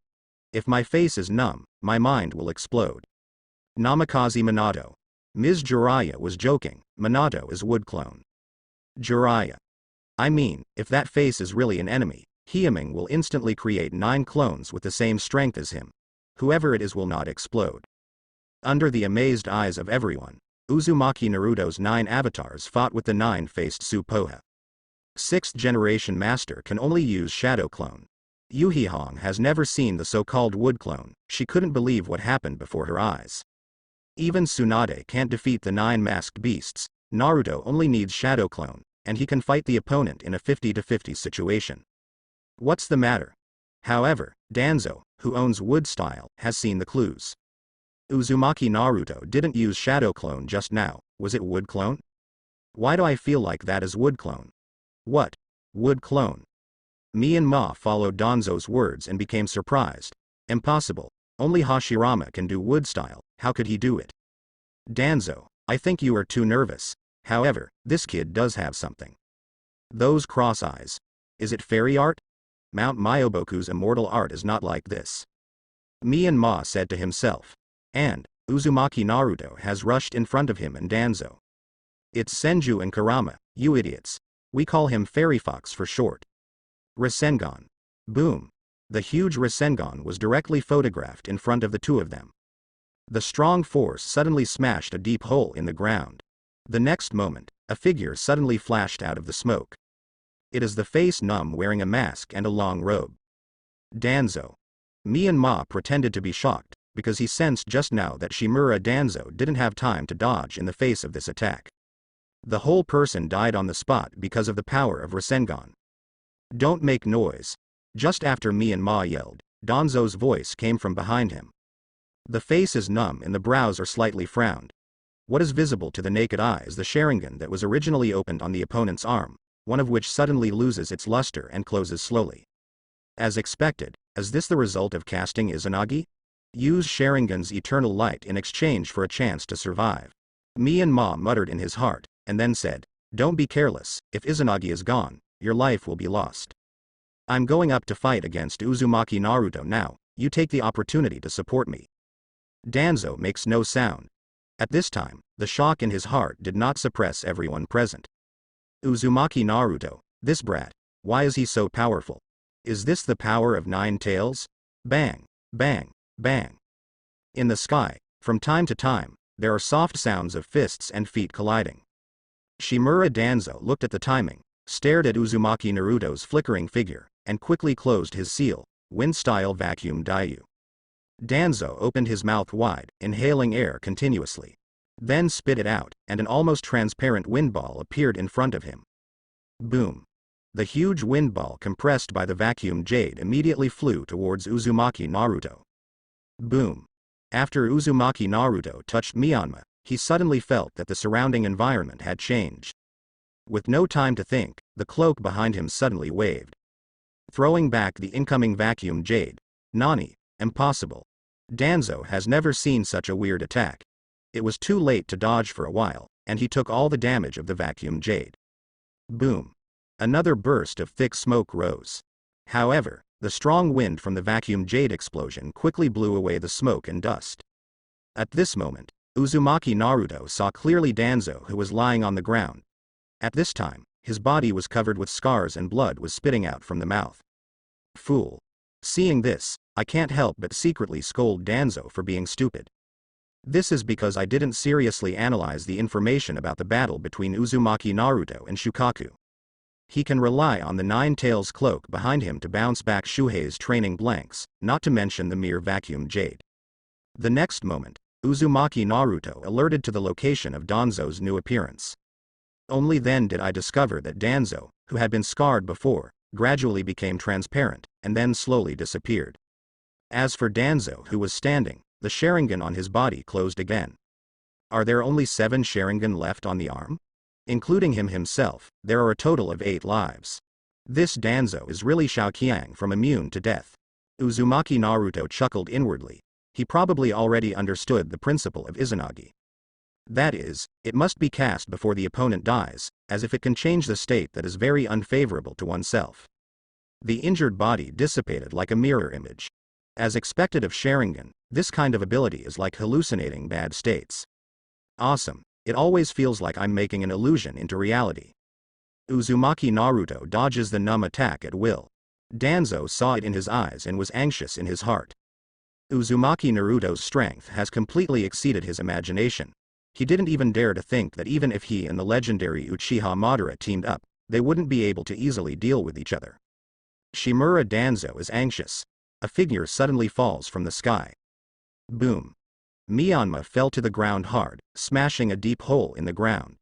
If my face is numb, my mind will explode. Namikaze Minato. Ms. Jiraiya was joking, Minato is wood clone. Jiraiya. I mean, if that face is really an enemy, Hyaming will instantly create 9 clones with the same strength as him. Whoever it is will not explode. Under the amazed eyes of everyone, Uzumaki Naruto's 9 avatars fought with the 9-faced Tsupohei. 6th generation master can only use shadow clone. Yurihong has never seen the so-called wood clone, she couldn't believe what happened before her eyes. Even Tsunade can't defeat the 9 masked beasts, Naruto only needs shadow clone, and he can fight the opponent in a 50-50 situation. What's the matter? However, Danzo, who owns wood style, has seen the clues. Uzumaki Naruto didn't use shadow clone just now, was it wood clone? Why do I feel like that is wood clone? What? Wood clone? Myanmar followed Danzo's words and became surprised. Impossible. Only Hashirama can do wood style, how could he do it? Danzo, I think you are too nervous. However, this kid does have something. Those cross eyes. Is it fairy art? Mount Myoboku's immortal art is not like this. Myanmar said to himself. And, Uzumaki Naruto has rushed in front of him and Danzo. It's Senju and Kurama, you idiots. We call him Fairy Fox for short. Rasengan. Boom. The huge Rasengan was directly photographed in front of the 2 of them. The strong force suddenly smashed a deep hole in the ground. The next moment, a figure suddenly flashed out of the smoke. It is the face numb wearing a mask and a long robe. Danzo. Myanmar pretended to be shocked, because he sensed just now that Shimura Danzo didn't have time to dodge in the face of this attack. The whole person died on the spot because of the power of Rasengan. Don't make noise. Just after Myanmar yelled, Danzo's voice came from behind him. The face is numb and the brows are slightly frowned. What is visible to the naked eye is the Sharingan that was originally opened on the opponent's arm, one of which suddenly loses its luster and closes slowly. As expected, is this the result of casting Izanagi? Use Sharingan's eternal light in exchange for a chance to survive. Myanmar muttered in his heart, and then said, don't be careless, if Izanagi is gone, your life will be lost. I'm going up to fight against Uzumaki Naruto now, you take the opportunity to support me. Danzo makes no sound. At this time, the shock in his heart did not suppress everyone present. Uzumaki Naruto, this brat, why is he so powerful? Is this the power of 9 tails? Bang, bang, bang. In the sky, from time to time, there are soft sounds of fists and feet colliding. Shimura Danzo looked at the timing, stared at Uzumaki Naruto's flickering figure, and quickly closed his seal, wind-style vacuum Daiyu. Danzo opened his mouth wide, inhaling air continuously. Then spit it out, and an almost transparent wind ball appeared in front of him. Boom. The huge wind ball compressed by the vacuum jade immediately flew towards Uzumaki Naruto. Boom. After Uzumaki Naruto touched Myanmar, he suddenly felt that the surrounding environment had changed. With no time to think, the cloak behind him suddenly waved, throwing back the incoming vacuum jade. Nani, impossible. Danzo has never seen such a weird attack. It was too late to dodge for a while, and he took all the damage of the vacuum jade. Boom. Another burst of thick smoke rose. However, the strong wind from the vacuum jade explosion quickly blew away the smoke and dust. At this moment, Uzumaki Naruto saw clearly Danzo, who was lying on the ground. At this time, his body was covered with scars and blood was spitting out from the mouth. Fool. Seeing this, I can't help but secretly scold Danzo for being stupid. This is because I didn't seriously analyze the information about the battle between Uzumaki Naruto and Shukaku. He can rely on the Nine Tails cloak behind him to bounce back Shuhei's training blanks, not to mention the mere vacuum jade. The next moment, Uzumaki Naruto alerted to the location of Danzo's new appearance. Only then did I discover that Danzo, who had been scarred before, gradually became transparent, and then slowly disappeared. As for Danzo, who was standing, the Sharingan on his body closed again. Are there only 7 Sharingan left on the arm? Including him himself, there are a total of 8 lives. This Danzo is really Xiaoqiang from Immune to Death. Uzumaki Naruto chuckled inwardly. He probably already understood the principle of Izanagi. That is, it must be cast before the opponent dies, as if it can change the state that is very unfavorable to oneself. The injured body dissipated like a mirror image. As expected of Sharingan, this kind of ability is like hallucinating bad states. Awesome. It always feels like I'm making an illusion into reality. Uzumaki Naruto dodges the numb attack at will. Danzo saw it in his eyes and was anxious in his heart. Uzumaki Naruto's strength has completely exceeded his imagination. He didn't even dare to think that even if he and the legendary Uchiha Madara teamed up, they wouldn't be able to easily deal with each other. Shimura Danzo is anxious. A figure suddenly falls from the sky. Boom. Myanmar fell to the ground hard, smashing a deep hole in the ground.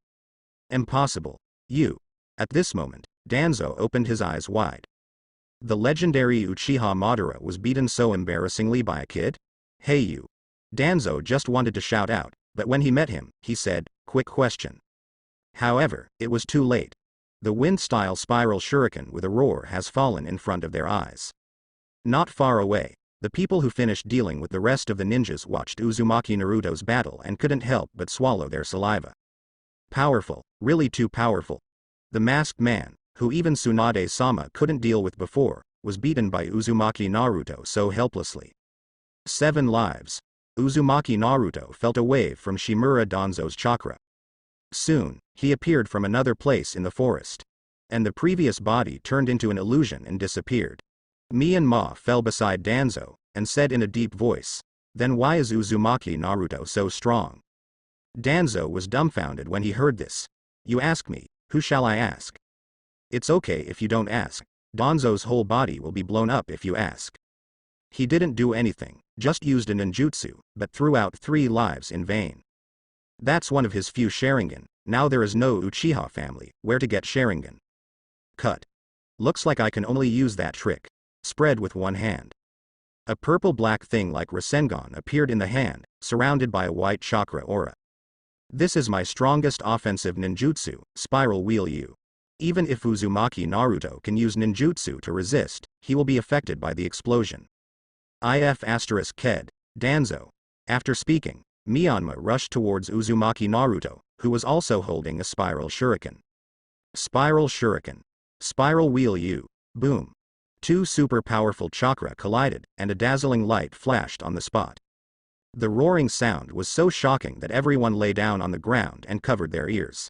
Impossible. You. At this moment, Danzo opened his eyes wide. The legendary Uchiha Madara was beaten so embarrassingly by a kid? Hey you. Danzo just wanted to shout out, but when he met him, he said, "Quick question." However, it was too late. The wind-style spiral shuriken with a roar has fallen in front of their eyes. Not far away, the people who finished dealing with the rest of the ninjas watched Uzumaki Naruto's battle and couldn't help but swallow their saliva. Powerful, really too powerful. The masked man, who even Tsunade-sama couldn't deal with before, was beaten by Uzumaki Naruto so helplessly. 7 lives. Uzumaki Naruto felt a wave from Shimura Danzo's chakra. Soon, he appeared from another place in the forest. And the previous body turned into an illusion and disappeared. Myanmar fell beside Danzo, and said in a deep voice, "Then why is Uzumaki Naruto so strong?" Danzo was dumbfounded when he heard this. You ask me, who shall I ask? It's okay if you don't ask. Danzo's whole body will be blown up if you ask. He didn't do anything, just used a ninjutsu, but threw out 3 lives in vain. That's one of his few Sharingan. Now there is no Uchiha family, where to get Sharingan? Cut. Looks like I can only use that trick. Spread with one hand. A purple-black thing like Rasengan appeared in the hand, surrounded by a white chakra aura. This is my strongest offensive ninjutsu, Spiral Wheel U. Even if Uzumaki Naruto can use ninjutsu to resist, he will be affected by the explosion. If**Ked, Danzo. After speaking, Myanmar rushed towards Uzumaki Naruto, who was also holding a spiral shuriken. Spiral shuriken. Spiral Wheel U. Boom. 2 super powerful chakra collided, and a dazzling light flashed on the spot. The roaring sound was so shocking that everyone lay down on the ground and covered their ears.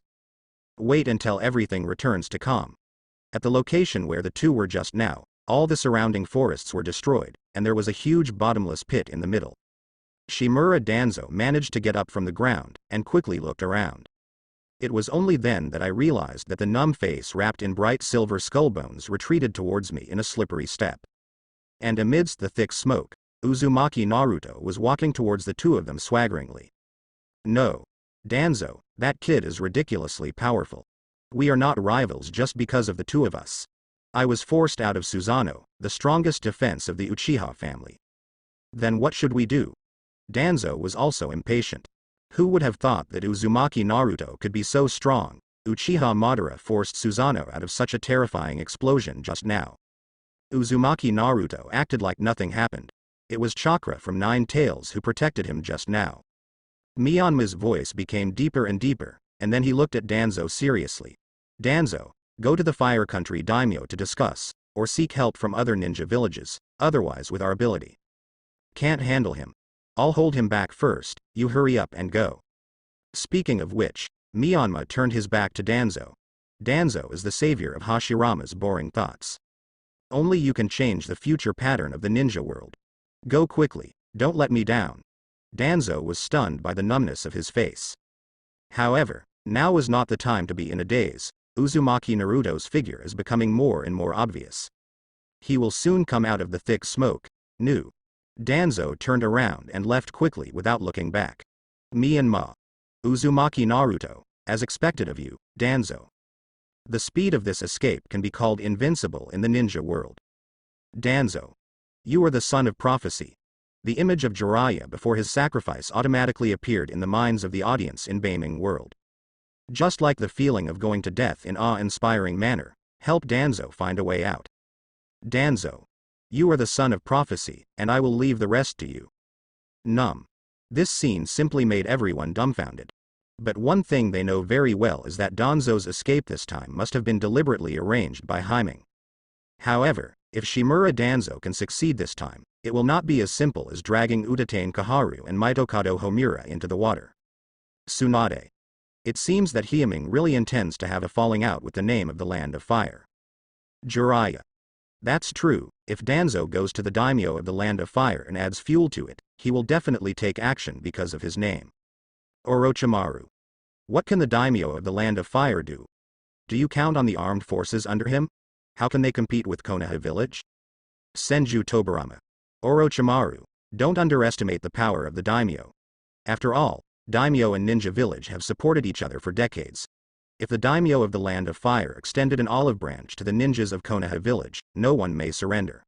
Wait until everything returns to calm. At the location where the two were just now, all the surrounding forests were destroyed, and there was a huge bottomless pit in the middle. Shimura Danzo managed to get up from the ground, and quickly looked around. It was only then that I realized that the numb face wrapped in bright silver skullbones retreated towards me in a slippery step. And amidst the thick smoke, Uzumaki Naruto was walking towards the two of them swaggeringly. No. Danzo, that kid is ridiculously powerful. We are not rivals just because of the two of us. I was forced out of Susanoo, the strongest defense of the Uchiha family. Then what should we do? Danzo was also impatient. Who would have thought that Uzumaki Naruto could be so strong? Uchiha Madara forced Susanoo out of such a terrifying explosion just now. Uzumaki Naruto acted like nothing happened. It was chakra from 9 Tails who protected him just now. Myanmar's voice became deeper and deeper, and then he looked at Danzo seriously. Danzo, Go to the Fire Country daimyo to discuss, or seek help from other ninja villages, otherwise with our ability. Can't handle him. I'll hold him back first, you hurry up and go. Speaking of which, Myanmar turned his back to Danzo. Danzo is the savior of Hashirama's boring thoughts. Only you can change the future pattern of the ninja world. Go quickly, don't let me down. Danzo was stunned by the numbness of his face. However, now was not the time to be in a daze. Uzumaki Naruto's figure is becoming more and more obvious. He will soon come out of the thick smoke. Nu. Danzo turned around and left quickly without looking back. Myanmar. Uzumaki Naruto, as expected of you, Danzo. The speed of this escape can be called invincible in the ninja world. Danzo. You are the son of prophecy. The image of Jiraiya before his sacrifice automatically appeared in the minds of the audience in Beiming world. Just like the feeling of going to death in awe-inspiring manner, help Danzo find a way out. Danzo. You are the son of prophecy, and I will leave the rest to you. Num. This scene simply made everyone dumbfounded. But one thing they know very well is that Danzo's escape this time must have been deliberately arranged by Himing. However, if Shimura Danzo can succeed this time, it will not be as simple as dragging Utatane Kaharu and Mitokado Homura into the water. Tsunade. It seems that Himing really intends to have a falling out with the name of the Land of Fire. Jiraiya. That's true, if Danzo goes to the daimyo of the Land of Fire and adds fuel to it, he will definitely take action because of his name. Orochimaru. What can the daimyo of the Land of Fire do? Do you count on the armed forces under him? How can they compete with Konoha village? Senju Tobarama. Orochimaru, don't underestimate the power of the daimyo. After all, daimyo and ninja village have supported each other for decades. If the daimyo of the Land of Fire extended an olive branch to the ninjas of Konoha village, no one may surrender.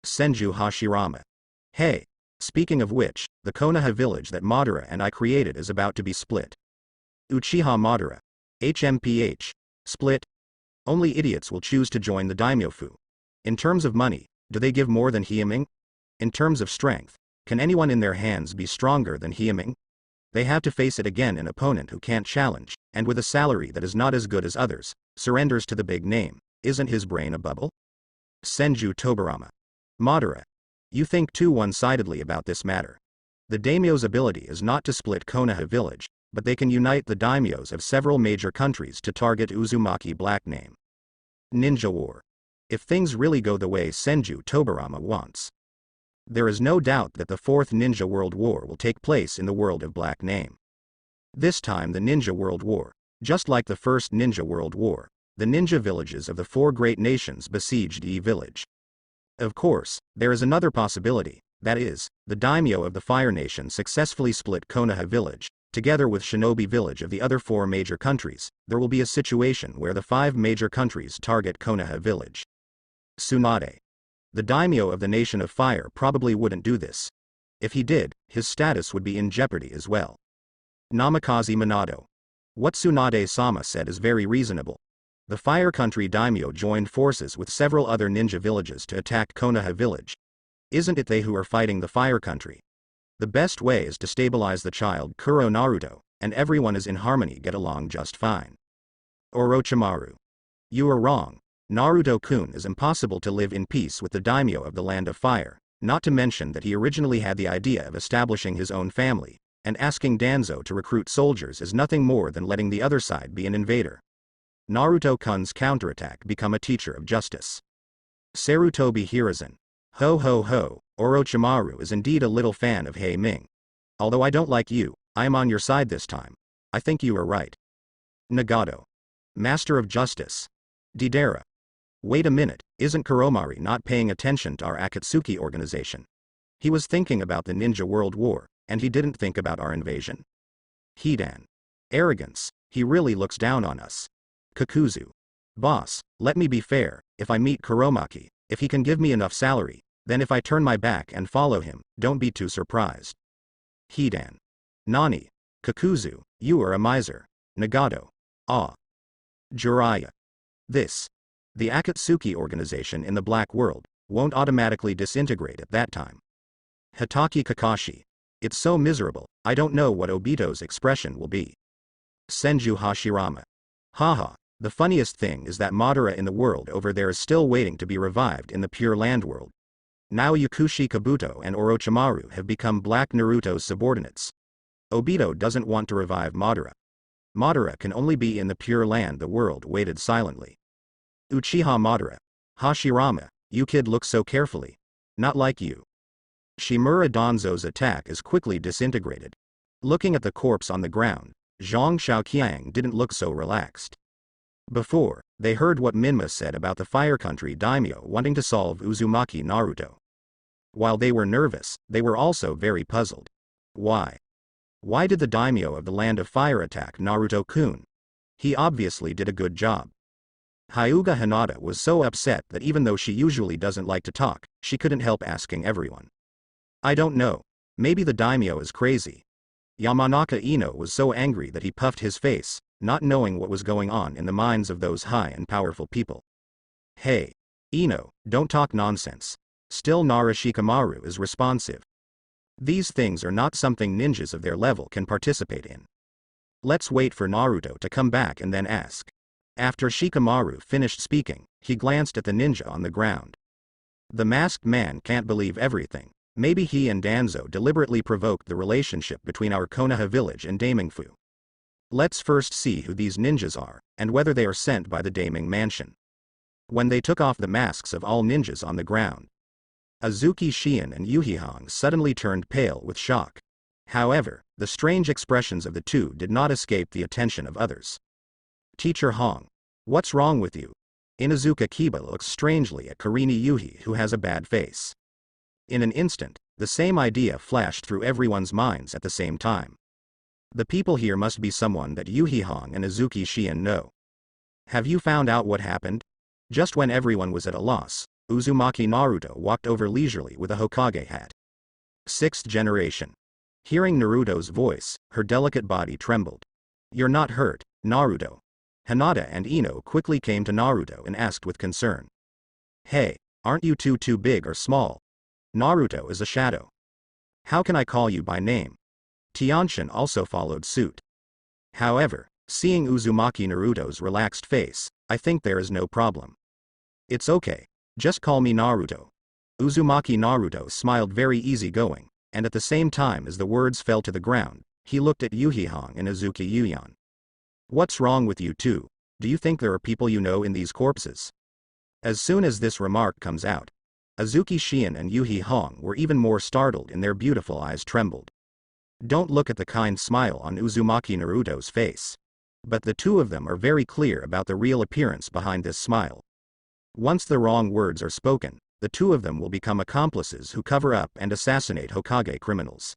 Senju Hashirama. Hey, speaking of which, the Konoha village that Madara and I created is about to be split. Uchiha Madara. HMPH. Split? Only idiots will choose to join the daimyofu. In terms of money, do they give more than Himing? In terms of strength, can anyone in their hands be stronger than Himing? They have to face it again, an opponent who can't challenge, and with a salary that is not as good as others, surrenders to the big name. Isn't his brain a bubble? Senju Tobarama. Madara. You think too one-sidedly about this matter. The daimyo's ability is not to split Konoha village, but they can unite the daimyos of several major countries to target Uzumaki Black Name. Ninja War. If things really go the way Senju Tobarama wants, there is no doubt that the Fourth Ninja World War will take place in the world of Black Name. This time the Ninja World War, just like the First Ninja World War, the ninja villages of the four great nations besieged E village. Of course, there is another possibility, that is, the daimyo of the Fire Nation successfully split Konoha village. Together with Shinobi village of the other four major countries, there will be a situation where the five major countries target Konoha village. Tsunade. The daimyo of the Nation of Fire probably wouldn't do this. If he did, his status would be in jeopardy as well. Namikaze Minato. What Tsunade-sama said is very reasonable. The Fire Country daimyo joined forces with several other ninja villages to attack Konoha village. Isn't it they who are fighting the Fire Country? The best way is to stabilize the child Kuro Naruto, and everyone is in harmony, get along just fine. Orochimaru. You are wrong. Naruto-kun is impossible to live in peace with the daimyo of the Land of Fire, not to mention that he originally had the idea of establishing his own family, and asking Danzo to recruit soldiers is nothing more than letting the other side be an invader. Naruto-kun's counterattack become a teacher of justice. Sarutobi Hiruzen. Ho ho ho, Orochimaru is indeed a little fan of Hei-Ming. Although I don't like you, I am on your side this time. I think you are right. Nagato. Master of Justice. Deidara. Wait a minute, isn't Kuromari not paying attention to our Akatsuki organization? He was thinking about the Ninja World War, and he didn't think about our invasion. Hidan. Arrogance, he really looks down on us. Kakuzu. Boss, let me be fair, if I meet Kuromaki, if he can give me enough salary, then if I turn my back and follow him, don't be too surprised. Hidan. Nani. Kakuzu, you are a miser. Nagato. Ah. Jiraiya. This. The Akatsuki organization in the Black World won't automatically disintegrate at that time. Hitaki Kakashi. It's so miserable, I don't know what Obito's expression will be. Senju Hashirama. Haha, The funniest thing is that Madara in the world over there is still waiting to be revived in the Pure Land world. Now Yakushi Kabuto and Orochimaru have become Black Naruto's subordinates. Obito doesn't want to revive Madara. Madara can only be in the Pure Land. The world waited silently. Uchiha Madara. Hashirama, you kid look so carefully. Not like you. Shimura Danzo's attack is quickly disintegrated. Looking at the corpse on the ground, Zhang Shaoqiang didn't look so relaxed. Before, they heard what Minma said about the Fire Country daimyo wanting to solve Uzumaki Naruto. While they were nervous, they were also very puzzled. Why? Why did the daimyo of the Land of Fire attack Naruto-kun? He obviously did a good job. Hyuga Hinata was so upset that even though she usually doesn't like to talk, she couldn't help asking everyone. I don't know. Maybe the daimyo is crazy. Yamanaka Ino was so angry that he puffed his face, not knowing what was going on in the minds of those high and powerful people. Hey. Ino, don't talk nonsense. Still Nara Shikamaru is responsive. These things are not something ninjas of their level can participate in. Let's wait for Naruto to come back and then ask. After Shikamaru finished speaking, he glanced at the ninja on the ground. The masked man can't believe everything. Maybe he and Danzo deliberately provoked the relationship between our Konoha village and Damingfu. Let's first see who these ninjas are, and whether they are sent by the Daming mansion. When they took off the masks of all ninjas on the ground, Azuki Shion and Yurihong suddenly turned pale with shock. However, the strange expressions of the two did not escape the attention of others. Teacher Hong. What's wrong with you? Inazuka Kiba looks strangely at Kurenai Yuhi, who has a bad face. In an instant, the same idea flashed through everyone's minds at the same time. The people here must be someone that Yurihong and Azuki Shion know. Have you found out what happened? Just when everyone was at a loss, Uzumaki Naruto walked over leisurely with a Hokage hat. 6th generation. Hearing Naruto's voice, her delicate body trembled. You're not hurt, Naruto. Hinata and Ino quickly came to Naruto and asked with concern. Hey, aren't you too big or small? Naruto is a shadow. How can I call you by name? Tiantian also followed suit. However, seeing Uzumaki Naruto's relaxed face, I think there is no problem. It's okay. Just call me Naruto. Uzumaki Naruto smiled very easygoing, and at the same time as the words fell to the ground, he looked at Yurihong and Azuki Yuyan. What's wrong with you two? Do you think there are people you know in these corpses? As soon as this remark comes out, Azuki Shion and Yurihong were even more startled and their beautiful eyes trembled. Don't look at the kind smile on Uzumaki Naruto's face. But the two of them are very clear about the real appearance behind this smile. Once the wrong words are spoken, the two of them will become accomplices who cover up and assassinate Hokage criminals.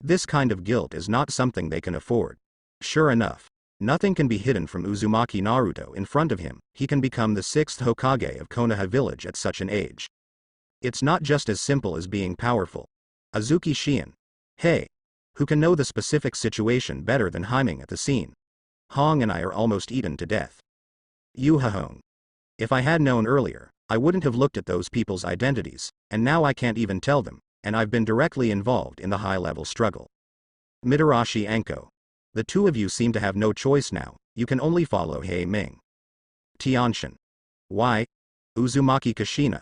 This kind of guilt is not something they can afford. Sure enough, nothing can be hidden from Uzumaki Naruto in front of him. He can become the 6th Hokage of Konoha village at such an age. It's not just as simple as being powerful. Azuki Shion. Hey. Who can know the specific situation better than Himing at the scene? Hong and I are almost eaten to death. Yurihong. If I had known earlier, I wouldn't have looked at those people's identities, and now I can't even tell them, and I've been directly involved in the high-level struggle. Mitarashi Anko. The two of you seem to have no choice now, you can only follow Hei Ming. Tiantian. Why? Uzumaki Kushina.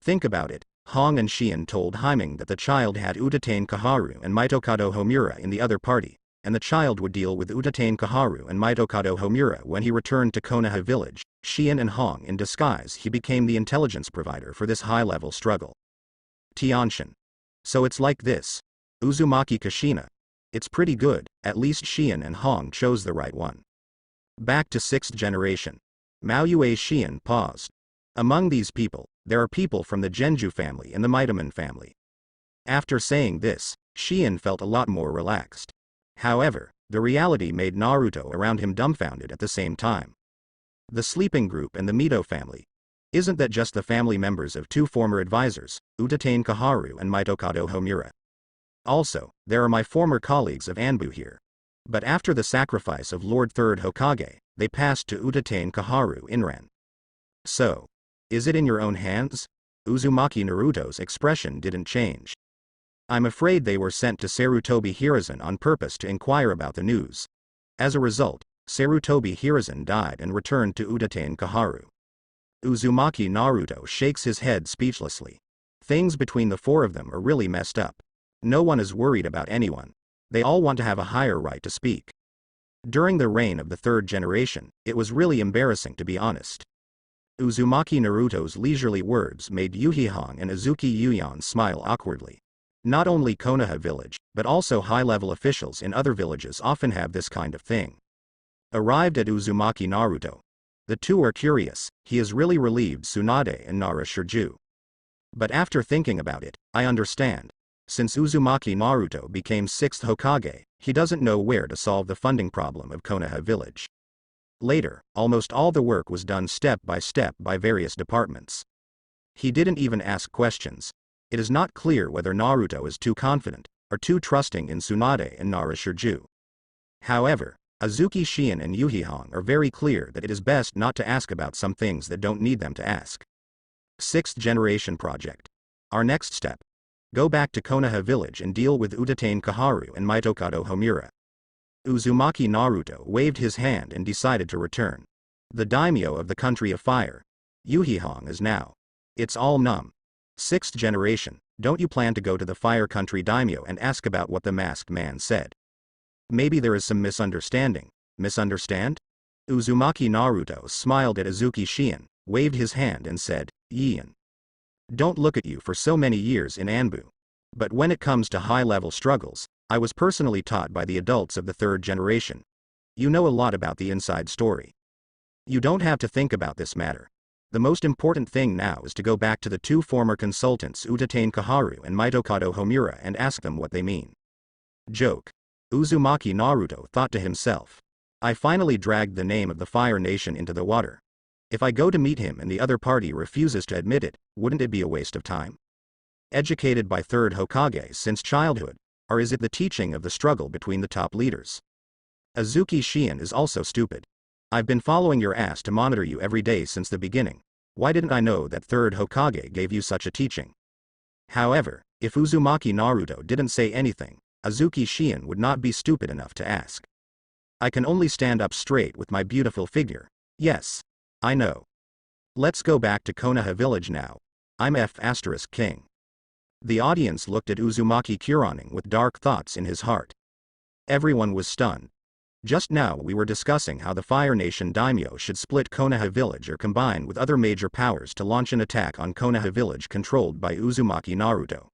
Think about it. Hong and Shion told Himing that the child had Utatane Kaharu and Mitokado Homura in the other party, and the child would deal with Utatane Kaharu and Mitokado Homura when he returned to Konoha village. Shion and Hong in disguise he became the intelligence provider for this high-level struggle. Tiantian. So it's like this. Uzumaki Kushina. It's pretty good, at least Shion and Hong chose the right one. Back to 6th generation. Maoyue Shion paused. Among these people, there are people from the Genju family and the Mitoman family. After saying this, Shion felt a lot more relaxed. However, the reality made Naruto around him dumbfounded at the same time. The sleeping group and the Mito family. Isn't that just the family members of two former advisors, Utatane Kaharu and Mitokado Homura? Also, there are my former colleagues of Anbu here. But after the sacrifice of Lord 3rd Hokage, they passed to Utatane Kaharu Inran. So, is it in your own hands? Uzumaki Naruto's expression didn't change. I'm afraid they were sent to Sarutobi Hiruzen on purpose to inquire about the news. As a result, Sarutobi Hiruzen died and returned to Udatein Kaharu. Uzumaki Naruto shakes his head speechlessly. Things between the four of them are really messed up. No one is worried about anyone. They all want to have a higher right to speak. During the reign of the third generation, it was really embarrassing to be honest. Uzumaki Naruto's leisurely words made Yurihong and Azuki Yuyan smile awkwardly. Not only Konoha village, but also high-level officials in other villages often have this kind of thing. Arrived at Uzumaki Naruto. The two are curious, he is really relieved Tsunade and Nara Shirju. But after thinking about it, I understand. Since Uzumaki Naruto became 6th Hokage, he doesn't know where to solve the funding problem of Konoha village. Later, almost all the work was done step by various departments. He didn't even ask questions. It is not clear whether Naruto is too confident, or too trusting in Tsunade and Nara Shirju. However, Azuki Shion and Yurihong are very clear that it is best not to ask about some things that don't need them to ask. 6th Generation Project. Our next step. Go back to Konoha village and deal with Udatein Kaharu and Mitokado Homura. Uzumaki Naruto waved his hand and decided to return. The daimyo of the country of fire. Yurihong is now. It's all numb. 6th Generation, don't you plan to go to the fire country daimyo and ask about what the masked man said? Maybe there is some misunderstanding. Misunderstand? Uzumaki Naruto smiled at Azuki Shion, waved his hand and said, Yian. Don't look at you for so many years in Anbu. But when it comes to high-level struggles, I was personally taught by the adults of the third generation. You know a lot about the inside story. You don't have to think about this matter. The most important thing now is to go back to the two former consultants Udatein Kaharu and Mitokado Homura and ask them what they mean. Joke. Uzumaki Naruto thought to himself. I finally dragged the name of the Fire Nation into the water. If I go to meet him and the other party refuses to admit it, wouldn't it be a waste of time? Educated by third Hokage since childhood, or is it the teaching of the struggle between the top leaders? Azuki Shion is also stupid. I've been following your ass to monitor you every day since the beginning. Why didn't I know that third Hokage gave you such a teaching? However, if Uzumaki Naruto didn't say anything, Azuki Shion would not be stupid enough to ask. I can only stand up straight with my beautiful figure. Yes. I know. Let's go back to Konoha village now. I'm King. The audience looked at Uzumaki Kurenai with dark thoughts in his heart. Everyone was stunned. Just now we were discussing how the Fire Nation daimyo should split Konoha village or combine with other major powers to launch an attack on Konoha village controlled by Uzumaki Naruto.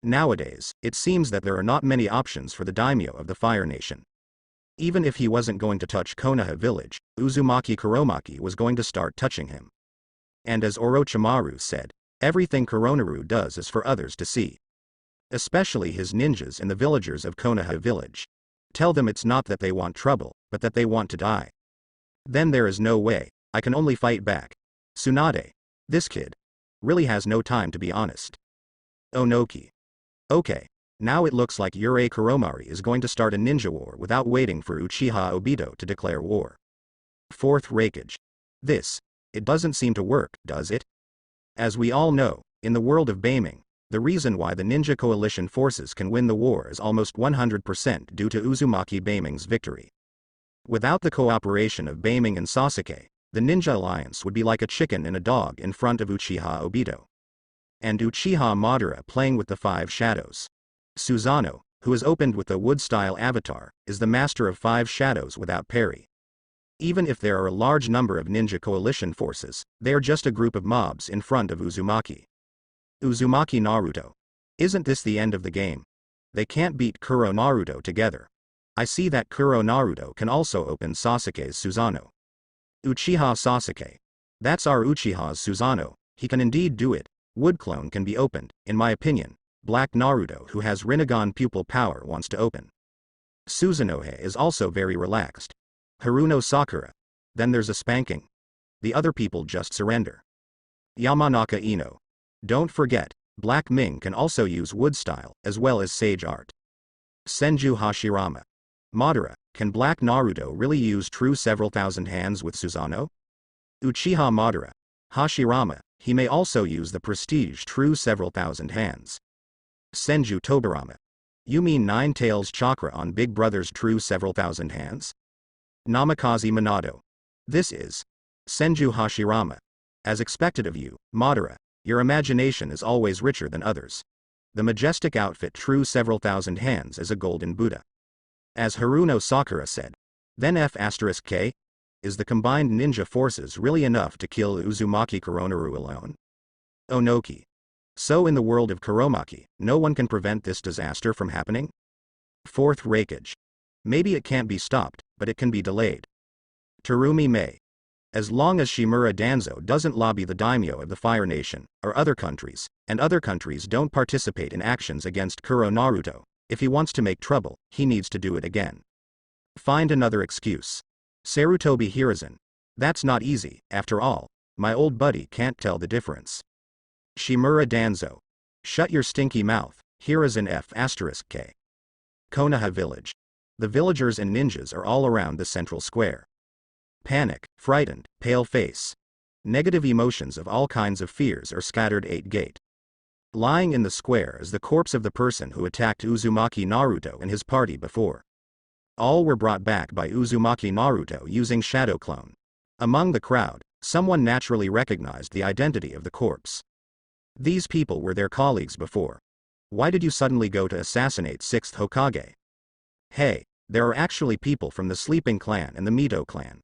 Nowadays, it seems that there are not many options for the daimyo of the Fire Nation. Even if he wasn't going to touch Konoha village, Uzumaki Kuromaki was going to start touching him. And as Orochimaru said, everything Koronaru does is for others to see. Especially his ninjas and the villagers of Konoha village. Tell them it's not that they want trouble, but that they want to die. Then there is no way, I can only fight back. Tsunade. This kid. Really has no time to be honest. Onoki. Okay. Now it looks like Yurei Kuromari is going to start a ninja war without waiting for Uchiha Obito to declare war. 4th Raikage. It doesn't seem to work, does it? As we all know, in the world of Beiming, the reason why the Ninja Coalition forces can win the war is almost 100% due to Uzumaki Beiming's victory. Without the cooperation of Beiming and Sasuke, the Ninja Alliance would be like a chicken and a dog in front of Uchiha Obito. And Uchiha Madara playing with the 5 shadows. Susanoo, who is opened with the wood-style avatar, is the master of 5 shadows without parry. Even if there are a large number of Ninja Coalition forces, they are just a group of mobs in front of Uzumaki. Uzumaki Naruto. Isn't this the end of the game? They can't beat Kuro Naruto together. I see that Kuro Naruto can also open Sasuke's Susanoo. Uchiha Sasuke. That's our Uchiha's Susanoo, he can indeed do it. Wood clone can be opened, in my opinion. Black Naruto who has Rinnegan pupil power wants to open. Susanoo is also very relaxed. Haruno Sakura. Then there's a spanking. The other people just surrender. Yamanaka Ino. Don't forget, Black Ming can also use wood style, as well as sage art. Senju Hashirama. Madara, can Black Naruto really use true several thousand hands with Susanoo? Uchiha Madara. Hashirama, he may also use the prestige true several thousand hands. Senju Tobirama. You mean Nine Tails chakra on Big Brother's true several thousand hands? Namikaze Minato. This is Senju Hashirama. As expected of you, Madara, your imagination is always richer than others. The majestic outfit drew several thousand hands as a golden Buddha. As Haruno Sakura said, then F*K? Is the combined ninja forces really enough to kill Uzumaki Koronaru alone? Onoki. So in the world of Kuromaki, no one can prevent this disaster from happening? Fourth Raikage. Maybe it can't be stopped, but it can be delayed. Terumi Mei. As long as Shimura Danzo doesn't lobby the daimyo of the Fire Nation, or other countries, and other countries don't participate in actions against Kuro Naruto, if he wants to make trouble, he needs to do it again. Find another excuse. Sarutobi Hiruzen. That's not easy, after all, my old buddy can't tell the difference. Shimura Danzo. Shut your stinky mouth, Hiruzen F*K. Konoha Village. The villagers and ninjas are all around the central square. Panic, frightened, pale face. Negative emotions of all kinds of fears are scattered 8 gate. Lying in the square is the corpse of the person who attacked Uzumaki Naruto and his party before. All were brought back by Uzumaki Naruto using Shadow Clone. Among the crowd, someone naturally recognized the identity of the corpse. These people were their colleagues before. Why did you suddenly go to assassinate 6th Hokage? Hey, there are actually people from the Sleeping Clan and the Mito clan.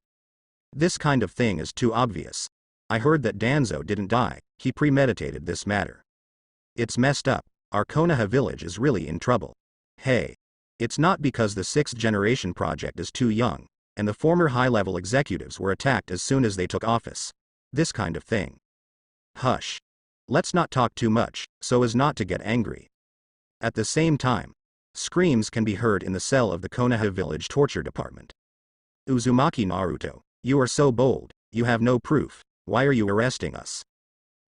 This kind of thing is too obvious. I heard that Danzo didn't die, he premeditated this matter. It's messed up, our Konoha village is really in trouble. Hey. It's not because the 6th generation project is too young, and the former high-level executives were attacked as soon as they took office. This kind of thing. Hush. Let's not talk too much, so as not to get angry. At the same time, screams can be heard in the cell of the Konoha village torture department. Uzumaki Naruto, you are so bold, you have no proof, why are you arresting us?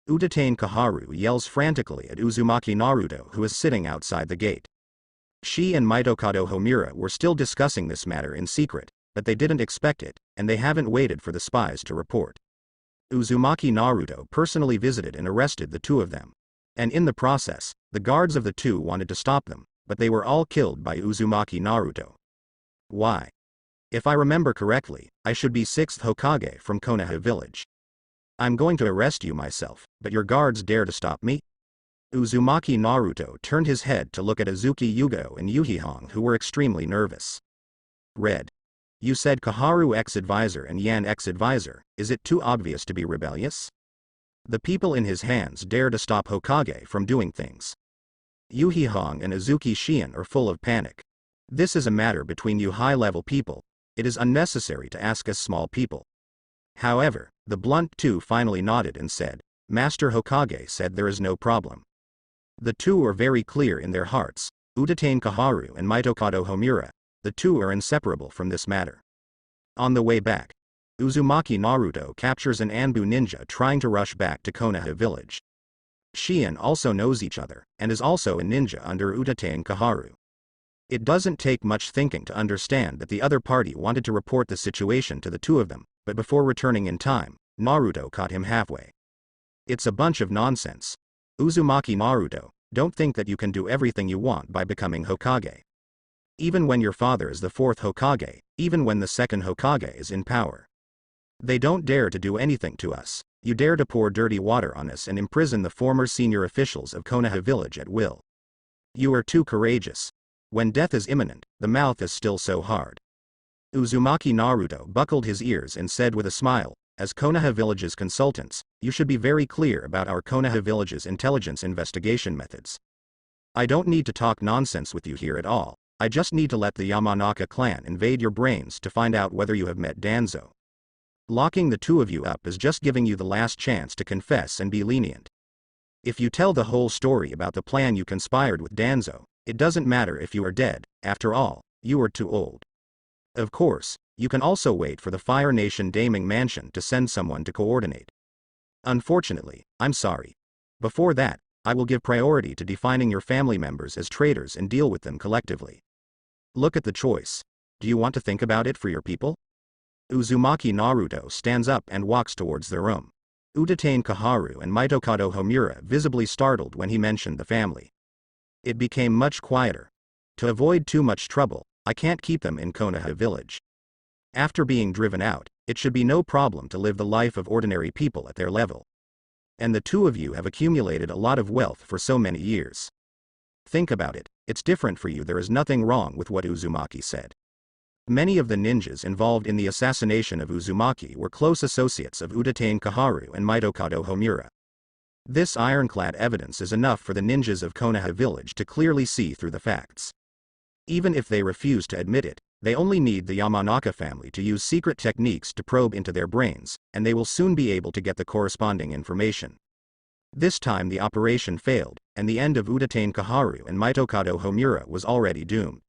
Utatane Kaharu yells frantically at Uzumaki Naruto who is sitting outside the gate. She and Mitokado Homura were still discussing this matter in secret, but they didn't expect it, and they haven't waited for the spies to report. Uzumaki Naruto personally visited and arrested the two of them. And in the process, the guards of the two wanted to stop them, but they were all killed by Uzumaki Naruto. Why? If I remember correctly, I should be 6th Hokage from Konoha village. I'm going to arrest you myself, but your guards dare to stop me? Uzumaki Naruto turned his head to look at Azuki Yugo and Yurihong who were extremely nervous. Red. You said Kaharu ex-advisor and Yan ex-advisor, is it too obvious to be rebellious? The people in his hands dare to stop Hokage from doing things. Yurihong and Azuki Shion are full of panic. This is a matter between you high-level people, it is unnecessary to ask us small people. However, the blunt two finally nodded and said, Master Hokage said there is no problem. The two are very clear in their hearts, Utatane Kaharu and Mitokado Homura, the two are inseparable from this matter. On the way back, Uzumaki Naruto captures an Anbu ninja trying to rush back to Konoha village. Shion also knows each other, and is also a ninja under Utatane Kaharu. It doesn't take much thinking to understand that the other party wanted to report the situation to the two of them, but before returning in time, Naruto caught him halfway. It's a bunch of nonsense. Uzumaki Naruto, don't think that you can do everything you want by becoming Hokage. Even when your father is the 4th Hokage, even when the 2nd Hokage is in power. They don't dare to do anything to us, you dare to pour dirty water on us and imprison the former senior officials of Konoha village at will. You are too courageous. When death is imminent, the mouth is still so hard. Uzumaki Naruto buckled his ears and said with a smile, as Konoha village's consultants, you should be very clear about our Konoha village's intelligence investigation methods. I don't need to talk nonsense with you here at all, I just need to let the Yamanaka clan invade your brains to find out whether you have met Danzo. Locking the two of you up is just giving you the last chance to confess and be lenient. If you tell the whole story about the plan you conspired with Danzo, it doesn't matter if you are dead, after all, you are too old. Of course, you can also wait for the Fire Nation Daming Mansion to send someone to coordinate. Unfortunately, I'm sorry. Before that, I will give priority to defining your family members as traitors and deal with them collectively. Look at the choice. Do you want to think about it for your people? Uzumaki Naruto stands up and walks towards the room. Utatane Kaharu and Mitokado Homura visibly startled when he mentioned the family. It became much quieter. To avoid too much trouble, I can't keep them in Konoha village. After being driven out, it should be no problem to live the life of ordinary people at their level. And the two of you have accumulated a lot of wealth for so many years. Think about it, it's different for you. There is nothing wrong with what Uzumaki said. Many of the ninjas involved in the assassination of Uzumaki were close associates of Udatain Kaharu and Mitokado Homura. This ironclad evidence is enough for the ninjas of Konoha village to clearly see through the facts. Even if they refuse to admit it, they only need the Yamanaka family to use secret techniques to probe into their brains, and they will soon be able to get the corresponding information. This time the operation failed, and the end of Udatain Kaharu and Mitokado Homura was already doomed.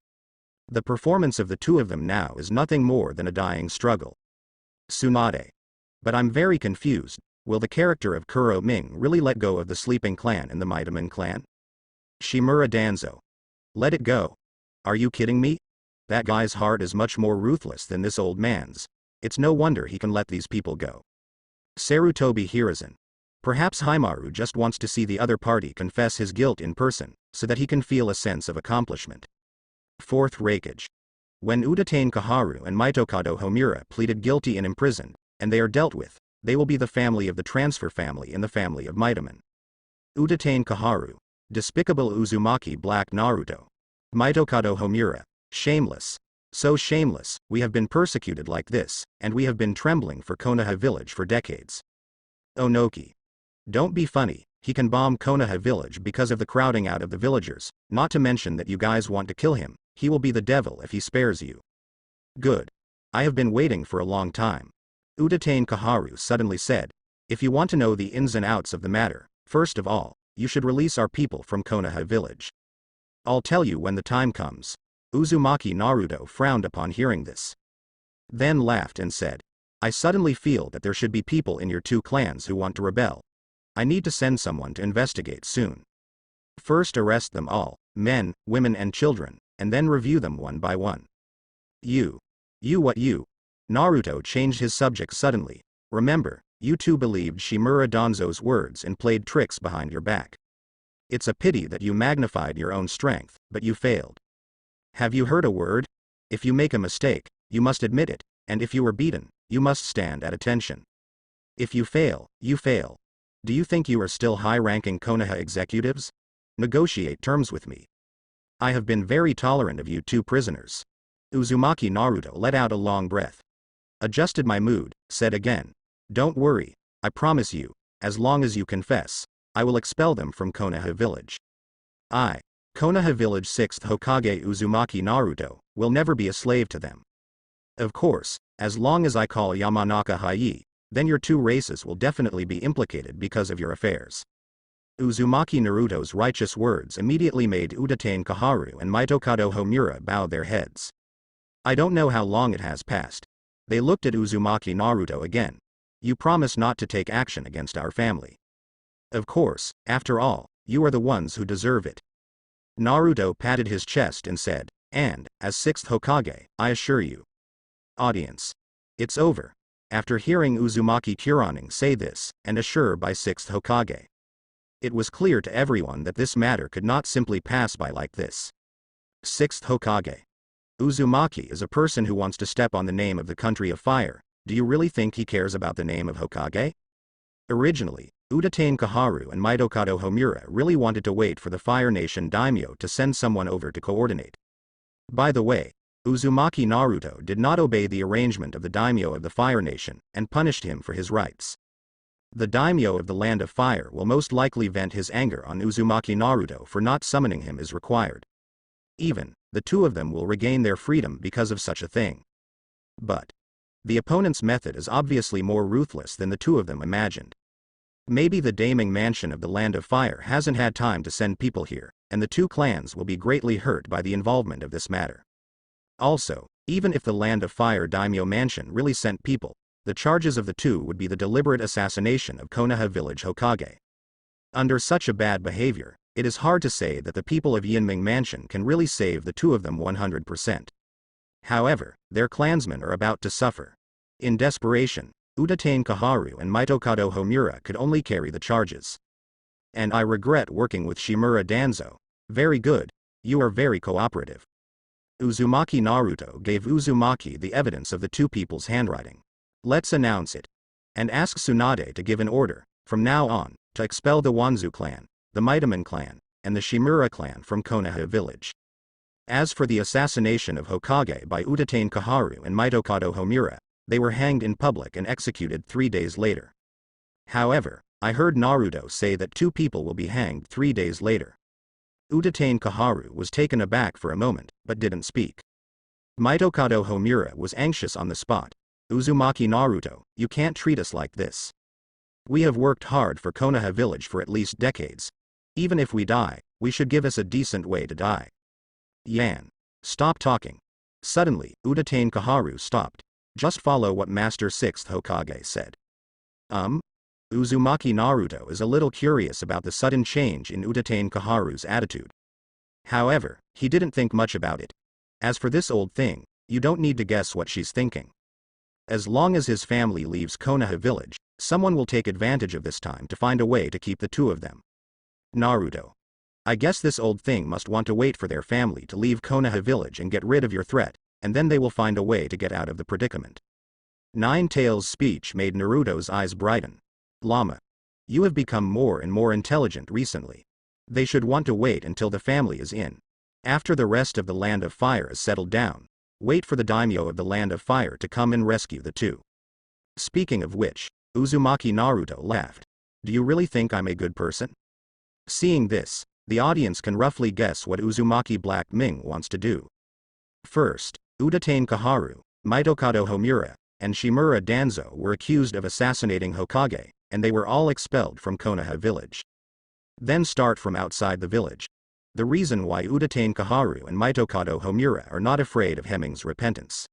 The performance of the two of them now is nothing more than a dying struggle. Tsunade. But I'm very confused, will the character of Kuro Ming really let go of the sleeping clan and the Mitaman clan? Shimura Danzo. Let it go. Are you kidding me? That guy's heart is much more ruthless than this old man's. It's no wonder he can let these people go. Sarutobi Hiruzen. Perhaps Himaru just wants to see the other party confess his guilt in person, so that he can feel a sense of accomplishment. Fourth Reikage. When Udatain Kaharu and Mitokado Homura pleaded guilty and imprisoned, and they are dealt with, they will be the family of the transfer family and the family of Mitaman. Udatain Kaharu. Despicable Uzumaki Black Naruto. Mitokado Homura. Shameless. So shameless, we have been persecuted like this, and we have been trembling for Konoha village for decades. Onoki. Don't be funny, he can bomb Konoha village because of the crowding out of the villagers, not to mention that you guys want to kill him, he will be the devil if he spares you. Good. I have been waiting for a long time. Udatain Kaharu suddenly said, if you want to know the ins and outs of the matter, first of all, you should release our people from Konoha village. I'll tell you when the time comes. Uzumaki Naruto frowned upon hearing this. Then laughed and said, I suddenly feel that there should be people in your two clans who want to rebel. I need to send someone to investigate soon. First arrest them all, men, women and children, and then review them one by one. You what you? Naruto changed his subject suddenly. Remember, you two believed Shimura Danzo's words and played tricks behind your back. It's a pity that you magnified your own strength, but you failed. Have you heard a word? If you make a mistake, you must admit it, and if you were beaten, you must stand at attention. If you fail, you fail. Do you think you are still high-ranking Konoha executives? Negotiate terms with me. I have been very tolerant of you two prisoners. Uzumaki Naruto let out a long breath. Adjusted my mood, said again. Don't worry, I promise you, as long as you confess, I will expel them from Konoha village. Konoha village 6th Hokage Uzumaki Naruto, will never be a slave to them. Of course, as long as I call Yamanaka Hai, then your two races will definitely be implicated because of your affairs. Uzumaki Naruto's righteous words immediately made Udatain Kaharu and Mitokado Homura bow their heads. I don't know how long it has passed. They looked at Uzumaki Naruto again. You promise not to take action against our family. Of course, after all, you are the ones who deserve it. Naruto patted his chest and said, and, as 6th Hokage, I assure you. Audience. It's over. After hearing Uzumaki Kuraning say this, and assure by 6th Hokage. It was clear to everyone that this matter could not simply pass by like this. 6th Hokage. Uzumaki is a person who wants to step on the name of the country of fire. Do you really think he cares about the name of Hokage? Originally, Udatain Kaharu and Mitokado Homura really wanted to wait for the Fire Nation daimyo to send someone over to coordinate. By the way, Uzumaki Naruto did not obey the arrangement of the daimyo of the Fire Nation, and punished him for his rights. The daimyo of the Land of Fire will most likely vent his anger on Uzumaki Naruto for not summoning him as required. Even, the two of them will regain their freedom because of such a thing. But the opponent's method is obviously more ruthless than the two of them imagined. Maybe the Daiming Mansion of the Land of Fire hasn't had time to send people here, and the two clans will be greatly hurt by the involvement of this matter. Also, even if the Land of Fire Daimyo Mansion really sent people, the charges of the two would be the deliberate assassination of Konoha village Hokage. Under such a bad behavior, it is hard to say that the people of Yinming Mansion can really save the two of them 100%. However, their clansmen are about to suffer. In desperation, Udatain Kaharu and Mitokado Homura could only carry the charges. And I regret working with Shimura Danzo. Very good, you are very cooperative. Uzumaki Naruto gave Uzumaki the evidence of the two people's handwriting. Let's announce it. And ask Tsunade to give an order, from now on, to expel the Wanzu clan, the Mitoman clan, and the Shimura clan from Konoha village. As for the assassination of Hokage by Utatane Kaharu and Mitokado Homura, they were hanged in public and executed 3 days later. However, I heard Naruto say that 2 people will be hanged 3 days later. Utatane Kaharu was taken aback for a moment, but didn't speak. Mitokado Homura was anxious on the spot. Uzumaki Naruto, you can't treat us like this. We have worked hard for Konoha village for at least decades. Even if we die, we should give us a decent way to die. Yan. Stop talking. Suddenly, Utatane Kaharu stopped. Just follow what Master 6th Hokage said. Uzumaki Naruto is a little curious about the sudden change in Utatane Kaharu's attitude. However, he didn't think much about it. As for this old thing, you don't need to guess what she's thinking. As long as his family leaves Konoha village, someone will take advantage of this time to find a way to keep the 2 of them. Naruto. I guess this old thing must want to wait for their family to leave Konoha village and get rid of your threat, and then they will find a way to get out of the predicament. Nine Tails' speech made Naruto's eyes brighten. Llama. You have become more and more intelligent recently. They should want to wait until the family is in. After the rest of the Land of Fire is settled down, wait for the daimyo of the Land of Fire to come and rescue the 2. Speaking of which, Uzumaki Naruto laughed. Do you really think I'm a good person? Seeing this, the audience can roughly guess what Uzumaki Black Ming wants to do. First, Utatane Kaharu, Mitokado Homura, and Shimura Danzo were accused of assassinating Hokage, and they were all expelled from Konoha village. Then start from outside the village. The reason why Utatane Kaharu and Mitokado Homura are not afraid of Hemming's repentance.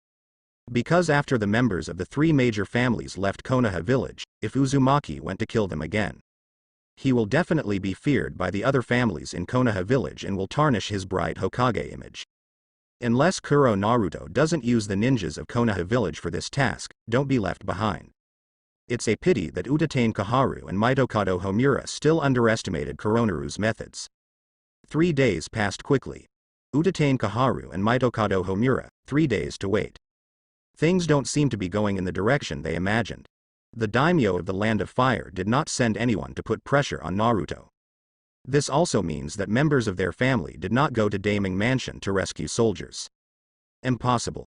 Because after the members of the 3 major families left Konoha village, if Uzumaki went to kill them again, he will definitely be feared by the other families in Konoha village and will tarnish his bright Hokage image. Unless Kuro Naruto doesn't use the ninjas of Konoha village for this task, don't be left behind. It's a pity that Utatane Kaharu and Mitokado Homura still underestimated Koronaru's methods. 3 days passed quickly. Utatane Kaharu and Mitokado Homura, 3 days to wait. Things don't seem to be going in the direction they imagined. The daimyo of the Land of Fire did not send anyone to put pressure on Naruto. This also means that members of their family did not go to Daming Mansion to rescue soldiers. Impossible.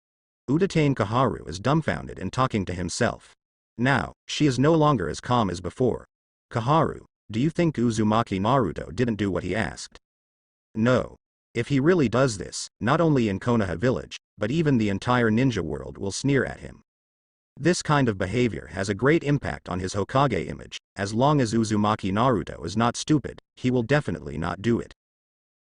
Utatane Kaharu is dumbfounded and talking to himself. Now, she is no longer as calm as before. Kaharu, do you think Uzumaki Naruto didn't do what he asked? No. If he really does this, not only in Konoha village, but even the entire ninja world will sneer at him. This kind of behavior has a great impact on his Hokage image. As long as Uzumaki Naruto is not stupid, he will definitely not do it.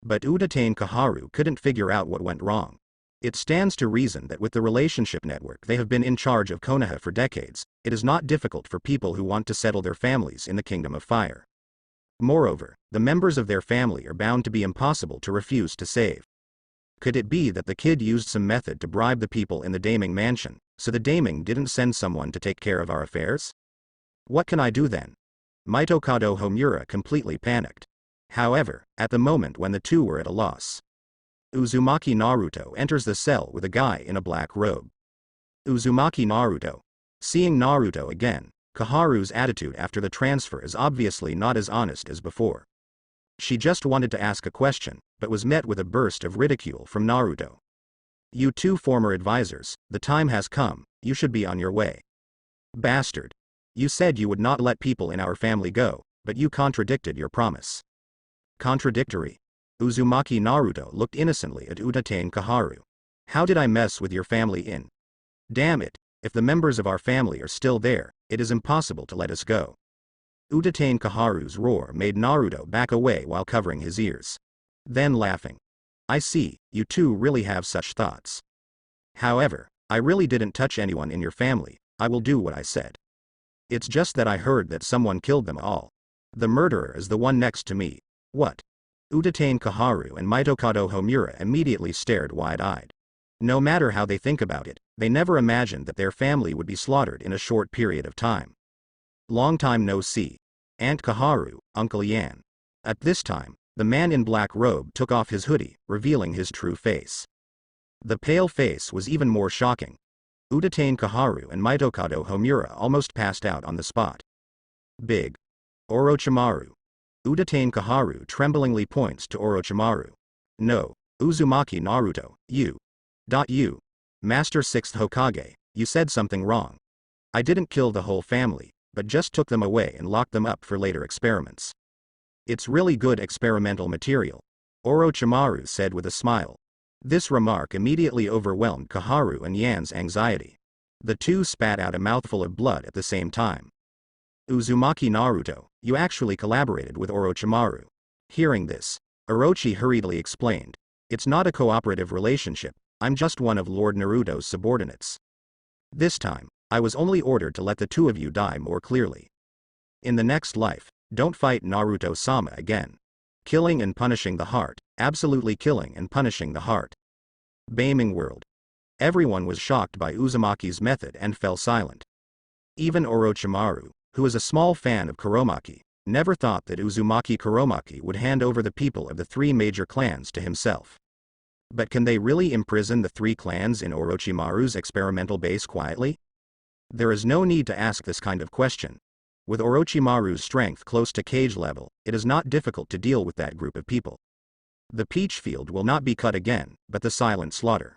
But Utatane Kaharu couldn't figure out what went wrong. It stands to reason that with the relationship network they have been in charge of Konoha for decades, it is not difficult for people who want to settle their families in the Kingdom of Fire. Moreover, the members of their family are bound to be impossible to refuse to save. Could it be that the kid used some method to bribe the people in the Daming Mansion, so the Daming didn't send someone to take care of our affairs? What can I do then? Mitokado Homura completely panicked. However, at the moment when the 2 were at a loss, Uzumaki Naruto enters the cell with a guy in a black robe. Uzumaki Naruto. Seeing Naruto again, Kaharu's attitude after the transfer is obviously not as honest as before. She just wanted to ask a question, but was met with a burst of ridicule from Naruto. You 2 former advisors, the time has come, you should be on your way. Bastard. You said you would not let people in our family go, but you contradicted your promise. Contradictory. Uzumaki Naruto looked innocently at Utatane Kaharu. How did I mess with your family in? Damn it, if the members of our family are still there, it is impossible to let us go. Utatane Kaharu's roar made Naruto back away while covering his ears. Then laughing. I see, you 2 really have such thoughts. However, I really didn't touch anyone in your family, I will do what I said. It's just that I heard that someone killed them all. The murderer is the one next to me. What? Utatane Kaharu and Mitokado Homura immediately stared wide-eyed. No matter how they think about it, they never imagined that their family would be slaughtered in a short period of time. Long time no see. Aunt Kaharu, Uncle Yan. At this time, the man in black robe took off his hoodie, revealing his true face. The pale face was even more shocking. Utatane Kaharu and Mitokado Homura almost passed out on the spot. Big. Orochimaru. Utatane Kaharu tremblingly points to Orochimaru. No, Uzumaki Naruto, you. Master 6th Hokage, you said something wrong. I didn't kill the whole family, but just took them away and locked them up for later experiments. It's really good experimental material, Orochimaru said with a smile. This remark immediately overwhelmed Kaharu and Yan's anxiety. The two spat out a mouthful of blood at the same time. Uzumaki Naruto, you actually collaborated with Orochimaru. Hearing this, Orochi hurriedly explained. It's not a cooperative relationship, I'm just one of Lord Naruto's subordinates. This time, I was only ordered to let the two of you die more clearly. In the next life, don't fight Naruto-sama again. Killing and punishing the heart, absolutely killing and punishing the heart. Baming world. Everyone was shocked by Uzumaki's method and fell silent. Even Orochimaru, who was a small fan of Kuromaki, never thought that Uzumaki Kuromaki would hand over the people of the three major clans to himself. But can they really imprison the three clans in Orochimaru's experimental base quietly? There is no need to ask this kind of question. With Orochimaru's strength close to cage level, it is not difficult to deal with that group of people. The peach field will not be cut again, but the silent slaughter.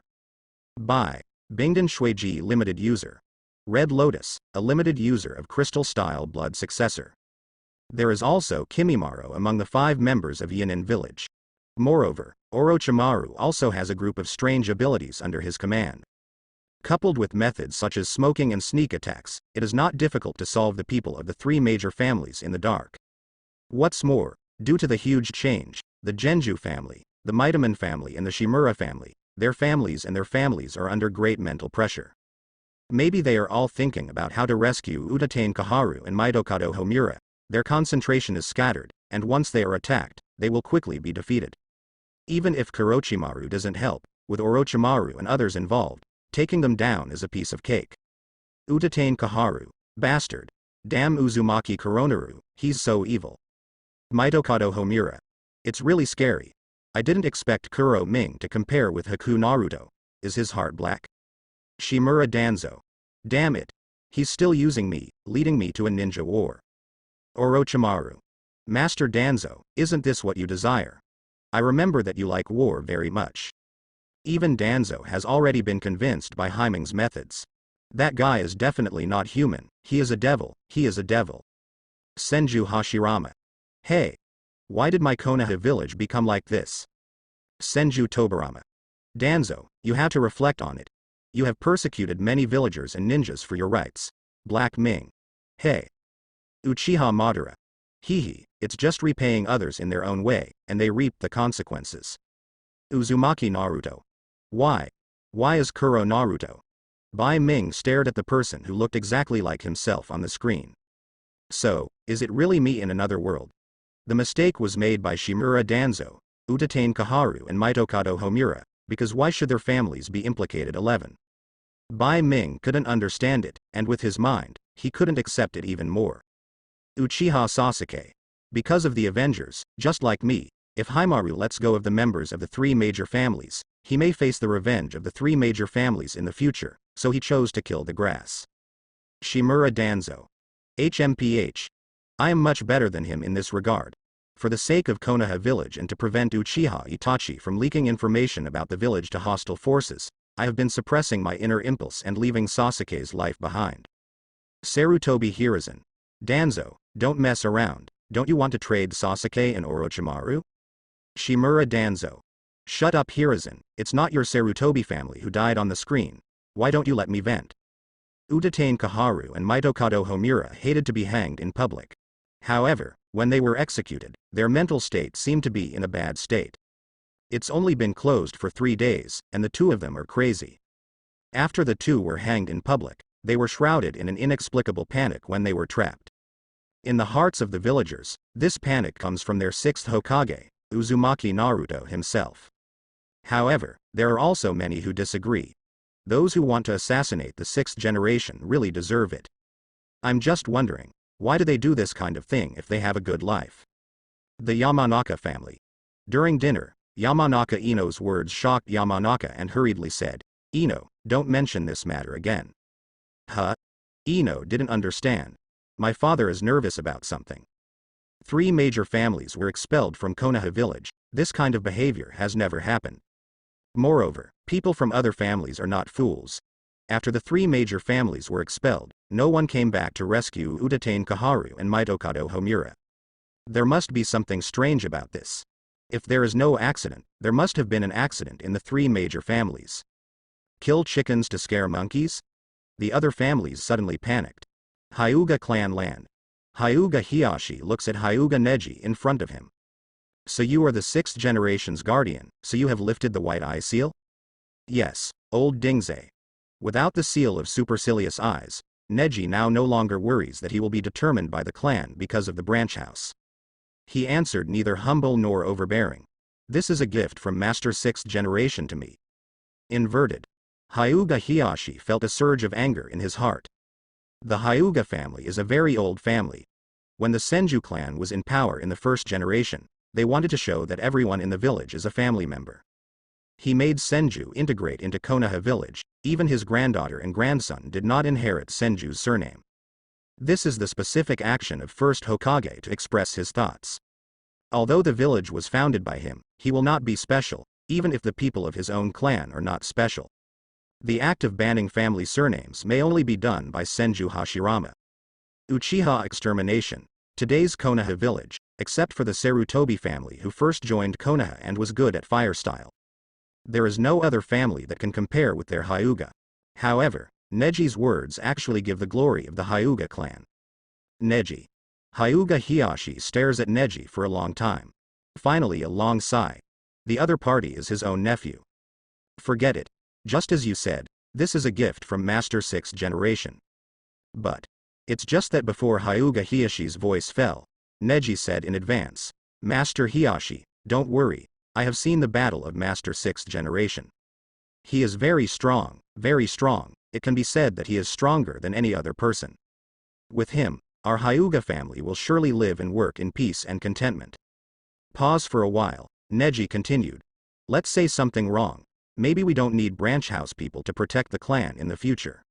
By Bingden Shueji Limited User. Red Lotus, a limited user of Crystal-style blood successor. There is also Kimimaro among the 5 members of Yinin village. Moreover, Orochimaru also has a group of strange abilities under his command. Coupled with methods such as smoking and sneak attacks, it is not difficult to solve the people of the 3 major families in the dark. What's more, due to the huge change, the Genju family, the Mitoman family and the Shimura family, their families are under great mental pressure. Maybe they are all thinking about how to rescue Utatane Kaharu and Mitokado Homura. Their concentration is scattered, and once they are attacked, they will quickly be defeated. Even if Kurochimaru doesn't help, with Orochimaru and others involved, taking them down is a piece of cake. Utatane Kaharu, bastard. Damn Uzumaki Koronaru, he's so evil. Mitokado Homura. It's really scary. I didn't expect Kuro Ming to compare with Haku Naruto. Is his heart black? Shimura Danzo. Damn it. He's still using me, leading me to a ninja war. Orochimaru. Master Danzo, isn't this what you desire? I remember that you like war very much. Even Danzo has already been convinced by Hyming's methods. That guy is definitely not human, he is a devil. Senju Hashirama. Hey! Why did my Konoha village become like this? Senju Tobarama. Danzo, you have to reflect on it. You have persecuted many villagers and ninjas for your rights. Black Ming. Hey! Uchiha Madara. Hehe, it's just repaying others in their own way, and they reap the consequences. Uzumaki Naruto. Why? Why is Kuro Naruto? Bai Ming stared at the person who looked exactly like himself on the screen. So, is it really me in another world? The mistake was made by Shimura Danzo, Utatane Kaharu and Mitokado Homura, because why should their families be implicated? 11. Bai Ming couldn't understand it, and with his mind, he couldn't accept it even more. Uchiha Sasuke. Because of the Avengers, just like me, if Himaru lets go of the members of the 3 major families, he may face the revenge of the 3 major families in the future, so he chose to kill the grass. Shimura Danzo. HMPH. I am much better than him in this regard. For the sake of Konoha village and to prevent Uchiha Itachi from leaking information about the village to hostile forces, I have been suppressing my inner impulse and leaving Sasuke's life behind. Sarutobi Hiruzen. Danzo, don't mess around, don't you want to trade Sasuke and Orochimaru? Shimura Danzo. Shut up Hiruzen, it's not your Sarutobi family who died on the screen, why don't you let me vent? Utatane Kaharu and Mitokado Homura hated to be hanged in public. However, when they were executed, their mental state seemed to be in a bad state. It's only been closed for 3 days, and the 2 of them are crazy. After the 2 were hanged in public, they were shrouded in an inexplicable panic when they were trapped. In the hearts of the villagers, this panic comes from their 6th Hokage, Uzumaki Naruto himself. However, there are also many who disagree. Those who want to assassinate the 6th generation really deserve it. I'm just wondering, why do they do this kind of thing if they have a good life? The Yamanaka family. During dinner, Yamanaka Ino's words shocked Yamanaka and hurriedly said, Ino, don't mention this matter again. Huh? Ino didn't understand. My father is nervous about something. 3 major families were expelled from Konoha village. This kind of behavior has never happened. Moreover, people from other families are not fools. After the 3 major families were expelled, no one came back to rescue Udatain Kaharu and Mitokado Homura. There must be something strange about this. If there is no accident, there must have been an accident in the 3 major families. Kill chickens to scare monkeys? The other families suddenly panicked. Hyuga clan land. Hyuga Hiyashi looks at Hyuga Neji in front of him. So you are the 6th generation's guardian, so you have lifted the white eye seal? Yes, old Dingze. Without the seal of supercilious eyes, Neji now no longer worries that he will be determined by the clan because of the branch house. He answered neither humble nor overbearing. This is a gift from Master 6th generation to me. Inverted. Hyuga Hiyashi felt a surge of anger in his heart. The Hyuga family is a very old family. When the Senju clan was in power in the 1st generation, they wanted to show that everyone in the village is a family member. He made Senju integrate into Konoha village. Even his granddaughter and grandson did not inherit Senju's surname. This is the specific action of 1st Hokage to express his thoughts. Although the village was founded by him, he will not be special, even if the people of his own clan are not special. The act of banning family surnames may only be done by Senju Hashirama. Uchiha extermination. Today's Konoha village, except for the Sarutobi family who first joined Konoha and was good at fire style. There is no other family that can compare with their Hyuga. However, Neji's words actually give the glory of the Hyuga clan. Neji. Hyuga Hiyashi stares at Neji for a long time. Finally a long sigh. The other party is his own nephew. Forget it. Just as you said, this is a gift from Master 6th generation. But it's just that before Hyuga Hiyashi's voice fell, Neji said in advance, Master Hiyashi, don't worry, I have seen the battle of Master 6th generation. He is very strong, it can be said that he is stronger than any other person. With him, our Hyuga family will surely live and work in peace and contentment. Pause for a while, Neji continued. Let's say something wrong. Maybe we don't need branch house people to protect the clan in the future.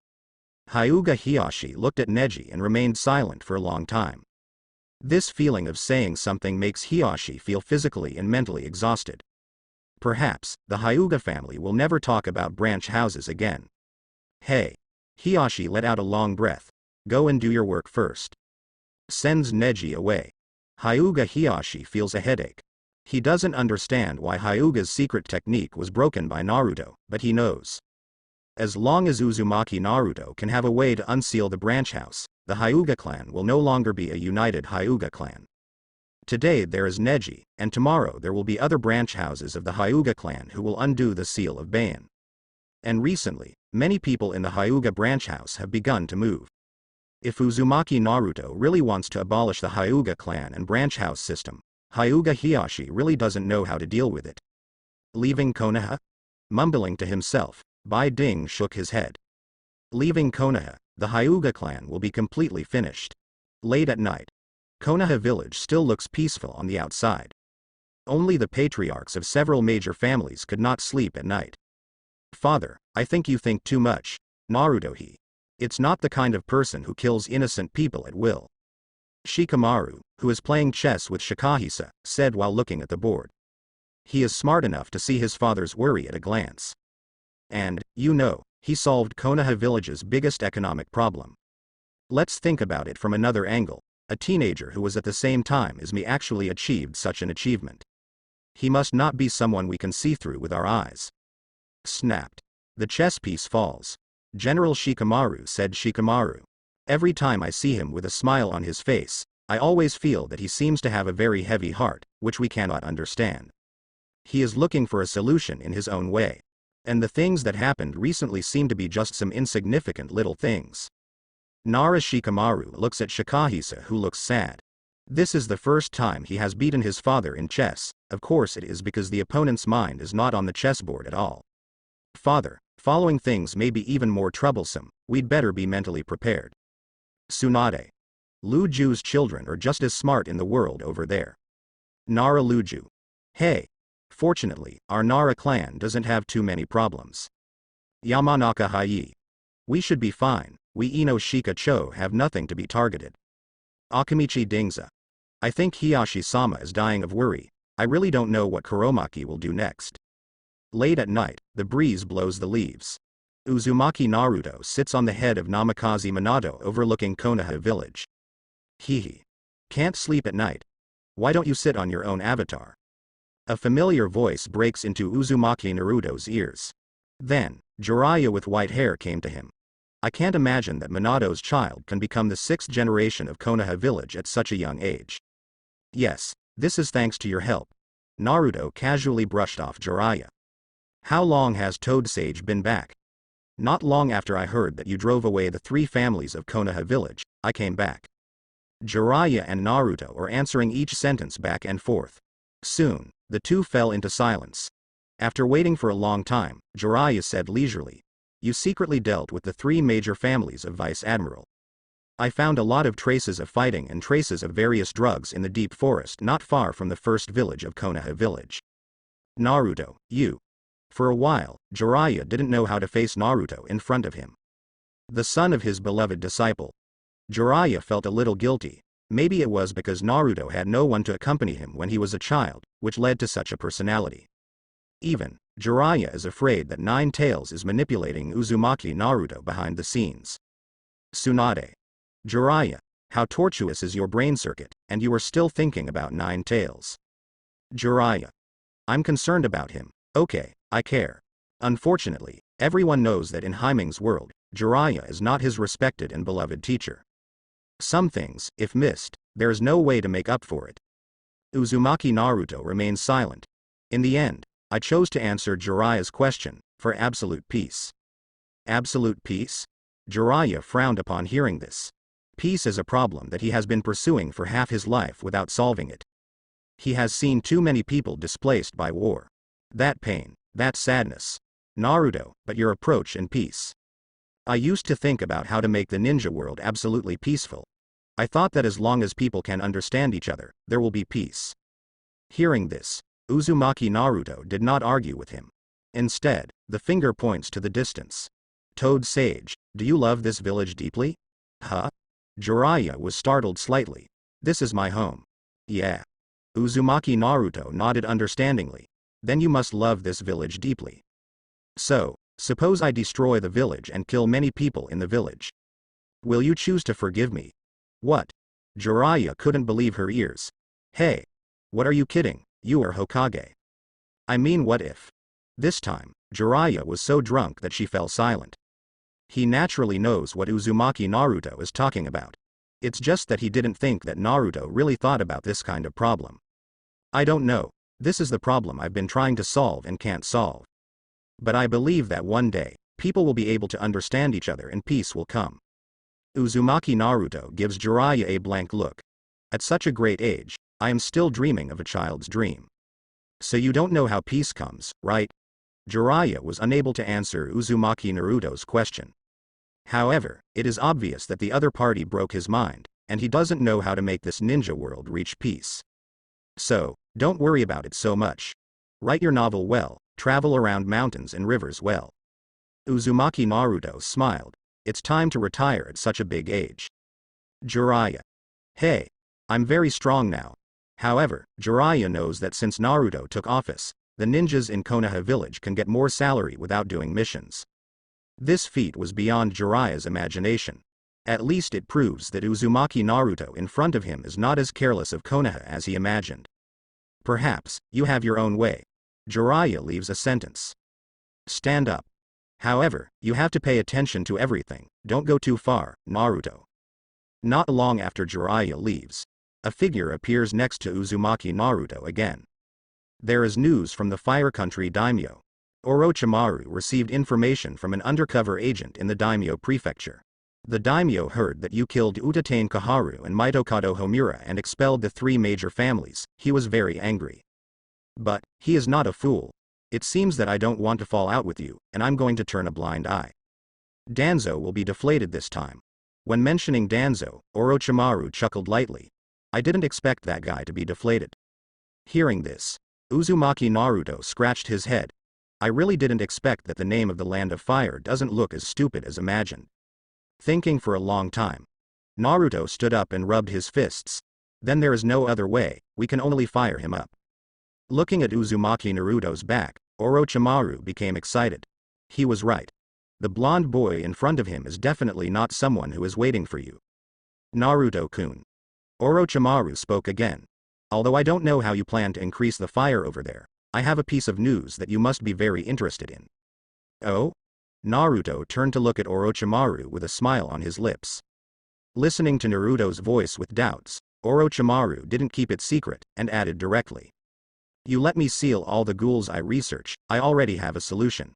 Hyuga Hiyashi looked at Neji and remained silent for a long time. This feeling of saying something makes Hiyashi feel physically and mentally exhausted. Perhaps, the Hyuga family will never talk about branch houses again. Hey. Hiyashi let out a long breath. Go and do your work first. Sends Neji away. Hyuga Hiyashi feels a headache. He doesn't understand why Hyuga's secret technique was broken by Naruto, but he knows. As long as Uzumaki Naruto can have a way to unseal the branch house, the Hyuga clan will no longer be a united Hyuga clan. Today there is Neji, and tomorrow there will be other branch houses of the Hyuga clan who will undo the seal of Baian. And recently, many people in the Hyuga branch house have begun to move. If Uzumaki Naruto really wants to abolish the Hyuga clan and branch house system, Hyuga Hiyashi really doesn't know how to deal with it. Leaving Konoha? Mumbling to himself, Bai Ding shook his head. Leaving Konoha, the Hyuga clan will be completely finished. Late at night. Konoha village still looks peaceful on the outside. Only the patriarchs of several major families could not sleep at night. Father, I think you think too much, Naruto he. It's not the kind of person who kills innocent people at will. Shikamaru, who is playing chess with Shikahisa, said while looking at the board. He is smart enough to see his father's worry at a glance. And, you know, he solved Konoha village's biggest economic problem. Let's think about it from another angle. A teenager who was at the same time as me actually achieved such an achievement. He must not be someone we can see through with our eyes. Snapped. The chess piece falls. General Shikamaru said Shikamaru. Every time I see him with a smile on his face, I always feel that he seems to have a very heavy heart, which we cannot understand. He is looking for a solution in his own way. And the things that happened recently seem to be just some insignificant little things. Nara Shikamaru looks at Shikahisa who looks sad. This is the first time he has beaten his father in chess. Of course it is because the opponent's mind is not on the chessboard at all. Father, following things may be even more troublesome, we'd better be mentally prepared. Tsunade. Luju's children are just as smart in the world over there. Nara Luju. Hey. Fortunately, our Nara clan doesn't have too many problems. Yamanaka Hayi. We should be fine, we Ino Shika Cho have nothing to be targeted. Akamichi Dingza. I think Hiyashi-sama is dying of worry, I really don't know what Kuromaki will do next. Late at night, the breeze blows the leaves. Uzumaki Naruto sits on the head of Namikaze Minato overlooking Konoha village. Hehe. Can't sleep at night. Why don't you sit on your own avatar? A familiar voice breaks into Uzumaki Naruto's ears. Then, Jiraiya with white hair came to him. I can't imagine that Minato's child can become the 6th generation of Konoha village at such a young age. Yes, this is thanks to your help. Naruto casually brushed off Jiraiya. How long has Toad Sage been back? Not long after I heard that you drove away the 3 families of Konoha village, I came back. Jiraiya and Naruto are answering each sentence back and forth. Soon, the two fell into silence. After waiting for a long time, Jiraiya said leisurely, you secretly dealt with the 3 major families of Vice Admiral. I found a lot of traces of fighting and traces of various drugs in the deep forest not far from the first village of Konoha village. Naruto, you. For a while, Jiraiya didn't know how to face Naruto in front of him. The son of his beloved disciple. Jiraiya felt a little guilty. Maybe it was because Naruto had no one to accompany him when he was a child, which led to such a personality. Even, Jiraiya is afraid that Nine Tails is manipulating Uzumaki Naruto behind the scenes. Tsunade. Jiraiya, how tortuous is your brain circuit, and you are still thinking about Nine Tails. Jiraiya. I'm concerned about him, okay, I care. Unfortunately, everyone knows that in Hymen's world, Jiraiya is not his respected and beloved teacher. Some things, if missed, there is no way to make up for it. Uzumaki Naruto remains silent. In the end, I chose to answer Jiraiya's question, for absolute peace. Absolute peace? Jiraiya frowned upon hearing this. Peace is a problem that he has been pursuing for half his life without solving it. He has seen too many people displaced by war. That pain, that sadness. Naruto, but your approach and peace. I used to think about how to make the ninja world absolutely peaceful. I thought that as long as people can understand each other, there will be peace. Hearing this, Uzumaki Naruto did not argue with him. Instead, the finger points to the distance. Toad Sage, do you love this village deeply? Huh? Jiraiya was startled slightly. This is my home. Yeah. Uzumaki Naruto nodded understandingly. Then you must love this village deeply. So, suppose I destroy the village and kill many people in the village. Will you choose to forgive me? What? Jiraiya couldn't believe her ears. Hey. What are you kidding? You are Hokage. I mean, what if? This time, Jiraiya was so drunk that she fell silent. He naturally knows what Uzumaki Naruto is talking about. It's just that he didn't think that Naruto really thought about this kind of problem. I don't know. This is the problem I've been trying to solve and can't solve. But I believe that one day, people will be able to understand each other and peace will come. Uzumaki Naruto gives Jiraiya a blank look. At such a great age, I am still dreaming of a child's dream. So you don't know how peace comes, right? Jiraiya was unable to answer Uzumaki Naruto's question. However, it is obvious that the other party broke his mind, and he doesn't know how to make this ninja world reach peace. So, don't worry about it so much. Write your novel well, travel around mountains and rivers well. Uzumaki Naruto smiled. It's time to retire at such a big age. Jiraiya. Hey. I'm very strong now. However, Jiraiya knows that since Naruto took office, the ninjas in Konoha village can get more salary without doing missions. This feat was beyond Jiraiya's imagination. At least it proves that Uzumaki Naruto in front of him is not as careless of Konoha as he imagined. Perhaps, you have your own way. Jiraiya leaves a sentence. Stand up. However, you have to pay attention to everything, don't go too far, Naruto. Not long after Jiraiya leaves, a figure appears next to Uzumaki Naruto again. There is news from the Fire Country daimyo. Orochimaru received information from an undercover agent in the daimyo prefecture. The daimyo heard that you killed Utatane Kaharu and Mitokado Homura and expelled the 3 major families. He was very angry. But, he is not a fool. It seems that I don't want to fall out with you, and I'm going to turn a blind eye. Danzo will be deflated this time. When mentioning Danzo, Orochimaru chuckled lightly. I didn't expect that guy to be deflated. Hearing this, Uzumaki Naruto scratched his head. I really didn't expect that the name of the land of fire doesn't look as stupid as imagined. Thinking for a long time, Naruto stood up and rubbed his fists. Then there is no other way, we can only fire him up. Looking at Uzumaki Naruto's back, Orochimaru became excited. He was right. The blonde boy in front of him is definitely not someone who is waiting for you. Naruto-kun. Orochimaru spoke again. Although I don't know how you plan to increase the fire over there, I have a piece of news that you must be very interested in. Oh? Naruto turned to look at Orochimaru with a smile on his lips. Listening to Naruto's voice with doubts, Orochimaru didn't keep it secret, and added directly. You let me seal all the ghouls I research, I already have a solution.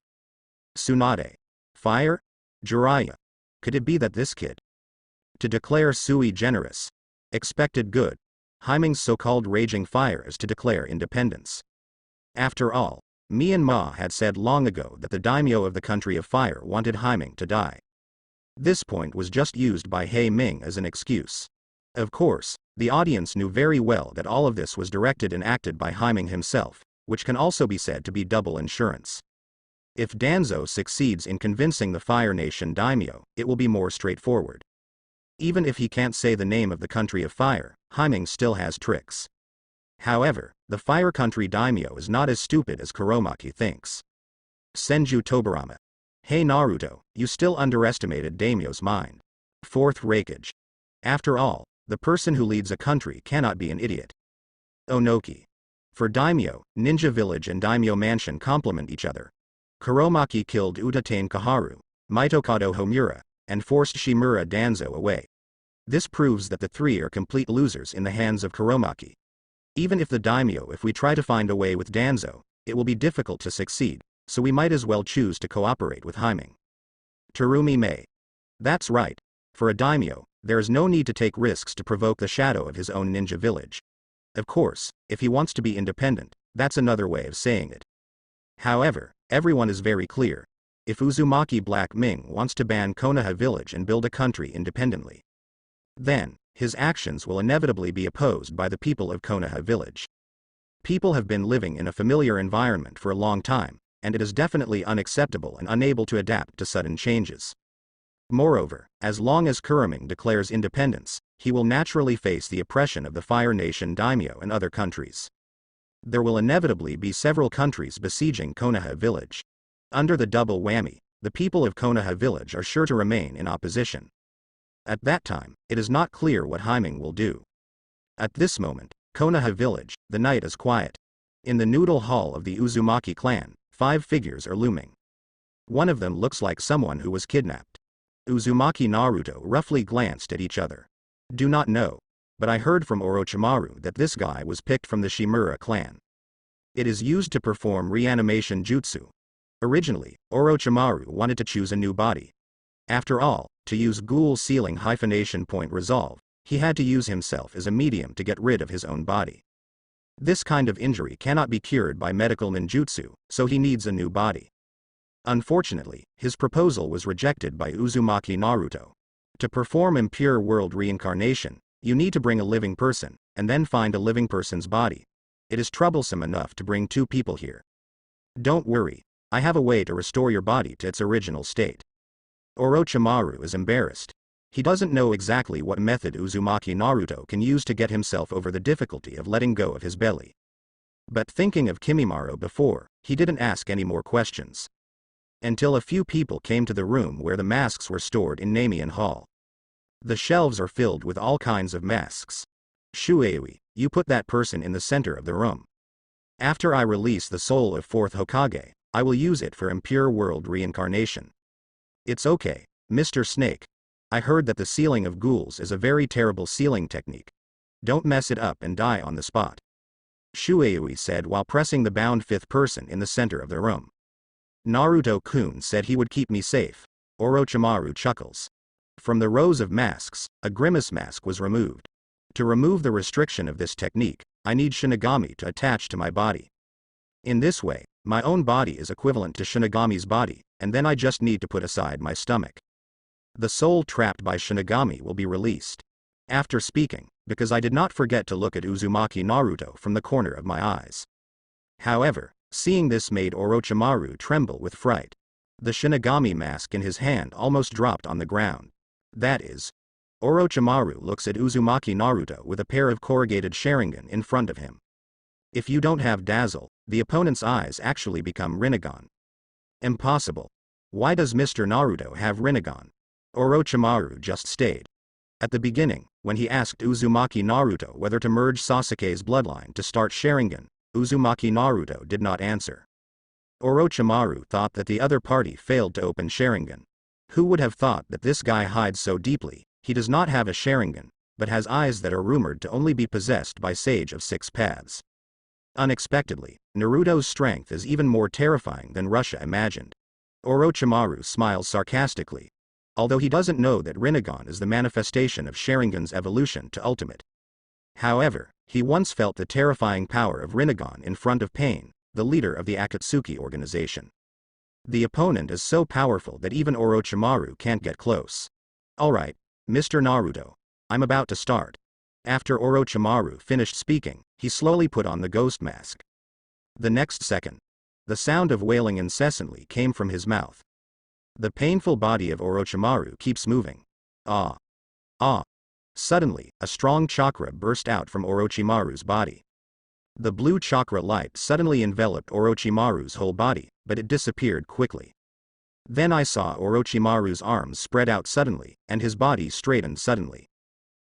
Tsunade. Fire? Jiraiya. Could it be that this kid? To declare sui generis. Expected good. Hymen's so-called raging fire is to declare independence. After all, Mi and Ma had said long ago that the daimyo of the country of fire wanted Hymen to die. This point was just used by He Ming as an excuse. Of course, the audience knew very well that all of this was directed and acted by Hymen himself, which can also be said to be double insurance. If Danzo succeeds in convincing the Fire Nation daimyo, it will be more straightforward. Even if he can't say the name of the country of fire, Hymen still has tricks. However, the fire country daimyo is not as stupid as Kuromaki thinks. Senju Tobirama. Hey Naruto, you still underestimated daimyo's mind. Fourth Raikage. After all, the person who leads a country cannot be an idiot. Onoki. For daimyo, ninja village and daimyo mansion complement each other. Kuromaki killed Utatane Kaharu, Mitokado Homura, and forced Shimura Danzo away. This proves that the three are complete losers in the hands of Kuromaki. Even if we try to find a way with Danzo, it will be difficult to succeed, so we might as well choose to cooperate with Hymen. Terumi Mei. That's right. For a daimyo, there is no need to take risks to provoke the shadow of his own ninja village. Of course, if he wants to be independent, that's another way of saying it. However, everyone is very clear. If Uzumaki Black Ming wants to ban Konoha village and build a country independently, then, his actions will inevitably be opposed by the people of Konoha village. People have been living in a familiar environment for a long time, and it is definitely unacceptable and unable to adapt to sudden changes. Moreover, as long as Kuroming declares independence, he will naturally face the oppression of the Fire Nation daimyo and other countries. There will inevitably be several countries besieging Konoha village. Under the double whammy, the people of Konoha village are sure to remain in opposition. At that time, it is not clear what Hymen will do. At this moment, Konoha village, the night is quiet. In the noodle hall of the Uzumaki clan, 5 figures are looming. One of them looks like someone who was kidnapped. Uzumaki Naruto roughly glanced at each other. Do not know, but I heard from Orochimaru that this guy was picked from the Shimura clan. It is used to perform reanimation jutsu. Originally, Orochimaru wanted to choose a new body. After all, to use ghoul sealing hyphenation point resolve, he had to use himself as a medium to get rid of his own body. This kind of injury cannot be cured by medical ninjutsu, so he needs a new body. Unfortunately, his proposal was rejected by Uzumaki Naruto. To perform impure world reincarnation, you need to bring a living person, and then find a living person's body. It is troublesome enough to bring 2 people here. Don't worry, I have a way to restore your body to its original state. Orochimaru is embarrassed. He doesn't know exactly what method Uzumaki Naruto can use to get himself over the difficulty of letting go of his belly. But thinking of Kimimaro before, he didn't ask any more questions. Until a few people came to the room where the masks were stored in Nemean Hall. The shelves are filled with all kinds of masks. Shuei, you put that person in the center of the room. After I release the soul of 4th Hokage, I will use it for impure world reincarnation. It's okay, Mr. Snake. I heard that the sealing of ghouls is a very terrible sealing technique. Don't mess it up and die on the spot. Shuei said while pressing the bound 5th person in the center of the room. Naruto-kun said he would keep me safe. Orochimaru chuckles. From the rows of masks, a grimace mask was removed. To remove the restriction of this technique, I need Shinigami to attach to my body. In this way, my own body is equivalent to Shinigami's body, and then I just need to put aside my stomach. The soul trapped by Shinigami will be released. After speaking, because I did not forget to look at Uzumaki Naruto from the corner of my eyes. However, seeing this made Orochimaru tremble with fright. The Shinigami mask in his hand almost dropped on the ground. That is, Orochimaru looks at Uzumaki Naruto with a pair of corrugated Sharingan in front of him. If you don't have Dazzle, the opponent's eyes actually become Rinnegan. Impossible. Why does Mr. Naruto have Rinnegan? Orochimaru just stayed. At the beginning, when he asked Uzumaki Naruto whether to merge Sasuke's bloodline to start Sharingan, Uzumaki Naruto did not answer. Orochimaru thought that the other party failed to open Sharingan. Who would have thought that this guy hides so deeply? He does not have a Sharingan, but has eyes that are rumored to only be possessed by Sage of Six Paths. Unexpectedly, Naruto's strength is even more terrifying than Rasa imagined. Orochimaru smiles sarcastically, although he doesn't know that Rinnegan is the manifestation of Sharingan's evolution to Ultimate. However, he once felt the terrifying power of Rinnegan in front of Pain, the leader of the Akatsuki organization. The opponent is so powerful that even Orochimaru can't get close. Alright, Mr. Naruto. I'm about to start. After Orochimaru finished speaking, he slowly put on the ghost mask. The next second, the sound of wailing incessantly came from his mouth. The painful body of Orochimaru keeps moving. Ah. Ah. Suddenly, a strong chakra burst out from Orochimaru's body. The blue chakra light suddenly enveloped Orochimaru's whole body, but it disappeared quickly. Then I saw Orochimaru's arms spread out suddenly, and his body straightened suddenly.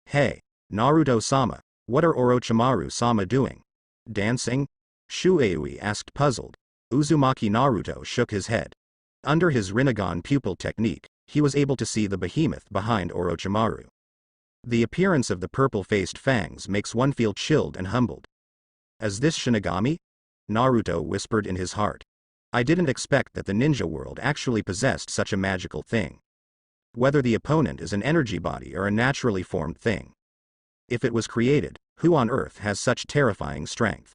Hey, Naruto-sama, what are Orochimaru-sama doing? Dancing? Xiaoli asked puzzled. Uzumaki Naruto shook his head. Under his Rinnegan pupil technique, he was able to see the behemoth behind Orochimaru. The appearance of the purple-faced fangs makes one feel chilled and humbled. Is this Shinigami? Naruto whispered in his heart. I didn't expect that the ninja world actually possessed such a magical thing. Whether the opponent is an energy body or a naturally formed thing. If it was created, who on earth has such terrifying strength?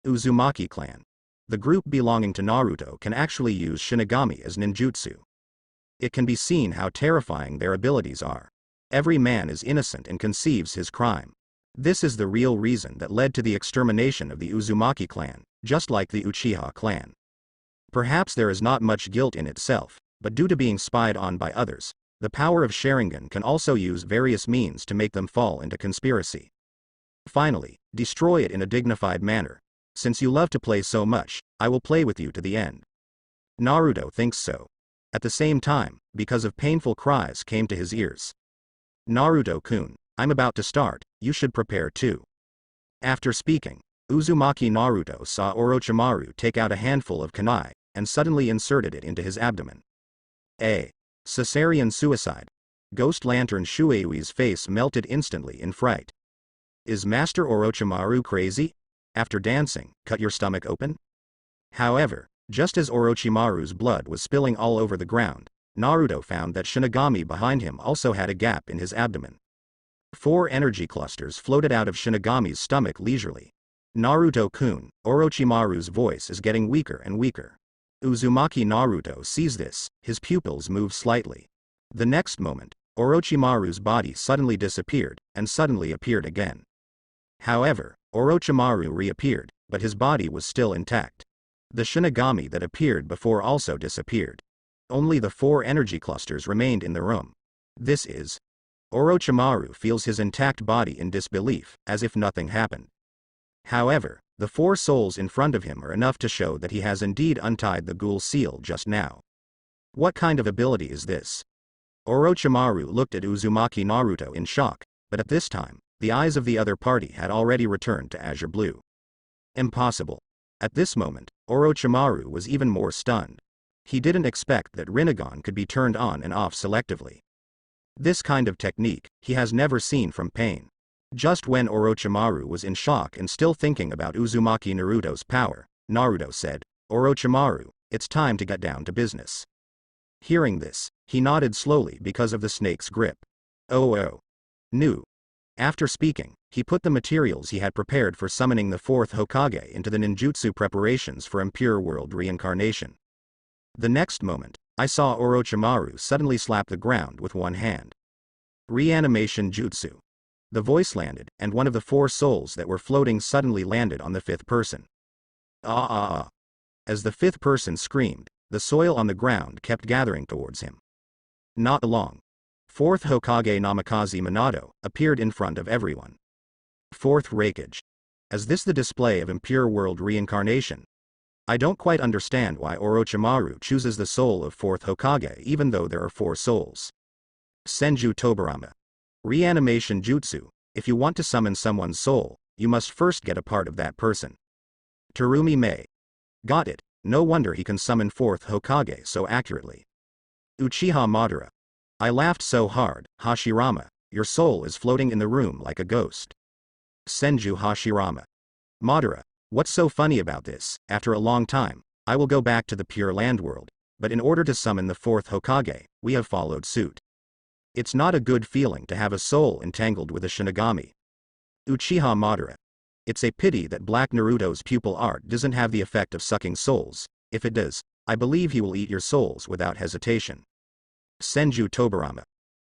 Uzumaki clan. The group belonging to Naruto can actually use Shinigami as ninjutsu. It can be seen how terrifying their abilities are. Every man is innocent and conceives his crime. This is the real reason that led to the extermination of the Uzumaki clan, just like the Uchiha clan. Perhaps there is not much guilt in itself, but due to being spied on by others, the power of Sharingan can also use various means to make them fall into conspiracy. Finally, destroy it in a dignified manner. Since you love to play so much, I will play with you to the end. Naruto thinks so. At the same time, because of painful cries came to his ears. Naruto-kun, I'm about to start, you should prepare too. After speaking, Uzumaki Naruto saw Orochimaru take out a handful of kunai, and suddenly inserted it into his abdomen. A cesarean suicide. Ghost Lantern Shuei's face melted instantly in fright. Is Master Orochimaru crazy? After dancing, cut your stomach open? However, just as Orochimaru's blood was spilling all over the ground, Naruto found that Shinigami behind him also had a gap in his abdomen. 4 energy clusters floated out of Shinigami's stomach leisurely. Naruto-kun, Orochimaru's voice is getting weaker and weaker. Uzumaki Naruto sees this, his pupils move slightly. The next moment, Orochimaru's body suddenly disappeared, and suddenly appeared again. However, Orochimaru reappeared, but his body was still intact. The Shinigami that appeared before also disappeared. Only the 4 energy clusters remained in the room. This is. Orochimaru feels his intact body in disbelief, as if nothing happened. However, the 4 souls in front of him are enough to show that he has indeed untied the ghoul seal just now. What kind of ability is this? Orochimaru looked at Uzumaki Naruto in shock, but at this time, the eyes of the other party had already returned to azure blue. Impossible. At this moment, Orochimaru was even more stunned. He didn't expect that Rinnegan could be turned on and off selectively. This kind of technique, he has never seen from Pain. Just when Orochimaru was in shock and still thinking about Uzumaki Naruto's power, Naruto said, Orochimaru, it's time to get down to business. Hearing this, he nodded slowly because of the snake's grip. Oh. Nu. After speaking, he put the materials he had prepared for summoning the 4th Hokage into the ninjutsu preparations for Impure World reincarnation. The next moment, I saw Orochimaru suddenly slap the ground with one hand. Reanimation Jutsu. The voice landed, and one of the 4 souls that were floating suddenly landed on the 5th person. Ah ah ah. As the fifth person screamed, the soil on the ground kept gathering towards him. Not long. Fourth Hokage Namikaze Minato appeared in front of everyone. Fourth Raikage. Is this the display of impure world reincarnation? I don't quite understand why Orochimaru chooses the soul of fourth Hokage even though there are 4 souls. Senju Tobarama. Reanimation Jutsu. If you want to summon someone's soul, you must first get a part of that person. Terumi Mei. Got it, no wonder he can summon fourth Hokage so accurately. Uchiha Madara. I laughed so hard, Hashirama, your soul is floating in the room like a ghost. Senju Hashirama. Madara, what's so funny about this? After a long time, I will go back to the Pure Land world, but in order to summon the fourth Hokage, we have followed suit. It's not a good feeling to have a soul entangled with a Shinigami. Uchiha Madara. It's a pity that Black Naruto's pupil art doesn't have the effect of sucking souls. If it does, I believe he will eat your souls without hesitation. Senju Tobarama.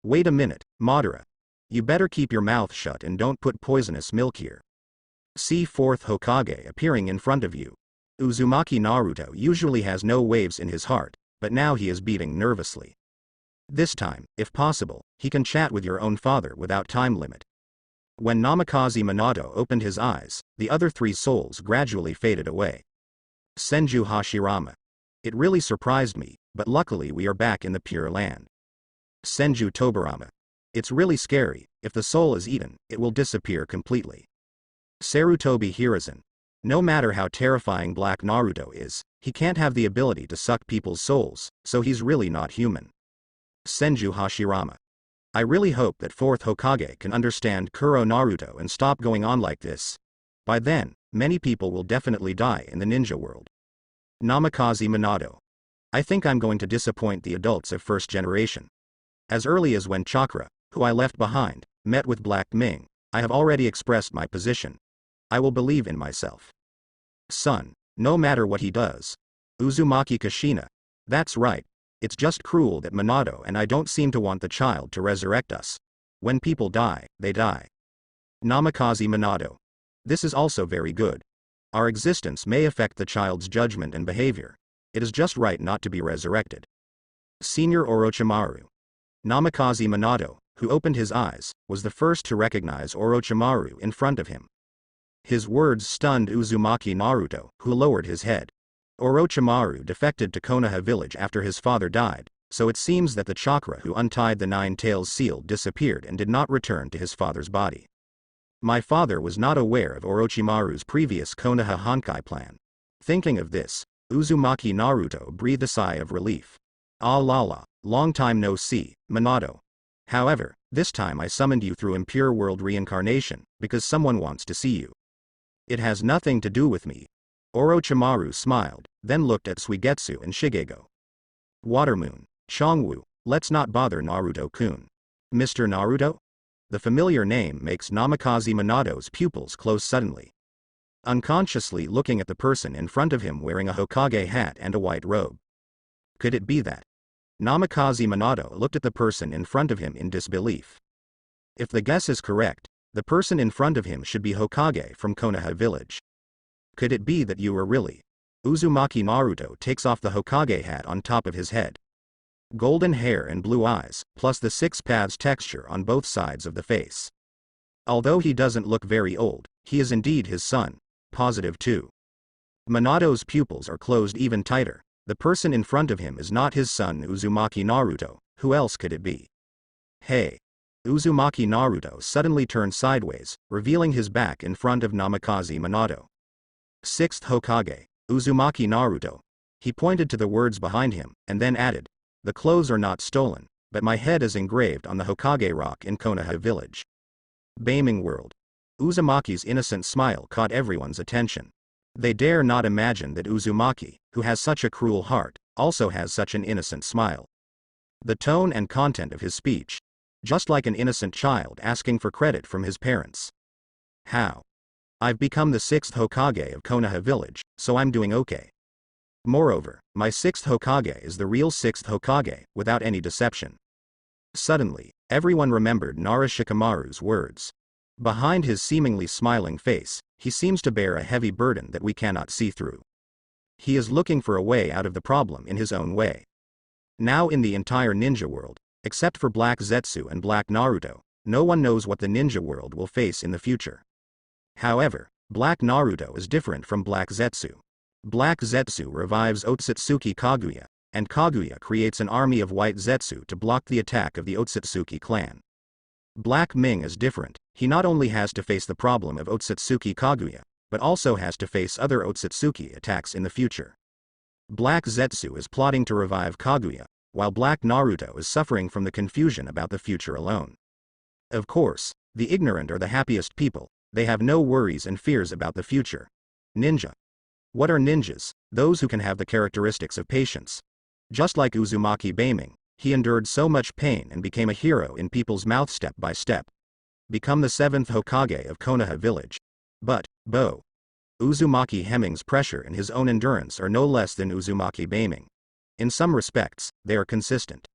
Wait a minute, Madara. You better keep your mouth shut and don't put poisonous milk here. See fourth Hokage appearing in front of you. Uzumaki Naruto usually has no waves in his heart, but now he is beating nervously. This time, if possible, he can chat with your own father without time limit. When Namikaze Minato opened his eyes, the other 3 souls gradually faded away. Senju Hashirama. It really surprised me, but luckily we are back in the Pure Land. Senju Tobarama. It's really scary, if the soul is eaten, it will disappear completely. Sarutobi Hiruzen. No matter how terrifying Black Naruto is, he can't have the ability to suck people's souls, so he's really not human. Senju Hashirama. I really hope that fourth Hokage can understand Kuro Naruto and stop going on like this. By then, many people will definitely die in the ninja world. Namikaze Minato. I think I'm going to disappoint the adults of first generation. As early as when Chakra, who I left behind, met with Black Ming, I have already expressed my position. I will believe in myself. Son, no matter what he does. Uzumaki Kushina. That's right. It's just cruel that Minato and I don't seem to want the child to resurrect us. When people die, they die. Namikaze Minato. This is also very good. Our existence may affect the child's judgment and behavior. It is just right not to be resurrected. Senior Orochimaru. Namikaze Minato, who opened his eyes, was the first to recognize Orochimaru in front of him. His words stunned Uzumaki Naruto, who lowered his head. Orochimaru defected to Konoha village after his father died, so it seems that the chakra who untied the 9 tails seal disappeared and did not return to his father's body. My father was not aware of Orochimaru's previous Konoha Honkai plan. Thinking of this, Uzumaki Naruto breathed a sigh of relief. Ah la la, long time no see, Minato. However, this time I summoned you through impure world reincarnation, because someone wants to see you. It has nothing to do with me. Orochimaru smiled, then looked at Suigetsu and Shigego. Watermoon, Chongwu, let's not bother Naruto-kun. Mr. Naruto? The familiar name makes Namikaze Minato's pupils close suddenly. Unconsciously looking at the person in front of him wearing a Hokage hat and a white robe. Could it be that? Namikaze Minato looked at the person in front of him in disbelief. If the guess is correct, the person in front of him should be Hokage from Konoha village. Could it be that you were really? Uzumaki Naruto takes off the Hokage hat on top of his head. Golden hair and blue eyes, plus the 6 paths texture on both sides of the face. Although he doesn't look very old, he is indeed his son. Positive 2. Minato's pupils are closed even tighter. The person in front of him is not his son Uzumaki Naruto, who else could it be? Hey! Uzumaki Naruto suddenly turned sideways, revealing his back in front of Namikaze Minato. 6th Hokage, Uzumaki Naruto. He pointed to the words behind him, and then added, the clothes are not stolen, but my head is engraved on the Hokage rock in Konoha village. Beaming world. Uzumaki's innocent smile caught everyone's attention. They dare not imagine that Uzumaki, who has such a cruel heart, also has such an innocent smile. The tone and content of his speech. Just like an innocent child asking for credit from his parents. How? I've become the 6th Hokage of Konoha village, so I'm doing okay. Moreover, my 6th Hokage is the real 6th Hokage, without any deception. Suddenly, everyone remembered Nara Shikamaru's words. Behind his seemingly smiling face, he seems to bear a heavy burden that we cannot see through. He is looking for a way out of the problem in his own way. Now in the entire ninja world, except for Black Zetsu and Black Naruto, no one knows what the ninja world will face in the future. However, Black Naruto is different from Black Zetsu. Black Zetsu revives Otsutsuki Kaguya, and Kaguya creates an army of White Zetsu to block the attack of the Otsutsuki clan. Black Ming is different. He not only has to face the problem of Otsutsuki Kaguya, but also has to face other Otsutsuki attacks in the future. Black Zetsu is plotting to revive Kaguya, while Black Naruto is suffering from the confusion about the future alone. Of course, the ignorant are the happiest people. They have no worries and fears about the future. Ninja. What are ninjas? Those who can have the characteristics of patience. Just like Uzumaki Beiming, he endured so much pain and became a hero in people's mouth step by step. Become the 7th Hokage of Konoha village. But, Uzumaki Hemming's pressure and his own endurance are no less than Uzumaki Beiming. In some respects, they are consistent.